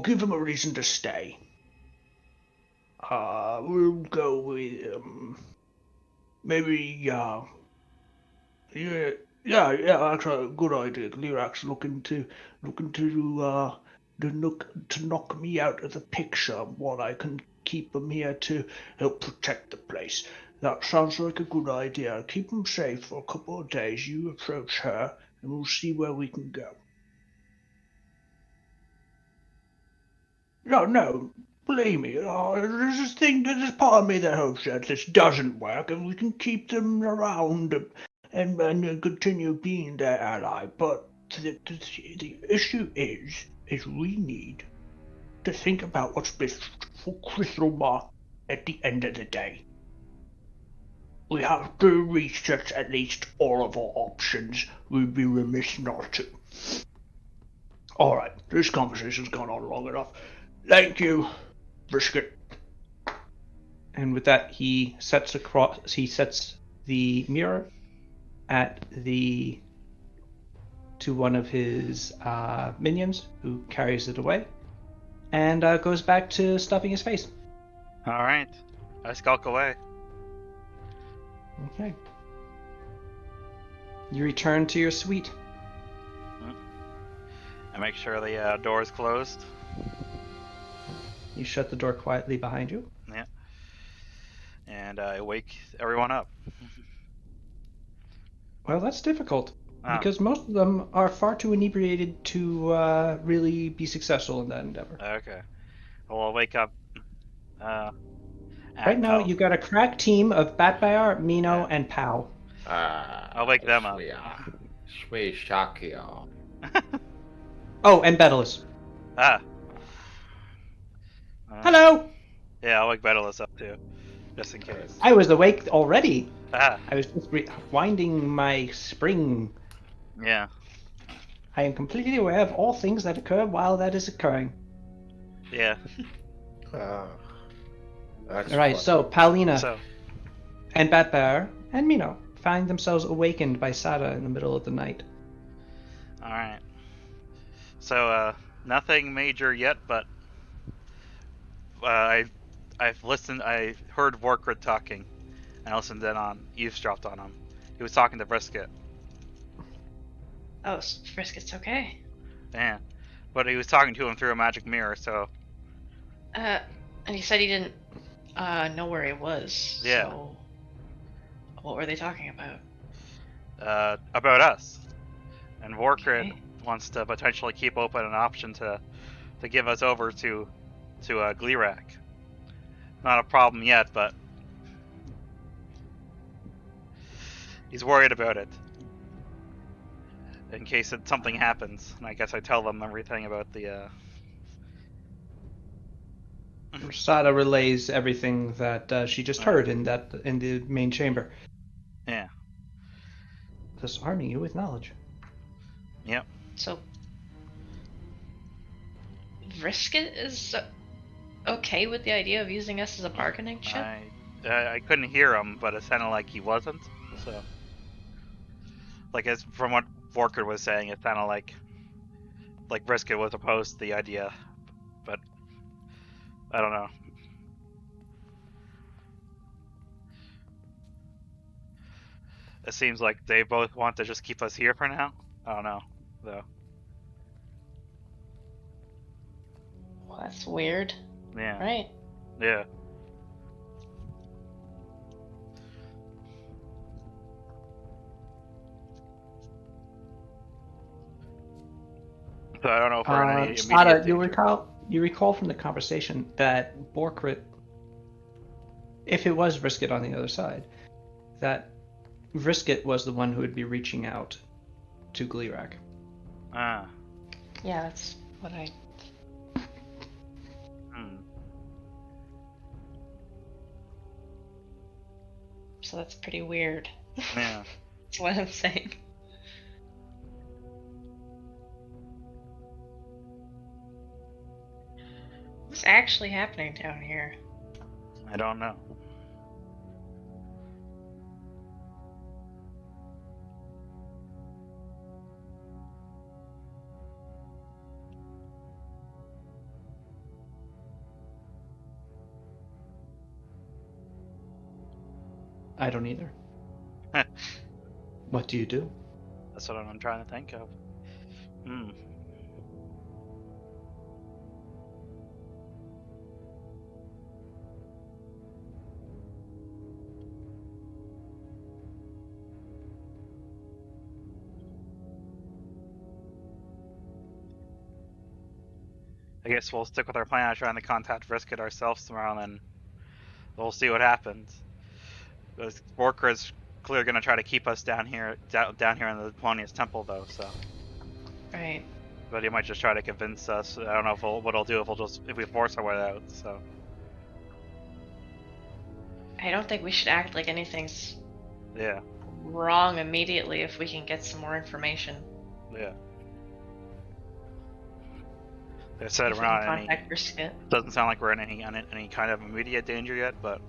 give them a reason to stay. We'll go with, maybe, yeah, actually, good idea. Glirac's looking to knock me out of the picture while I can keep them here to help protect the place. That sounds like a good idea. Keep them safe for a couple of days. You approach her, and we'll see where we can go. No, believe me, there's part of me that hopes that this doesn't work and we can keep them around and continue being their ally. But the issue is we need to think about what's best for Chrysalmar at the end of the day. We have to research at least all of our options. We'd be remiss not to. Alright, this conversation's gone on long enough. Thank you, Brisket. And with that, he sets the mirror to one of his minions, who carries it away, and goes back to stuffing his face. All right, I skulk away. Okay. You return to your suite. I make sure the door is closed. You shut the door quietly behind you. Yeah. And I wake everyone up. Well, that's difficult, Ah, because most of them are far too inebriated to really be successful in that endeavor. okay. Well, I'll wake up. Right now, you got a crack team of Batbear, Mino, Yeah. and Pow. I'll wake them up. Shui Shakyo. Oh, and Betalus. Ah. Hello! Yeah, I'll wake Betalus up too, just in case. I was awake already. Ah. I was just winding my spring. Yeah. I am completely aware of all things that occur while that is occurring. Yeah. That's Alright, fun. so Paulina So. and Batbear and Mino find themselves awakened by Sada in the middle of the night. All right. So nothing major yet, but I've listened. I heard Vorkrit talking. I listened in on, eavesdropped on him. He was talking to Brisket. Oh, Frisket's okay. Yeah. But he was talking to him through a magic mirror, so And he said he didn't know where he was. Yeah. So, what were they talking about? about us. And Vorkrit Okay. wants to potentially keep open an option to give us over to Glirak. Not a problem yet, but he's worried about it. In case something happens. And I guess I tell them everything about the Sada relays everything that she just heard in the main chamber, Yeah. thus arming you with knowledge. Yep. So, Brisket is okay with the idea of using us as a bargaining chip? I couldn't hear him, but it sounded like he wasn't. So, like, as from what Vorkrit was saying, it sounded like Brisket was opposed to the idea, but I don't know. It seems like they both want to just keep us here for now. I don't know, though. Well, that's weird, Yeah. right? Yeah. So I don't know if we're in any immediate Sada, danger. you recall from the conversation that Borkrit, if it was Brisket on the other side, that Brisket was the one who would be reaching out to Glirak. Ah. Yeah, that's what I. So that's pretty weird. Yeah. That's what I'm saying. What's actually happening down here? I don't know. I don't either. What do you do? That's what I'm trying to think of. I guess we'll stick with our plan of trying to contact Brisket ourselves tomorrow, and then we'll see what happens. Borkrit's clearly going to try to keep us down here in the Polonius Temple, though. So, Right. but he might just try to convince us. I don't know what he'll do if we force our way out. So, I don't think we should act like anything's Yeah, wrong immediately if we can get some more information. yeah. They said If we're we can not in any. contact Brisket. Doesn't sound like we're in any kind of immediate danger yet, but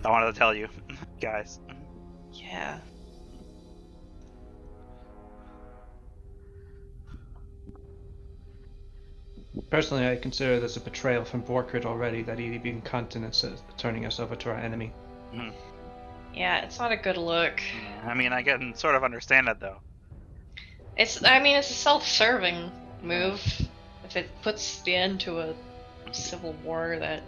I wanted to tell you, guys. Yeah. Personally, I consider this a betrayal from Borkrit already that he'd even countenance turning us over to our enemy. Yeah, it's not a good look. I mean, I can sort of understand it though. It's a self-serving move. If it puts the end to a civil war that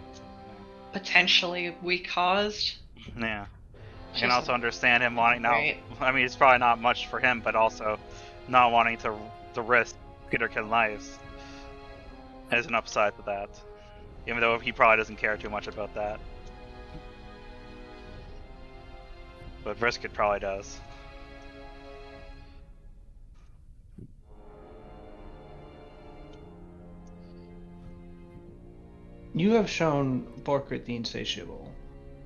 potentially we caused. Yeah. I Which can also isn't understand him wanting now. great. I mean, it's probably not much for him, but also not wanting to risk Peterkin lives. There's an upside to that, even though he probably doesn't care too much about that. But Brisket probably does. You have shown Borkrit the Insatiable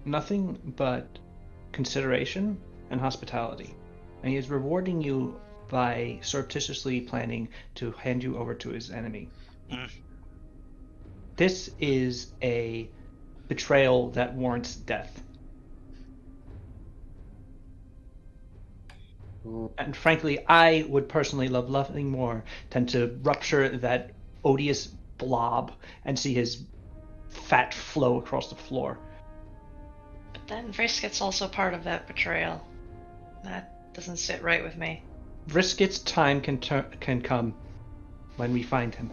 nothing but consideration and hospitality, and he is rewarding you by surreptitiously planning to hand you over to his enemy. Mm. This is a betrayal that warrants death. And frankly, I would personally love nothing more than to rupture that odious blob and see his fat flow across the floor. But then Brisket's also part of that betrayal. That doesn't sit right with me. Brisket's time can come when we find him.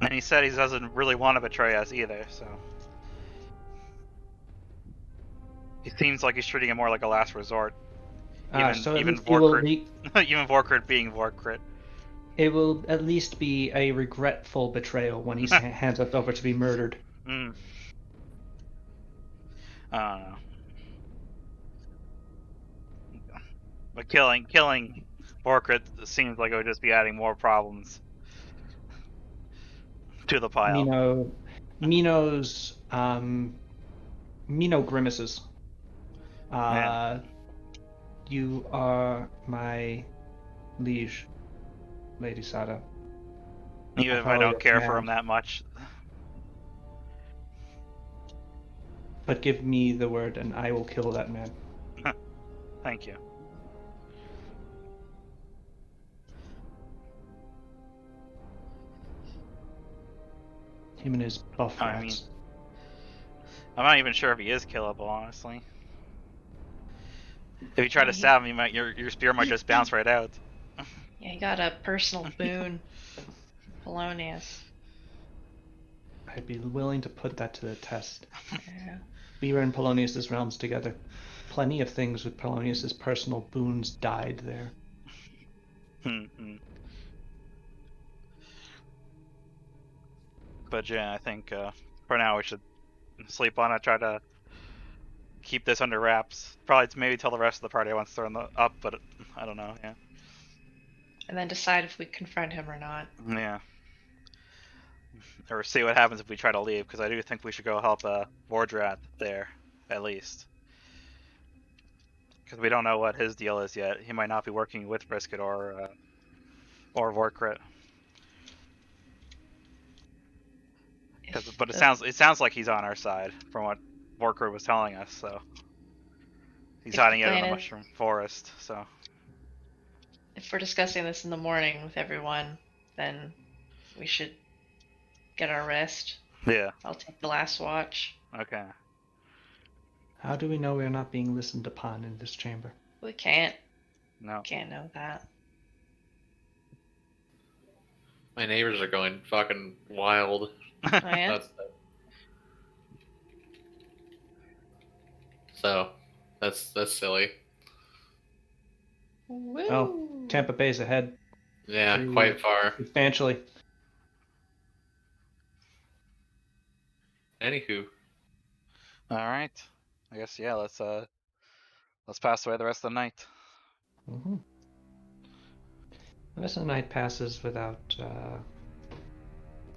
And he said he doesn't really want to betray us either, so. He seems like he's treating it more like a last resort. So at even least it will Vorkrit, even Vorkrit being Vorkrit. it will at least be a regretful betrayal when he hands us over to be murdered. I don't know. But killing Vorkrit seems like it would just be adding more problems to the pile. Mino grimaces. Yeah. You are my liege, Lady Sada. Even if I don't care for him that much. But give me the word and I will kill that man. Thank you. Him and his buff I rats. mean, I'm not even sure if he is killable, honestly. If you try to stab him, your spear might just bounce right out. Yeah, he got a personal boon. Polonius. I'd be willing to put that to the test. Yeah. We were in Polonius's realms together. Plenty of things with Polonius's personal boons died there. But yeah, I think for now we should sleep on it. Try to keep this under wraps. Probably maybe tell the rest of the party once they're up, but I don't know. Yeah. And then decide if we confront him or not. Yeah. Or see what happens if we try to leave, because I do think we should go help Vordrat there, at least. Because we don't know what his deal is yet. He might not be working with Brisket or Vorkrit. But it sounds like he's on our side from what Vorkrit was telling us. So he's hiding out in the mushroom forest. So if we're discussing this in the morning with everyone, then we should get our rest. Yeah. I'll take the last watch. Okay. How do we know we're not being listened upon in this chamber? We can't. No. Can't know that. My neighbors are going fucking wild. Oh, yeah? That's silly. Woo. Oh, Tampa Bay's ahead. Yeah, quite far. Substantially. Anywho. All right. I guess yeah. Let's pass away the rest of the night. Mm-hmm. The rest of the night passes without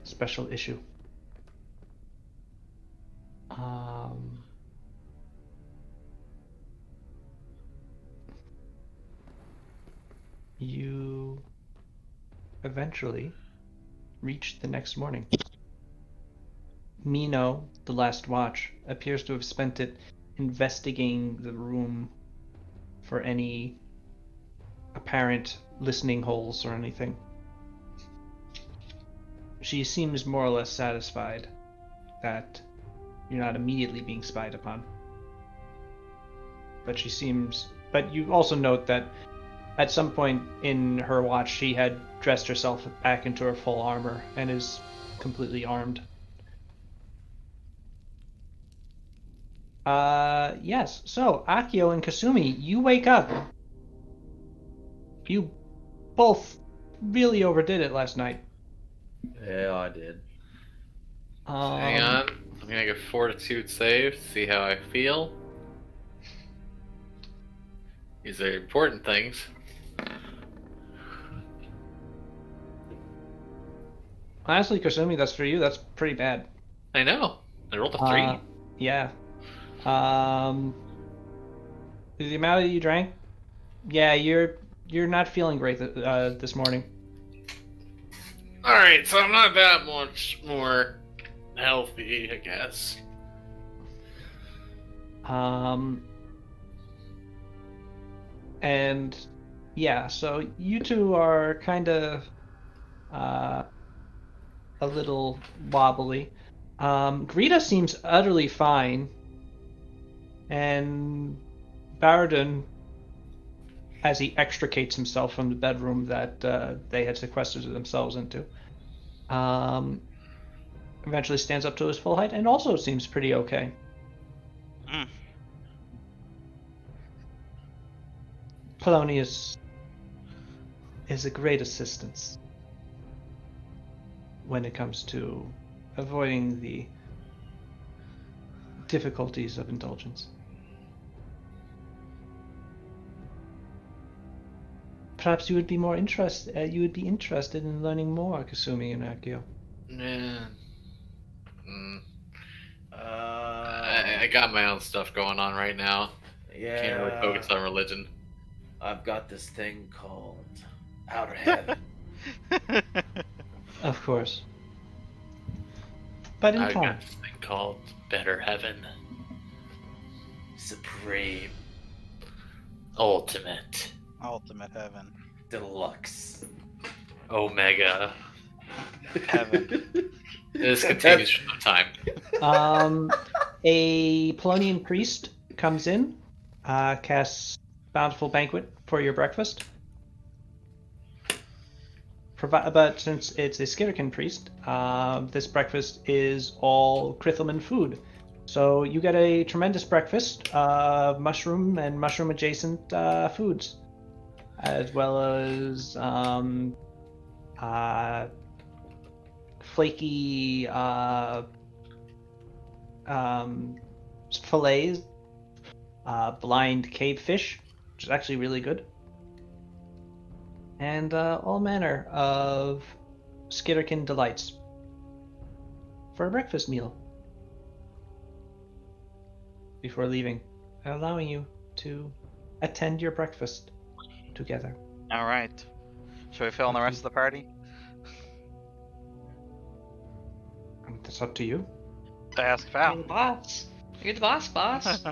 special issue. You eventually reach the next morning. Mino, the last watch, appears to have spent it investigating the room for any apparent listening holes or anything. She seems more or less satisfied that you're not immediately being spied upon. But you also note that at some point in her watch, she had dressed herself back into her full armor and is completely armed. Yes. So, Akio and Kasumi, you wake up. You both really overdid it last night. Yeah, I did. Hang on. I'm gonna get fortitude save, see how I feel. These are important things. Honestly, Kasumi, that's for you. That's pretty bad. I know. I rolled a 3. Yeah. The amount that you drank, yeah, you're not feeling great this morning. Alright, so I'm not that much more healthy, I guess. And yeah, so you two are kind of a little wobbly. Greta seems utterly fine, and Baradin, as he extricates himself from the bedroom that they had sequestered themselves into, eventually stands up to his full height and also seems pretty okay. Polonius is a great assistance when it comes to avoiding the difficulties of indulgence. Perhaps you would be more interested. You would be interested in learning more, Kasumi and Akio. Yeah. I got my own stuff going on right now. Yeah. Can't really focus on religion. I've got this thing called Outer Heaven. Of course. But in I've time. got this thing called Better Heaven. Supreme. Ultimate. Ultimate heaven. Deluxe. Omega. Heaven. This continues for some time. A Polonian priest comes in, casts Bountiful Banquet for your breakfast. But since it's a Skitterkin priest, this breakfast is all Krithelman food. So you get a tremendous breakfast of mushroom and mushroom adjacent foods, as well as flaky fillets, blind cave fish, which is actually really good, and all manner of Skitterkin delights for a breakfast meal before leaving, allowing you to attend your breakfast together. All right. Should we fill in the rest of the party? That's up to you. Ask You're Val. the boss. You're the boss, boss.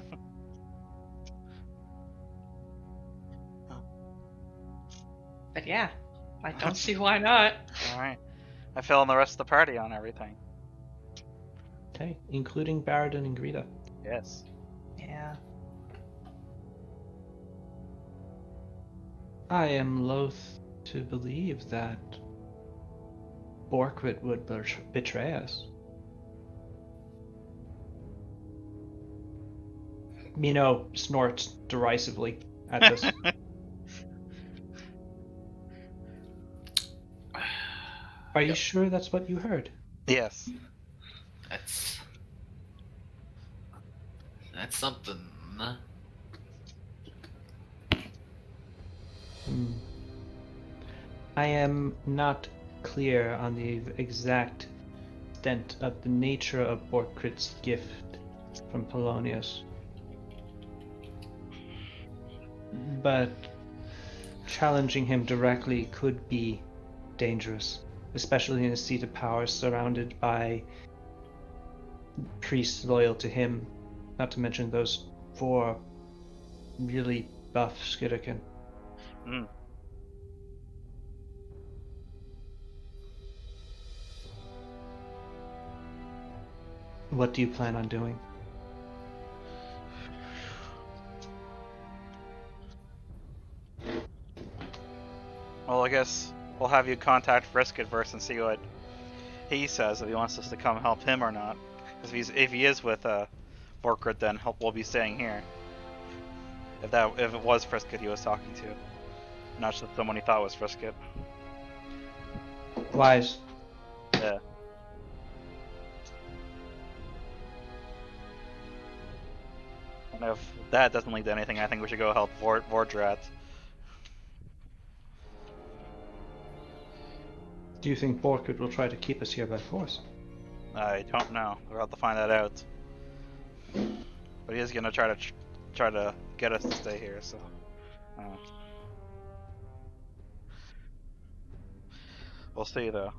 But yeah, I don't see why not. All right. I fill in the rest of the party on everything. Okay, including Baradin and Greta. Yes. Yeah. I am loath to believe that Borkwit would betray us. Mino snorts derisively at this. Are you sure that's what you heard? Yes. That's something. I am not clear on the exact extent of the nature of Borkwit's gift from Polonius. But challenging him directly could be dangerous, especially in a seat of power surrounded by priests loyal to him, not to mention those 4 really buff Skitterkin. Mm. What do you plan on doing? Well, I guess we'll have you contact Brisket first and see what he says, if he wants us to come help him or not. Because if he is with Borkert, then we'll be staying here. If it was Brisket he was talking to, not just someone he thought was Brisket. Wise. Yeah. And if that doesn't lead to anything, I think we should go help Vordrat. Do you think Borkut will try to keep us here by force? I don't know. We'll have to find that out. But he is gonna try to get us to stay here. So. We'll see though.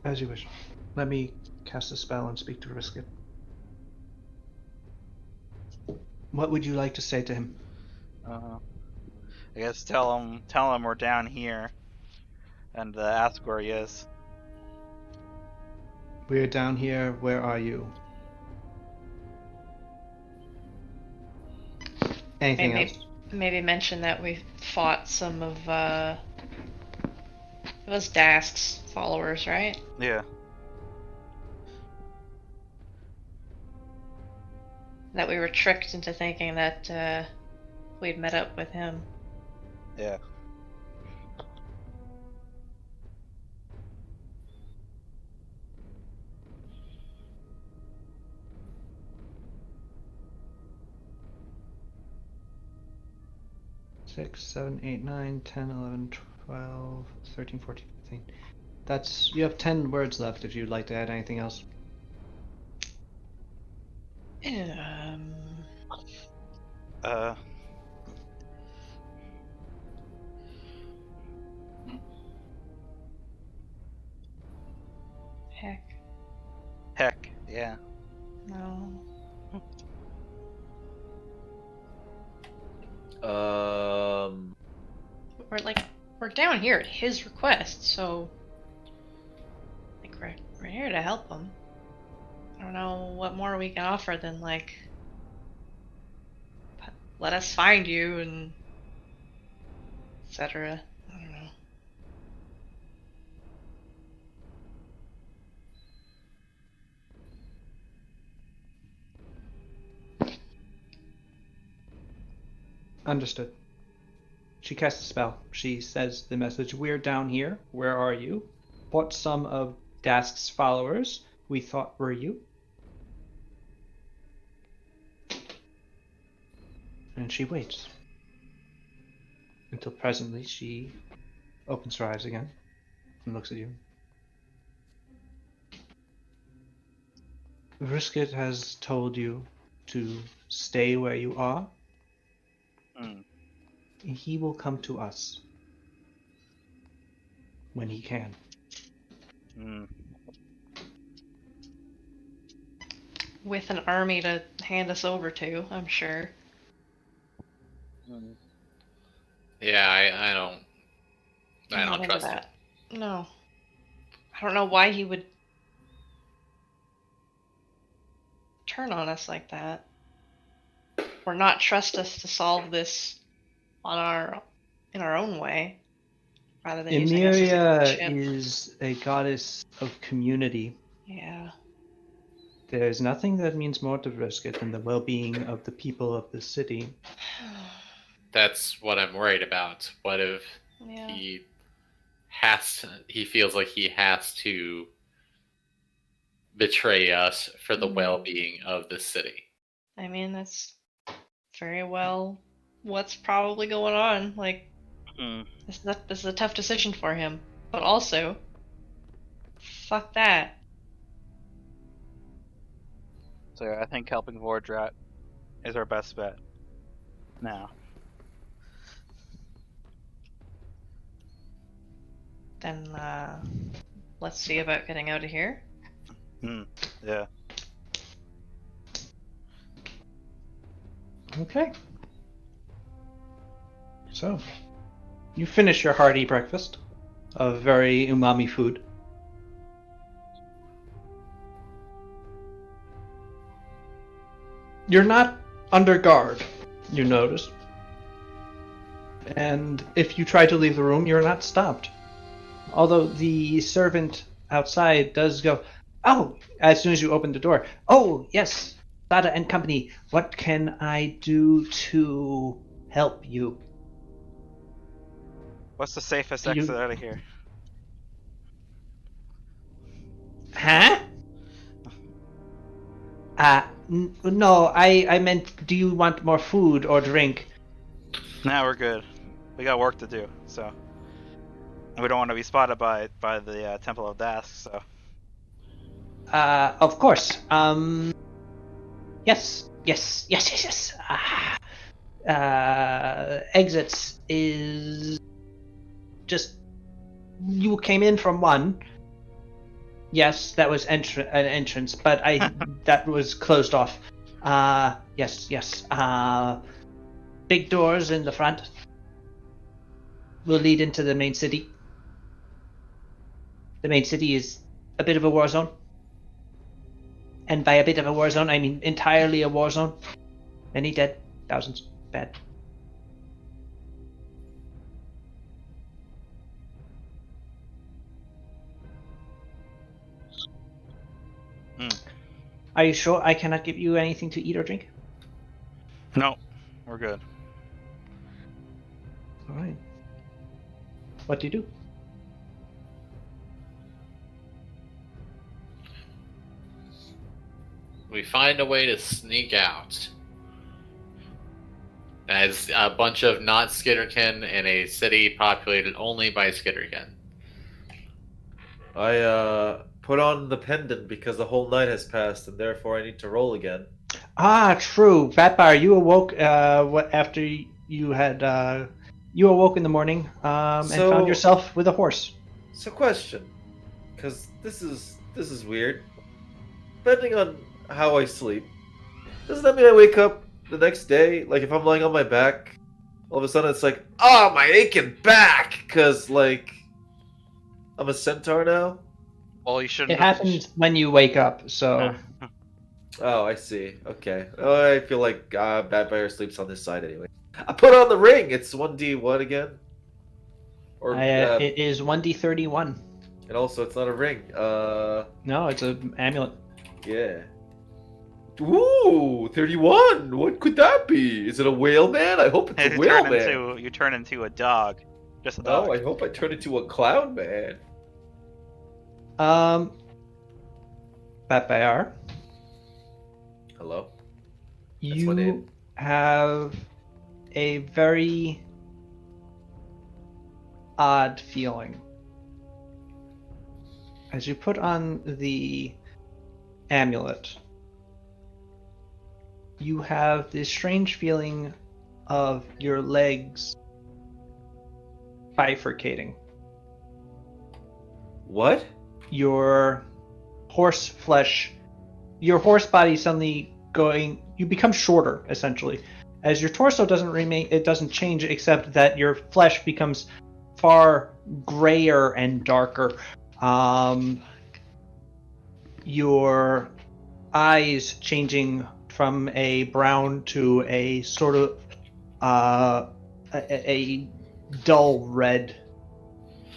As you wish. Let me cast a spell and speak to Brisket. What would you like to say to him? I guess tell him we're down here, and ask where he is. We're down here. Where are you? Anything else? Maybe mention that we fought some of it was Dask's followers, right? Yeah. That we were tricked into thinking that we'd met up with him. Yeah. Six, 7, 8, 9, 10, 11, 12, 13, 14, 15. That's you have 10 words left if you'd like to add anything else. Heck, Yeah. no. We're down here at his request, so we're here to help him. I don't know what more we can offer than let us find you and etc. I don't know. Understood. She casts a spell. She says the message, "We're down here. Where are you? What some of Dask's followers we thought were you?" And she waits. Until presently she opens her eyes again and looks at you. Brisket has told you to stay where you are. He will come to us when he can. With an army to hand us over to, I'm sure. Yeah, I don't trust him. That. No. I don't know why he would turn on us like that. Or not trust us to solve this in our own way, rather than using us as a chip. is a goddess of community. Yeah. There's nothing that means more to Brisket than the well-being of the people of the city. That's what I'm worried about. What if he feels like he has to betray us for the well-being of the city? I mean, that's very well what's probably going on. This is a tough decision for him. But also, fuck that. So I think helping Vordrat is our best bet. Now. Then let's see about getting out of here. Yeah. Okay. So, you finish your hearty breakfast of very umami food. You're not under guard, you notice. And if you try to leave the room, you're not stopped. Although the servant outside does go, "Oh," as soon as you open the door. "Oh, yes, Sada and company, what can I do to help you?" What's the safest You- exit out of here? Huh? No, I meant, do you want more food or drink? Nah, we're good. We got work to do, so. And we don't want to be spotted by the Temple of Dask, so. Of course. Yes. Exits is just, you came in from one. Yes, that was an entrance, but that was closed off. Yes. Big doors in the front will lead into the main city. The main city is a bit of a war zone. And by a bit of a war zone, I mean entirely a war zone. Many dead, thousands bad. Are you sure I cannot give you anything to eat or drink? No, we're good. All right. What do you do? We find a way to sneak out. As a bunch of not Skitterkin in a city populated only by Skitterkin. I put on the pendant because the whole night has passed and therefore I need to roll again. Ah, true. Vatbar, you awoke after you had you awoke in the morning and So- found yourself with a horse. So question, because this is weird. Depending on how I sleep, doesn't that mean I wake up the next day? Like if I'm lying on my back, all of a sudden it's like, oh, my aching back, because like I'm a centaur now. Well, you shouldn't. It happens when you wake up, so Oh, I see. Okay. Oh, I feel like Bad Bear sleeps on this side anyway. I put on the ring. It's 1D what again? Or it is 1d31. and also it's not a ring. No, it's an amulet. Yeah. Ooh, 31. What could that be? Is it a whale man? I hope it's a whale man. You turn into a dog. Just a No, dog. I hope I turn into a clown man. Vatbar, Hello. That's my name. you have a very odd feeling. As you put on the amulet, you have this strange feeling of your legs bifurcating. What? Your horse body suddenly you become shorter, essentially. As your torso doesn't change, except that your flesh becomes far grayer and darker. Your eyes changing from a brown to a sort of a dull red.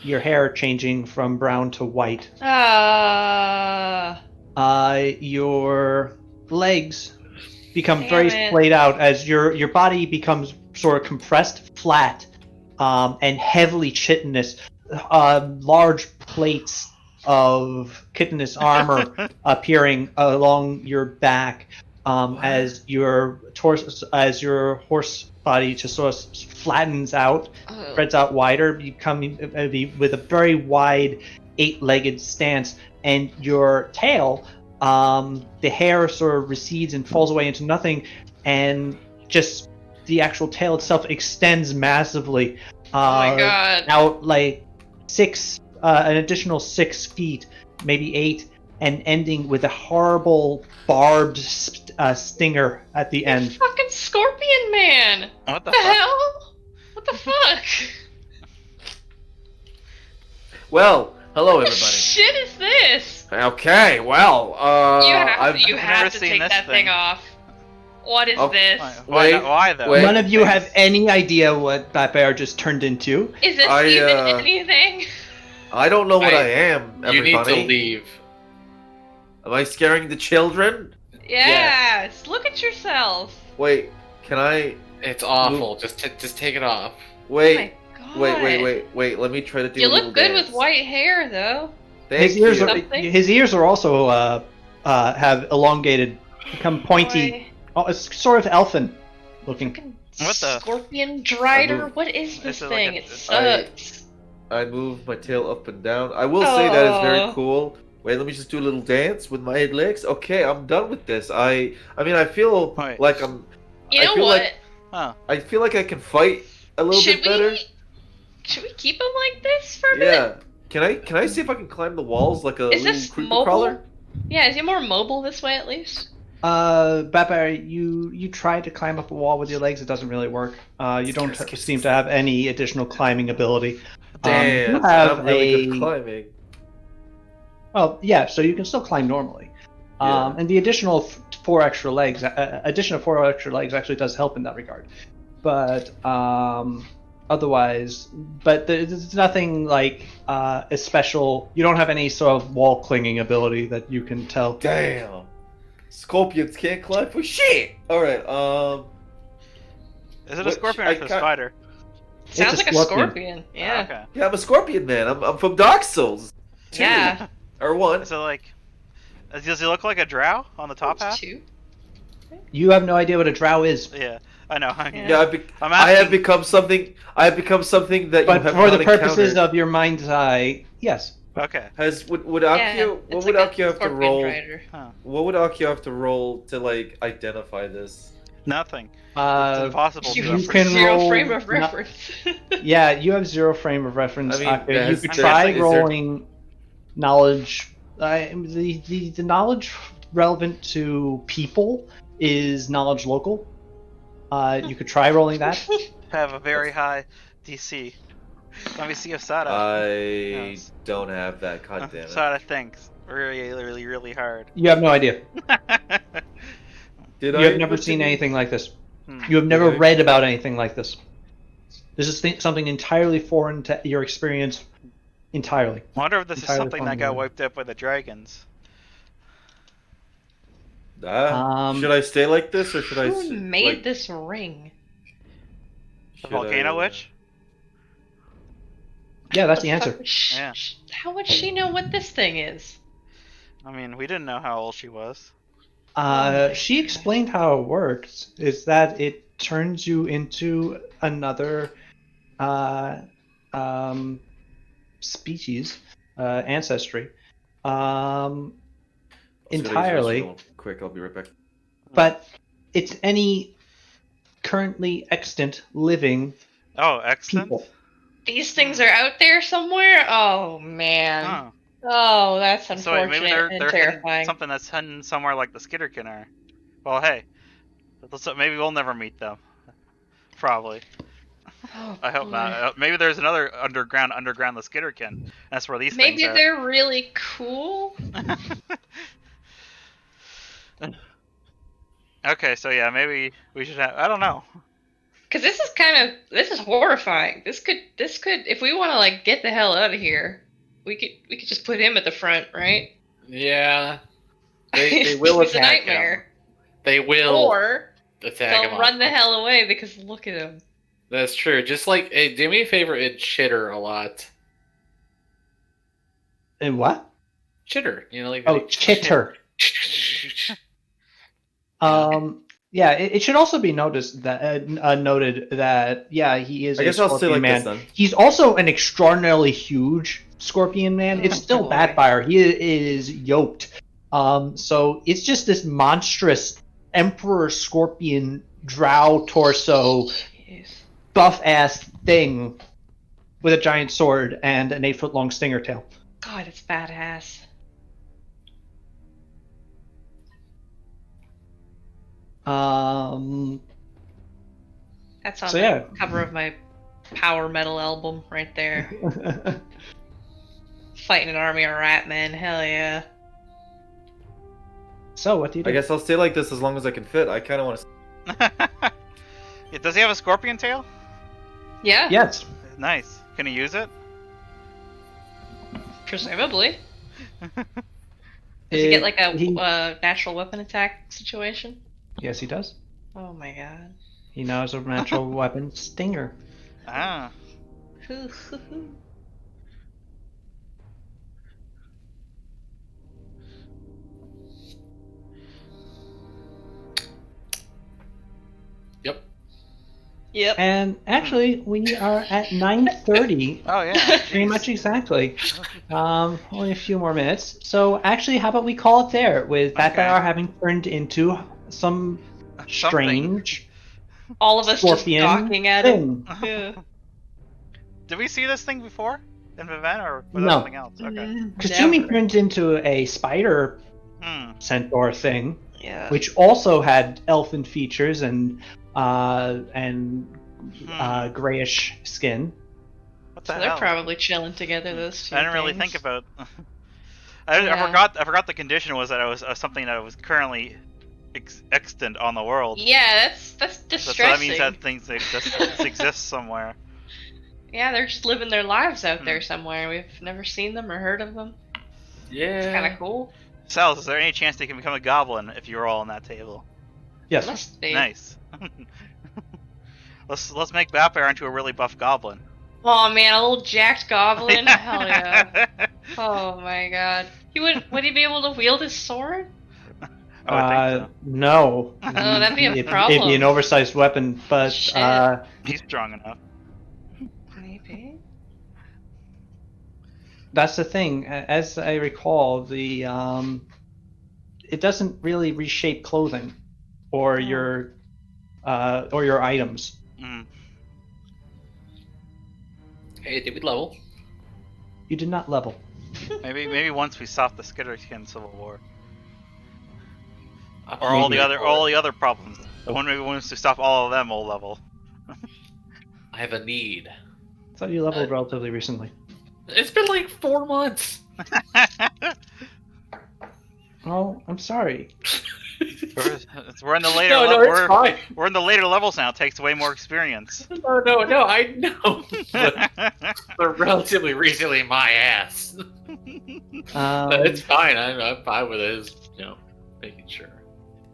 Your hair changing from brown to white. Your legs become very splayed out as your body becomes sort of compressed flat and heavily chitinous. Large plates of chitinous armor appearing along your back as your horse body just sort of flattens out, spreads out wider, becoming with a very wide 8-legged stance, and your tail the hair sort of recedes and falls away into nothing, and just the actual tail itself extends massively. Oh my god. Out like an additional 6 feet, maybe 8, and ending with a horrible barbed stinger at the end. Fucking Scorpion Man! What the What the fuck? hell? What the fuck? Well, hello What everybody. shit is this? Okay, well, You I've have never to seen take this that thing thing. off. What is Oh, this? Why, Wait, why though? wait. None of you have any idea what that bear just turned into. Is this I, even uh, anything? I don't know what I am, You need everybody. to leave. Am I scaring the children? Yes. Look at yourself. Wait, can I... It's awful. Just take it off. Wait, Oh my god. wait, let me try to do You a little look good dance. with white hair, though. Thank His ears you. his ears are also have elongated, become pointy. Boy. Oh, it's sort of elfin looking. Fucking What the- Scorpion Drider? moved- What is this This is like thing? a- It sucks. I move my tail up and down. I will say that is very Oh. cool. Wait, let me just do a little dance with my legs. Okay, I'm done with this. I mean, I feel Wait. like I'm... You I know feel what? like- Huh. I feel like I can fight a little Should bit better. Should we keep him like this for a minute? Yeah. Can I see if I can climb the walls like a Is little this creeper mobile? crawler? Yeah, is he more mobile this way at least? Baba, you try to climb up a wall with your legs. It doesn't really work. You don't seem to have any additional climbing ability. Damn, you have I'm really a good climbing. well, yeah. So you can still climb normally. Yeah. And the additional 4 extra legs, addition of 4 extra legs actually does help in that regard. But otherwise, there's nothing like special. You don't have any sort of wall clinging ability that you can tell. Damn. Scorpions can't climb for shit. All right. Is it a What- scorpion I or is it a can't- spider? Sounds a like a scorpion. scorpion. Yeah. Okay. Yeah, I'm a scorpion man. I'm from Dark Souls. 2, Yeah. Or 1. Is it like? Does he look like a drow on the top half? 2. You have no idea what a drow is. Yeah, I know. I mean, Yeah, I'm I have asking. become something. I have become something that But you have for not the purposes encountered. of your mind's eye, yes. Okay. Would Akio what would Akio have to roll? What would Akio have to roll to like identify this? Nothing. It's impossible to. you can Zero roll frame of no- reference. Yeah, you have 0 frame of reference. I mean, Akio. You there's- could there's- try is there- rolling knowledge. The knowledge relevant to people is knowledge local. You could try rolling that. Have a very high DC. Let me see if Sada. I Yes. don't have that. God damn it. Sada thinks really hard. You have no idea. Did You I have never even seen do- anything like this. Hmm. You have never Did I? read about anything like this. This is something entirely foreign to your experience. Entirely. I wonder if this is Entirely something that got foreign. wiped up by the dragons. Should I stay like this or should I? Who made like, this ring? The should volcano I, witch? Yeah, that's the What answer. fuck- Yeah. How would she know what this thing is? I mean, we didn't know how old she was. She explained how it works. Is that it turns you into another species, ancestry, I'll see what it is entirely. real quick, I'll be right back. But it's any currently extant living Oh, excellent. people. These things are out there somewhere? Oh, man. Oh. Oh, that's So unfortunate wait, maybe they're and hidden, terrifying. something that's hidden somewhere like the Skitterkin are. Well, hey, maybe we'll never meet them. Probably. Oh, I hope boy. not. Maybe there's another underground the Skitterkin. That's where these Maybe things are. they're really cool. Okay, so yeah, maybe we should have. I don't know. Cause this is horrifying. This could if we want to like get the hell out of here, we could just put him at the front, right? Yeah. They will He's a attack him. nightmare. They will Or attack him. they'll run the hell away because look at him. That's true. Just like, hey, do me a favor and chitter a lot. And what? Chitter, you know, like Oh, chitter. Yeah, it should also be noticed that noted that yeah, he is. I guess a I'll stay scorpion like man. this then. He's also an extraordinarily huge scorpion man. It's still boy. Batfire. He is yoked So it's just this monstrous Emperor Scorpion drow torso, Jeez. buff ass thing with a giant sword and an 8-foot long stinger tail. God, it's badass. That's on So the yeah. cover of my power metal album right there. Fighting an army of rat men, hell yeah. So what do you do? I guess I'll stay like this as long as I can fit. I kind of want to. Yeah, does he have a scorpion tail? Yeah, Yes. Nice. Can he use it? presumably. Does he get like a natural weapon attack situation? Yes, he does. Oh my god. He knows a natural weapon, stinger. Ah. Yep. Yep. And actually, we are at 9:30. Oh yeah. Pretty jeez. much exactly. Only a few more minutes. So actually, how about we call it there with Pathfinder having turned into some strange All of us just scorpion gawking at him. thing. Yeah. Did we see this thing before in Vivent, or was that No. something else? Okay. Kasumi Never. turned into a spider Hmm. centaur thing, Yeah. which also had elfin features and grayish skin. What the So they're hell? probably chilling together. Those two. I didn't really things. think about. I forgot the condition was that it was something that was currently extant on the world. Yeah, that's So distressing. that means that things exist somewhere. Yeah, they're just living their lives out there somewhere. We've never seen them or heard of them. Yeah. It's kind of cool. Sals, is there any chance they can become a goblin if you're all on that table? Yes. Must be. Nice. Let's make Vapor into a really buff goblin. Oh man, a little jacked goblin. Hell yeah. Oh my god. Would he be able to wield his sword? I would think No. Oh, that'd be a It'd be problem. an oversized weapon, but Shit. so. He's strong enough. Maybe. that's the thing. As I recall, the it doesn't really reshape clothing or your items. Mm. Hey, did we level? You did not level. Maybe once we stop the Skitterskin Civil War, Or or all the other problems. Once we stop all of them, we'll level. I have a need. I thought you leveled relatively recently. It's been like 4 months. Oh, I'm sorry. We're in the later. It's fine. We're in the later levels now. It takes way more experience. No, I know. But they're relatively recently my ass. It's fine. I'm fine with it. It's, making sure.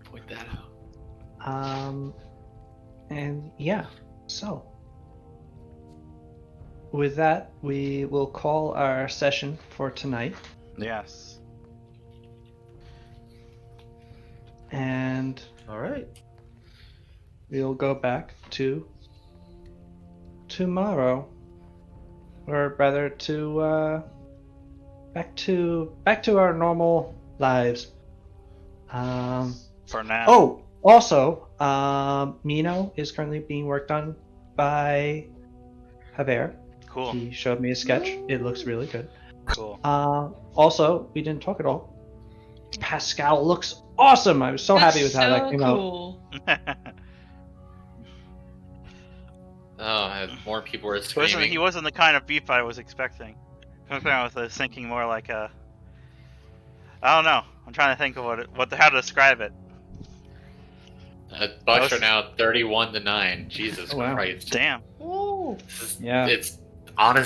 Point that out. And yeah, so with that, we will call our session for tonight. Yes. And All right. we'll go back to tomorrow, or rather to back to our normal lives. For now. Oh, also, Mino is currently being worked on by Javier. Cool. He showed me a sketch. It looks really good. Cool. Also, we didn't talk at all. Pascal looks awesome. I was so happy with how that came out. Cool. More people were He screaming. wasn't the kind of beef I was expecting. I was thinking more like a. I don't know. I'm trying to think of how to describe it. Bucks are now 31-9. Jesus Oh, wow. Christ. Damn. Ooh. Yeah. It's honestly.